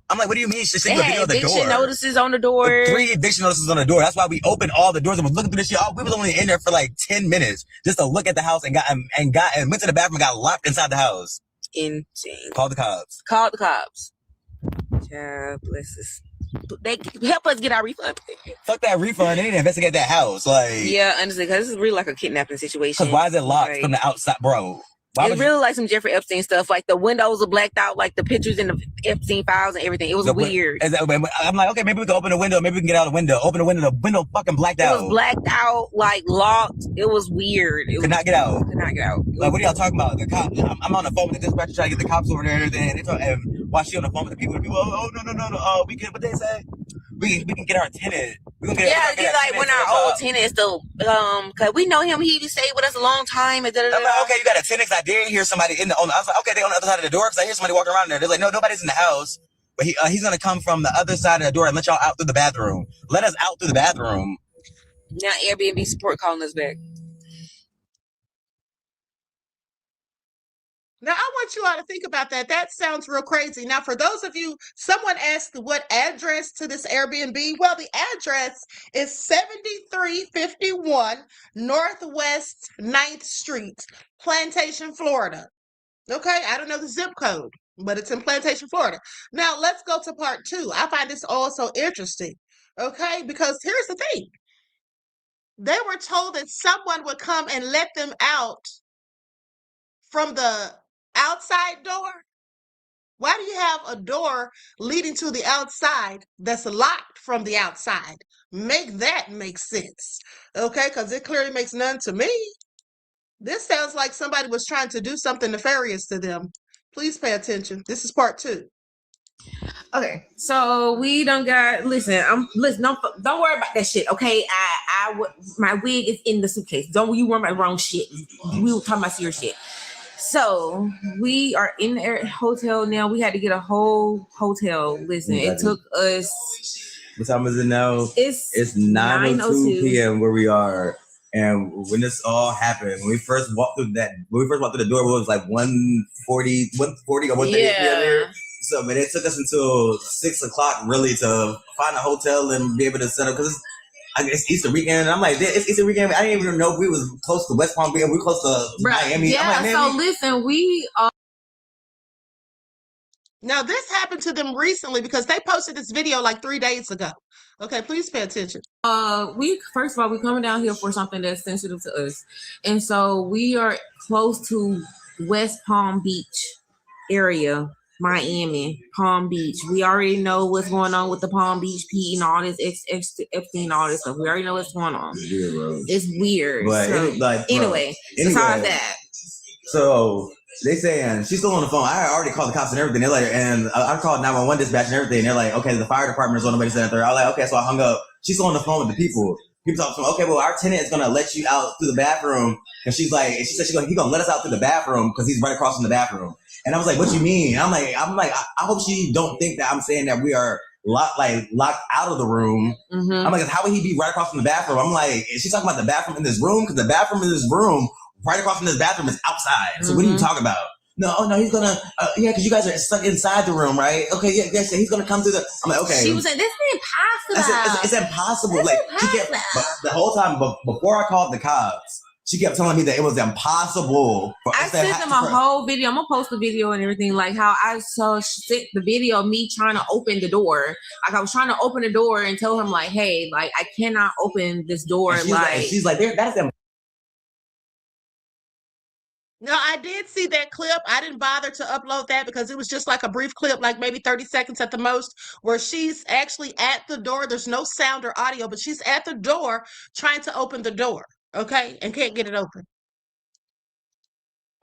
Speaker 14: I'm like, what do you mean? She sent you a video of the door.
Speaker 13: Eviction notices on the door.
Speaker 14: 3 eviction notices on the door. That's why we opened all the doors and was looking through this shit. We was only in there for like 10 minutes just to look at the house and went to the bathroom and got locked inside the house.
Speaker 13: Insane.
Speaker 14: Called the cops.
Speaker 13: Called the cops. God bless us. They help us get our refund.
Speaker 14: Fuck that refund. They need to investigate that house. Like,
Speaker 13: yeah, honestly, because this is really like a kidnapping situation.
Speaker 14: Because why is it locked from the outside, bro?
Speaker 13: It's really like some Jeffrey Epstein stuff. Like the windows are blacked out, like the pictures in the Epstein files and everything. It was weird.
Speaker 14: I'm like, okay, maybe we can open the window. Maybe we can get out the window. Open the window fucking blacked out.
Speaker 13: It was blacked out, like locked. It was weird.
Speaker 14: Could not get out.
Speaker 13: Could not get out.
Speaker 14: Like, what are y'all talking about? The cops. I'm on the phone with the dispatcher trying to get the cops over there and everything. And while she on the phone with the people, oh no. We can. What they say? We can get our tenant. We can get
Speaker 13: like when our old tenant still, cause we know him. He stayed with us a long time. And
Speaker 14: I'm like, okay, you got a tenant. I did hear somebody I was like, okay, they on the other side of the door because I hear somebody walking around there. They're like, no, nobody's in the house, but he's gonna come from the other side of the door and let y'all out through the bathroom. Let us out through the bathroom.
Speaker 13: Now Airbnb support calling us back.
Speaker 3: Now, I want you all to think about that. That sounds real crazy. Now, for those of you, someone asked what address to this Airbnb. Well, the address is 7351 Northwest 9th Street, Plantation, Florida. Okay, I don't know the zip code, but it's in Plantation, Florida. Now, let's go to part 2. I find this also interesting, okay, because here's the thing. They were told that someone would come and let them out from the outside door. Why do you have a door leading to the outside that's locked from the outside? Make that make sense, okay? Because it clearly makes none to me. This sounds like somebody was trying to do something nefarious to them. Please pay attention. This is part 2.
Speaker 13: Okay, so we don't got. Listen, don't worry about that shit. Okay, my wig is in the suitcase. Don't you worry about the wrong shit. We were talking about serious shit. So we are in the hotel now. We had to get a whole hotel. Listen, it took us.
Speaker 14: What time is it now?
Speaker 13: It's
Speaker 14: 9:02 p.m. where we are. And when this all happened, when we first walked through the door, it was like 1:40 or 1:30 earlier. So, but it took us until 6 o'clock really to find a hotel and be able to set up because it's Easter weekend. And I'm like, it's Easter weekend. I didn't even know we was close to West Palm Beach. We were close to Miami.
Speaker 13: Yeah.
Speaker 14: I'm like,
Speaker 13: So listen, we.
Speaker 3: Now, this happened to them recently because they posted this video like 3 days ago. Okay, please pay attention.
Speaker 13: We first of all, we're coming down here for something that's sensitive to us, and so we are close to West Palm Beach area, Miami, Palm Beach. We already know what's going on with the Palm Beach P and all this Epstein, all this stuff. We already know what's going on. It's weird.
Speaker 14: But
Speaker 13: So, anyway, so how's that?
Speaker 14: So they saying she's still on the phone. I already called the cops and everything. They're like, and I called 911 dispatch and everything. They're like, okay, the fire department is on the way to center. I was like, okay, so I hung up. She's still on the phone with the people. People talking to me, okay, well, our tenant is gonna let you out through the bathroom. And she said he's gonna let us out through the bathroom because he's right across from the bathroom. And I was like, what you mean? I'm like, I hope she don't think that I'm saying that we are locked out of the room. Mm-hmm. I'm like, how would he be right across from the bathroom? I'm like, is she talking about the bathroom in this room? Because the bathroom in this room, right across from this bathroom, is outside. So what are you talking about? No, he's gonna, because you guys are stuck inside the room, right? Okay, yeah, so he's gonna come through the. I'm like, okay.
Speaker 13: She was like, "This is impossible."
Speaker 14: It's impossible. Like she kept the whole time before I called the cops. She kept telling me that it was impossible.
Speaker 13: I sent them a whole video. I'm gonna post the video and everything, like how I sent the video of me trying to open the door. Like I was trying to open the door and tell him, like, hey, like I cannot open this door.
Speaker 14: And she's like, that is.
Speaker 3: No, I did see that clip. I didn't bother to upload that because it was just like a brief clip, like maybe 30 seconds at the most, where she's actually at the door. There's no sound or audio, but she's at the door trying to open the door, okay, and can't get it open.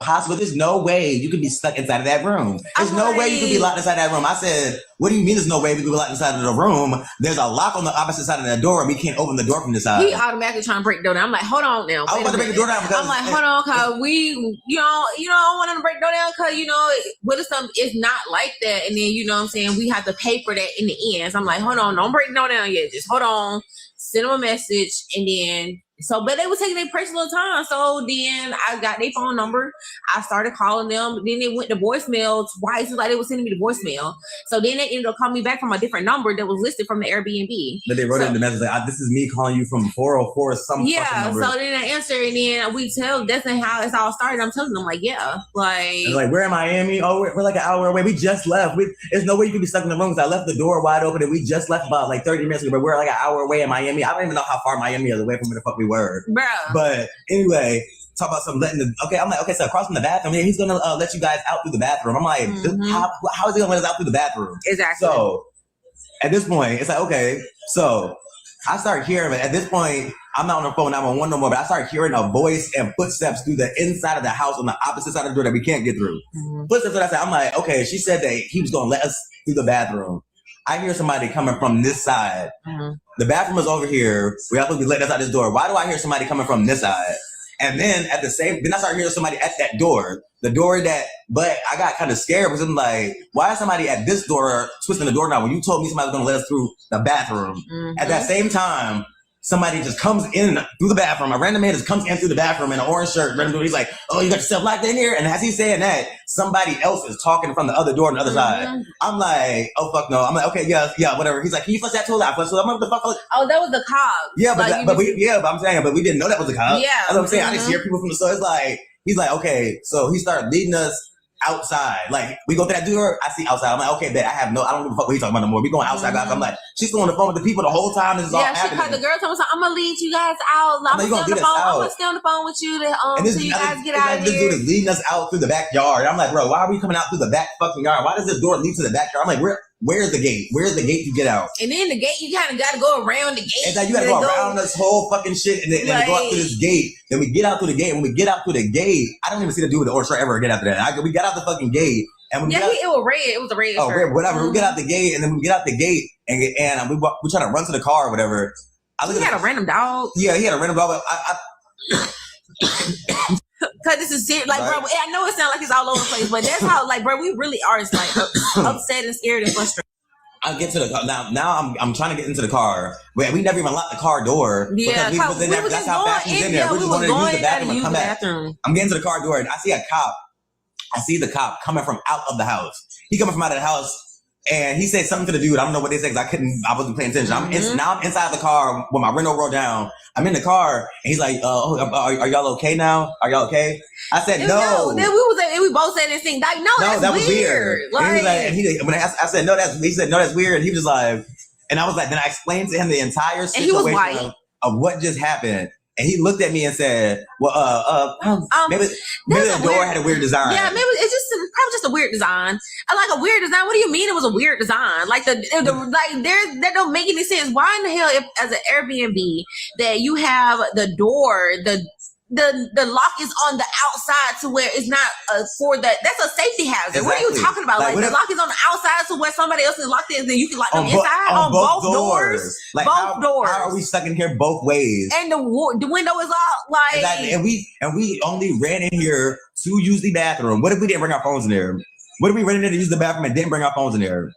Speaker 14: Possible. There's no way you could be stuck inside of that room. There's no way you could be locked inside that room. I said, what do you mean there's no way we could be locked inside of the room? There's a lock on the opposite side of the door and we can't open the door from this side.
Speaker 13: He automatically trying to break the door down. I'm like, hold on now.
Speaker 14: I was about to break the door down because
Speaker 13: I'm like, hold on, cause we, I don't want him to break the door down because, what if something is not like that? And then, you know what I'm saying? We have to pay for that in the end. So I'm like, hold on, don't break the door down yet. Just hold on, send him a message and then, but they were taking their precious little time. So then I got their phone number. I started calling them. Then they went to voicemail twice. Like they were sending me the voicemail. So then they ended up calling me back from a different number that was listed from the Airbnb.
Speaker 14: But they wrote it in the message like, this is me calling you from 404 some fucking number.
Speaker 13: So then I answer and then that's not how it's all started. I'm telling them like,
Speaker 14: like we're in Miami. Oh, we're like an hour away. We just left. There's no way you could be stuck in the room because I left the door wide open and we just left about like 30 minutes ago. But we're like an hour away in Miami. I don't even know how far Miami is away from where the fuck we were.
Speaker 13: Bruh.
Speaker 14: But anyway, talk about some letting I'm like, okay, so across from the bathroom, yeah, he's gonna let you guys out through the bathroom. I'm like, how is he gonna let us out through the bathroom?
Speaker 13: Exactly.
Speaker 14: So at this point, it's like, okay, so I start hearing at this point, I'm not on the phone 911 no more, but I start hearing a voice and footsteps through the inside of the house on the opposite side of the door that we can't get through. Footsteps that I said, I'm like, okay, she said that he was gonna let us through the bathroom. I hear somebody coming from this side. The bathroom is over here. We have to be letting us out this door. Why do I hear somebody coming from this side? And then then I start hearing somebody at that door. But I got kind of scared because I'm like, why is somebody at this door twisting the door now when you told me somebody was going to let us through the bathroom? At that same time, somebody just comes in through the bathroom. A random man just comes in through the bathroom in an orange shirt. He's like, oh, you got yourself locked in here? And as he's saying that, somebody else is talking from the other door on the other side. I'm like, oh, fuck no. I'm like, okay, yeah, whatever. He's like, can you flush that toilet? I flushed it. I'm like, what the fuck?
Speaker 13: Oh, that was the cop.
Speaker 14: Yeah, but I'm saying, but we didn't know that was the cop.
Speaker 13: Yeah.
Speaker 14: That's what I'm saying. I didn't hear people from the store. It's like, he's like, okay. So he started leading us outside. Like, we go to that door, I see outside. I'm like, okay, bet I don't give a fuck what he's talking about no more. We going outside, guys. I'm like, she's still on the phone with the people the whole time this is all happening.
Speaker 13: Yeah, the girl told me, I'm gonna lead you guys out. I'm gonna stay on the phone with you so you guys get out of here.
Speaker 14: This dude is leading us out through the backyard. I'm like, bro, why are we coming out through the back fucking yard? Why does this door lead to the backyard? I'm like, where's the gate? Where's the gate to get out?
Speaker 13: And then the gate, you kind of got to go around the gate.
Speaker 14: And then you got to go around this whole fucking shit and then go out through this gate. Then we get out through the gate. When we get out through the gate, I don't even see the dude with the orange shirt ever again after that. We got out the fucking gate. And
Speaker 13: it was red. It was a red shirt.
Speaker 14: Red, whatever. We get out the gate, and then we get out the gate, and we try to run to the car or whatever.
Speaker 13: He had a random dog.
Speaker 14: Yeah, he had a random dog.
Speaker 13: Cause this is serious. Like, bro, I know it sounds like it's all over the place, but that's how, like, bro, we really are just like upset and scared and frustrated.
Speaker 14: I get to the car now. I'm trying to get into the car. We never even locked the car door.
Speaker 13: Yeah,
Speaker 14: that's how fast we was in there. We just wanted to use the bathroom and come back. I'm getting to the car door, and I see a cop I see the cop coming from out of the house. He coming from out of the house. And he said something to the dude. I don't know what they said because I wasn't paying attention. Now I'm inside the car with my window rolled down. I'm in the car and he's like, are y'all okay now? Are y'all okay? I said, no.
Speaker 13: Then we both said this thing. Like, no, that was weird.
Speaker 14: Like, when I said, no, he said, no, that's weird. And he was like, and I was like, then I explained to him the entire situation of what just happened. And he looked at me and said, well, maybe the door had a weird design.
Speaker 13: Yeah, maybe it's probably just a weird design. I like a weird design. What do you mean it was a weird design? Like that don't make any sense. Why in the hell, if as an Airbnb, that you have the door, the lock is on the outside to where it's not for that. That's a safety hazard. Exactly. What are you talking about? Like the lock is on the outside to where somebody else is locked in, then you can lock them inside on both doors.
Speaker 14: Like
Speaker 13: both doors.
Speaker 14: How are we stuck in here both ways?
Speaker 13: And the window is all like.
Speaker 14: Exactly. And we only ran in here to use the bathroom. What if we didn't bring our phones in there? What if we ran in there to use the bathroom and didn't bring our phones in there?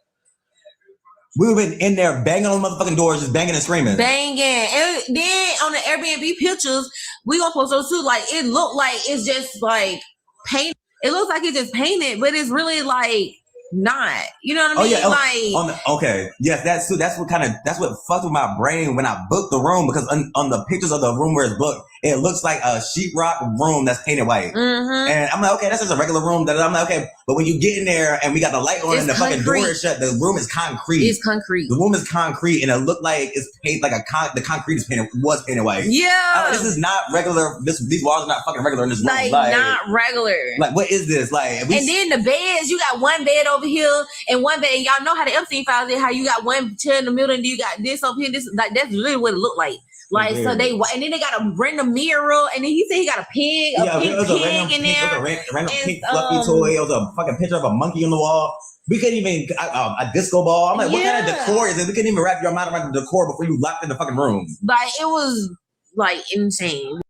Speaker 14: We would have been in there banging on the motherfucking doors, just banging and screaming.
Speaker 13: Banging. And then on the Airbnb pictures, we gonna post those too. Like, it looked like it's just like paint. It looks like it's just painted, but it's really like not. You know what I mean?
Speaker 14: Okay. Yes, that's what fucked with my brain when I booked the room, because on the pictures of the room where it's booked, it looks like a sheetrock room that's painted white. Mm-hmm. And I'm like, okay, that's just a regular room. I'm like, okay, but when you get in there and we got the light on and the fucking door is shut, the room is concrete.
Speaker 13: It's concrete.
Speaker 14: The room is concrete, and it looked like it's painted like the concrete was painted white.
Speaker 13: Yeah,
Speaker 14: this is not regular. These walls are not fucking regular in this room.
Speaker 13: Like not regular.
Speaker 14: Like, what is this? Like,
Speaker 13: and then the beds, you got one bed over here and one bed. And y'all know how the Epstein files is, how you got one chair in the middle and you got this over here. This like that's really what it looked like. Like, so and then they got a random mirror, and then he said he got a pig, pig in there.
Speaker 14: A random pink fluffy toy. It was a fucking picture of a monkey on the wall. We couldn't even, a disco ball. I'm like, what kind of decor is it? We couldn't even wrap your mind around the decor before you locked in the fucking room.
Speaker 13: Like, it was, like, insane.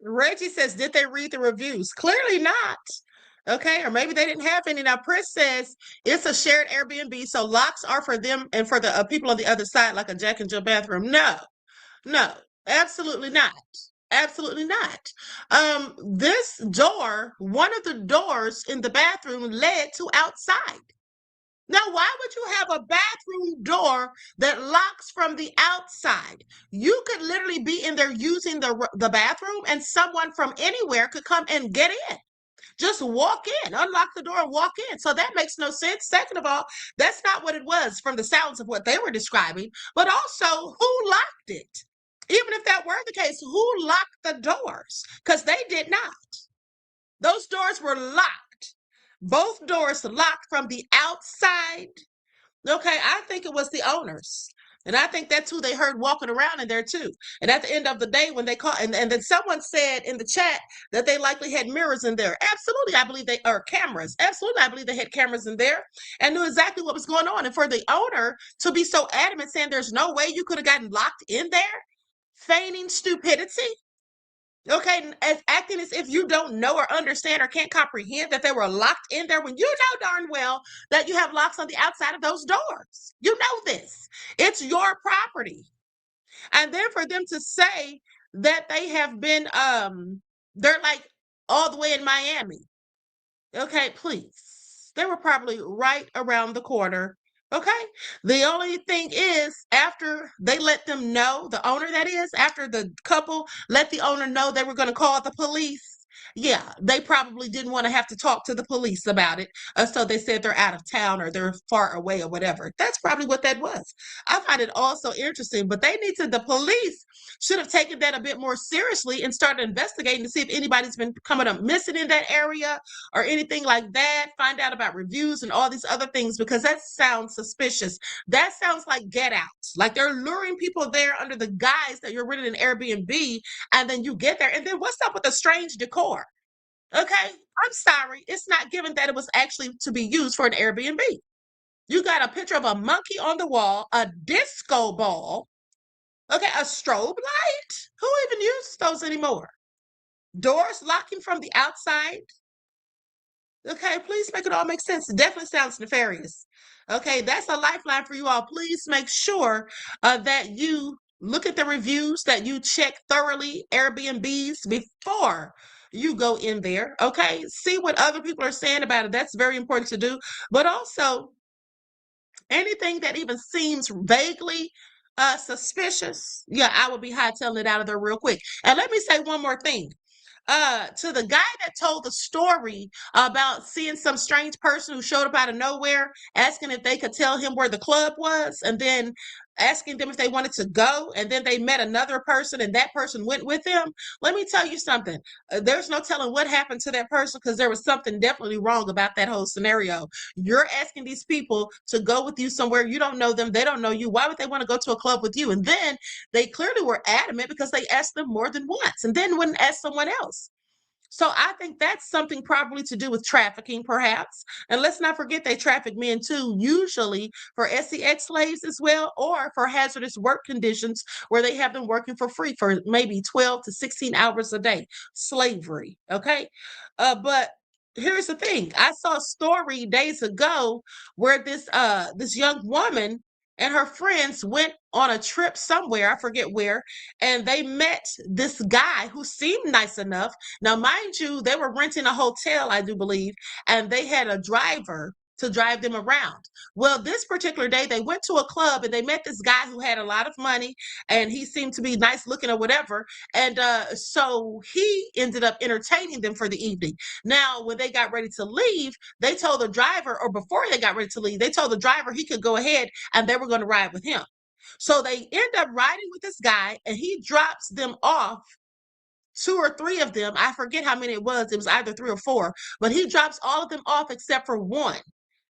Speaker 3: Reggie says, did they read the reviews? Clearly not. Okay, or maybe they didn't have any. Now, Pris says it's a shared Airbnb, so locks are for them and for the people on the other side, like a Jack and Jill bathroom. No, absolutely not. Absolutely not. This door, one of the doors in the bathroom led to outside. Now, why would you have a bathroom door that locks from the outside? You could literally be in there using the bathroom, and someone from anywhere could come and get in. Just walk in, unlock the door and walk in. So that makes no sense. Second of all, that's not what it was from the sounds of what they were describing. But also, who locked it? Even if that were the case, who locked the doors? Because they did not. Those doors were locked. Both doors locked from the outside. Okay, I think it was the owners. And I think that's who they heard walking around in there too. And at the end of the day, when they called, and then someone said in the chat that they likely had mirrors in there. Absolutely, I believe or cameras. Absolutely, I believe they had cameras in there and knew exactly what was going on. And for the owner to be so adamant, saying there's no way you could have gotten locked in there, feigning stupidity. Okay, as acting as if you don't know or understand or can't comprehend that they were locked in there when you know darn well that you have locks on the outside of those doors. You know this. It's your property. And then for them to say that they have been, they're like all the way in Miami. Okay, please. They were probably right around the corner. Okay. The only thing is, after they let them know, the owner that is, after the couple let the owner know they were going to call the police, yeah, they probably didn't want to have to talk to the police about it. So they said they're out of town or they're far away or whatever. That's probably what that was. I find it also interesting, but the police should have taken that a bit more seriously and started investigating to see if anybody's been coming up missing in that area or anything like that. Find out about reviews and all these other things, because that sounds suspicious. That sounds like Get Out. Like they're luring people there under the guise that you're renting an Airbnb, and then you get there, and then what's up with the strange decor? Okay, I'm sorry. It's not given that it was actually to be used for an Airbnb. You got a picture of a monkey on the wall, a disco ball, okay, a strobe light. Who even uses those anymore? Doors locking from the outside. Okay, please make it all make sense. It definitely sounds nefarious. Okay, that's a lifeline for you all. Please make sure that you Look at the reviews, that you check thoroughly Airbnbs before you go in there. Okay. See what other people are saying about it. That's very important to do. But also, anything that even seems vaguely suspicious, yeah, I would be hightailing it out of there real quick. And let me say one more thing. To the guy that told the story about seeing some strange person who showed up out of nowhere, asking if they could tell him where the club was, and then asking them if they wanted to go, and then they met another person and that person went with them. Let me tell you something. There's no telling what happened to that person, because there was something definitely wrong about that whole scenario. You're asking these people to go with you somewhere. You don't know them. They don't know you. Why would they want to go to a club with you? And then they clearly were adamant because they asked them more than once and then wouldn't ask someone else. So I think that's something probably to do with trafficking, perhaps. And let's not forget they traffic men too, usually for sex slaves as well, or for hazardous work conditions where they have them working for free for maybe 12 to 16 hours a day. Slavery, okay? But here's the thing. I saw a story days ago where this young woman and her friends went on a trip somewhere, I forget where, and they met this guy who seemed nice enough. Now, mind you, they were renting a hotel, I do believe, and they had a driver to drive them around. Well, this particular day, they went to a club and they met this guy who had a lot of money and he seemed to be nice looking or whatever. And so he ended up entertaining them for the evening. Now, when they got ready to leave, they told the driver, or before they got ready to leave, they told the driver he could go ahead and they were going to ride with him. So they end up riding with this guy and he drops them off. 2 or 3 of them, I forget how many it was either 3 or 4, but he drops all of them off except for one,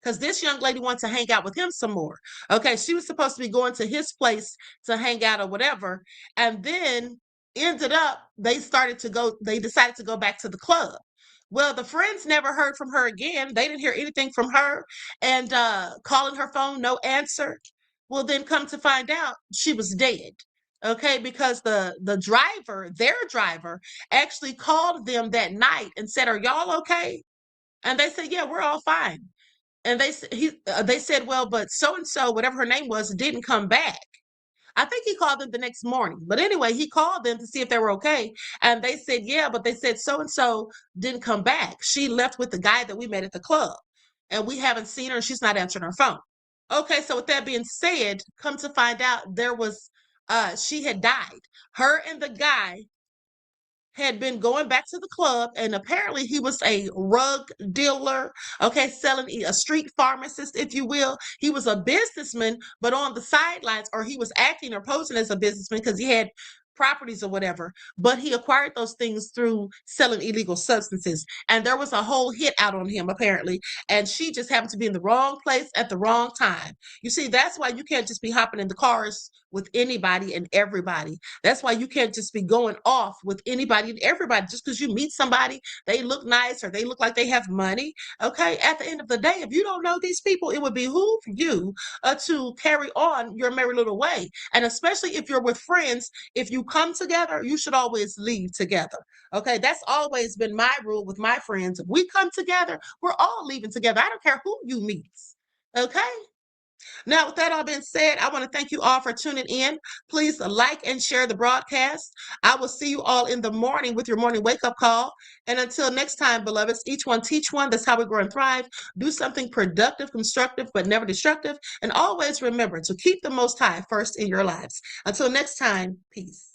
Speaker 3: because this young lady wants to hang out with him some more. Okay, she was supposed to be going to his place to hang out or whatever, and then ended up, they decided to go back to the club. Well, the friends never heard from her again. They didn't hear anything from her, and calling her phone, no answer. Well, then come to find out, she was dead. Okay, because the driver, their driver, actually called them that night and said, "Are y'all okay?" And they said, "Yeah, we're all fine." And they said, "Well, but so and so, whatever her name was, didn't come back." I think he called them the next morning. But anyway, he called them to see if they were okay. And they said, "Yeah," but they said so and so didn't come back. She left with the guy that we met at the club, and we haven't seen her, and she's not answering her phone. Okay, so with that being said, come to find out, she had died. Her and the guy had been going back to the club, and apparently he was a rug dealer, okay, selling a street pharmacist, if you will. He was a businessman, but on the sidelines, or he was acting or posing as a businessman because he had properties or whatever, but he acquired those things through selling illegal substances. And there was a whole hit out on him, apparently, and she just happened to be in the wrong place at the wrong time. You see, that's why you can't just be hopping in the cars with anybody and everybody. That's why you can't just be going off with anybody and everybody just because you meet somebody, they look nice or they look like they have money. Okay, at the end of the day, if you don't know these people, it would behoove you to carry on your merry little way. And especially if you're with friends, if you come together, you should always leave together. Okay, that's always been my rule with my friends. If we come together, we're all leaving together. I don't care who you meet. Okay. Now, with that all being said, I want to thank you all for tuning in. Please like and share the broadcast. I will see you all in the morning with your morning wake-up call. And until next time, beloveds, each one teach one. That's how we grow and thrive. Do something productive, constructive, but never destructive. And always remember to keep the Most High first in your lives. Until next time, peace.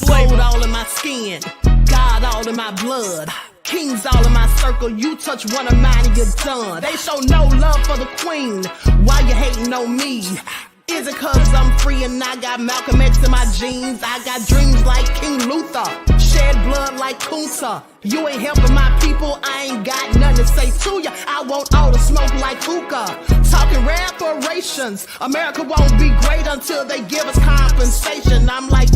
Speaker 15: Gold all in my skin, God all in my blood, kings all in my circle. You touch one of mine and you're done. They show no love for the queen. Why you hating on me? Is it cause I'm free and I got Malcolm X in my jeans? I got dreams like King Luther, shed blood like Kunta. You ain't helping my people, I ain't got nothing to say to ya. I want all the smoke like hookah. Talking reparations, America won't be great until they give us compensation. I'm like,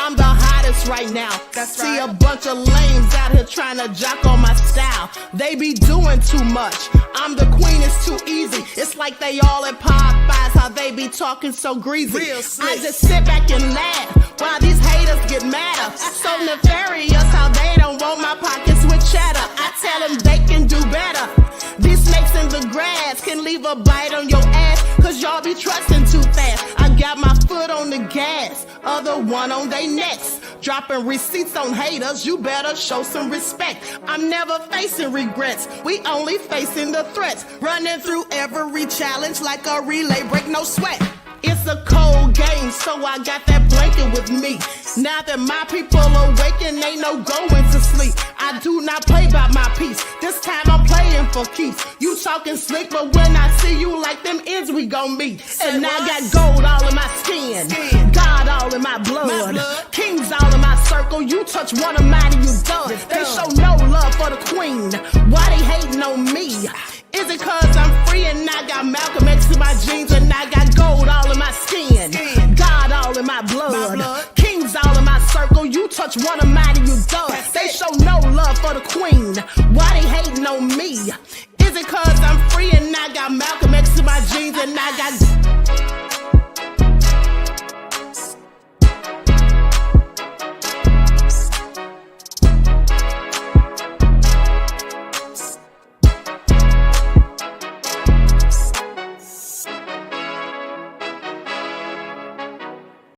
Speaker 15: I'm the hottest right now. See a bunch of lames out here trying to jock on my style. They be doing too much. I'm the queen, it's too easy. It's like they all at Popeyes, how they be talking so greasy. I just sit back and laugh while these haters get madder. So nefarious how they don't want my pockets with cheddar. I tell them they can do better. These snakes in the grass can leave a bite on your ass, cause y'all be trusting too fast. I got my foot on the gas, other one on they necks. Dropping receipts on haters, you better show some respect. I'm never facing regrets, we only facing the threats. Running through every challenge like a relay, break no sweat. It's a cold game, so I got that blanket with me. Now that my people awaken, ain't no going to sleep. I do not play by my piece, this time I'm playing for keeps. You talking slick, but when I see you like them ends, we gon' meet. And I got gold all in my skin, God all in my blood, kings all in my circle. You touch one of mine and you done. They show no love for the queen, why they hating on me? Is it cause I'm free and I got Malcolm X in my jeans and I got gold all in my skin, God all in my blood, kings all in my circle. You touch one of mine and you done. They show no love for the queen, why they hating on me? Is it cause I'm free and I got Malcolm X in my jeans and I got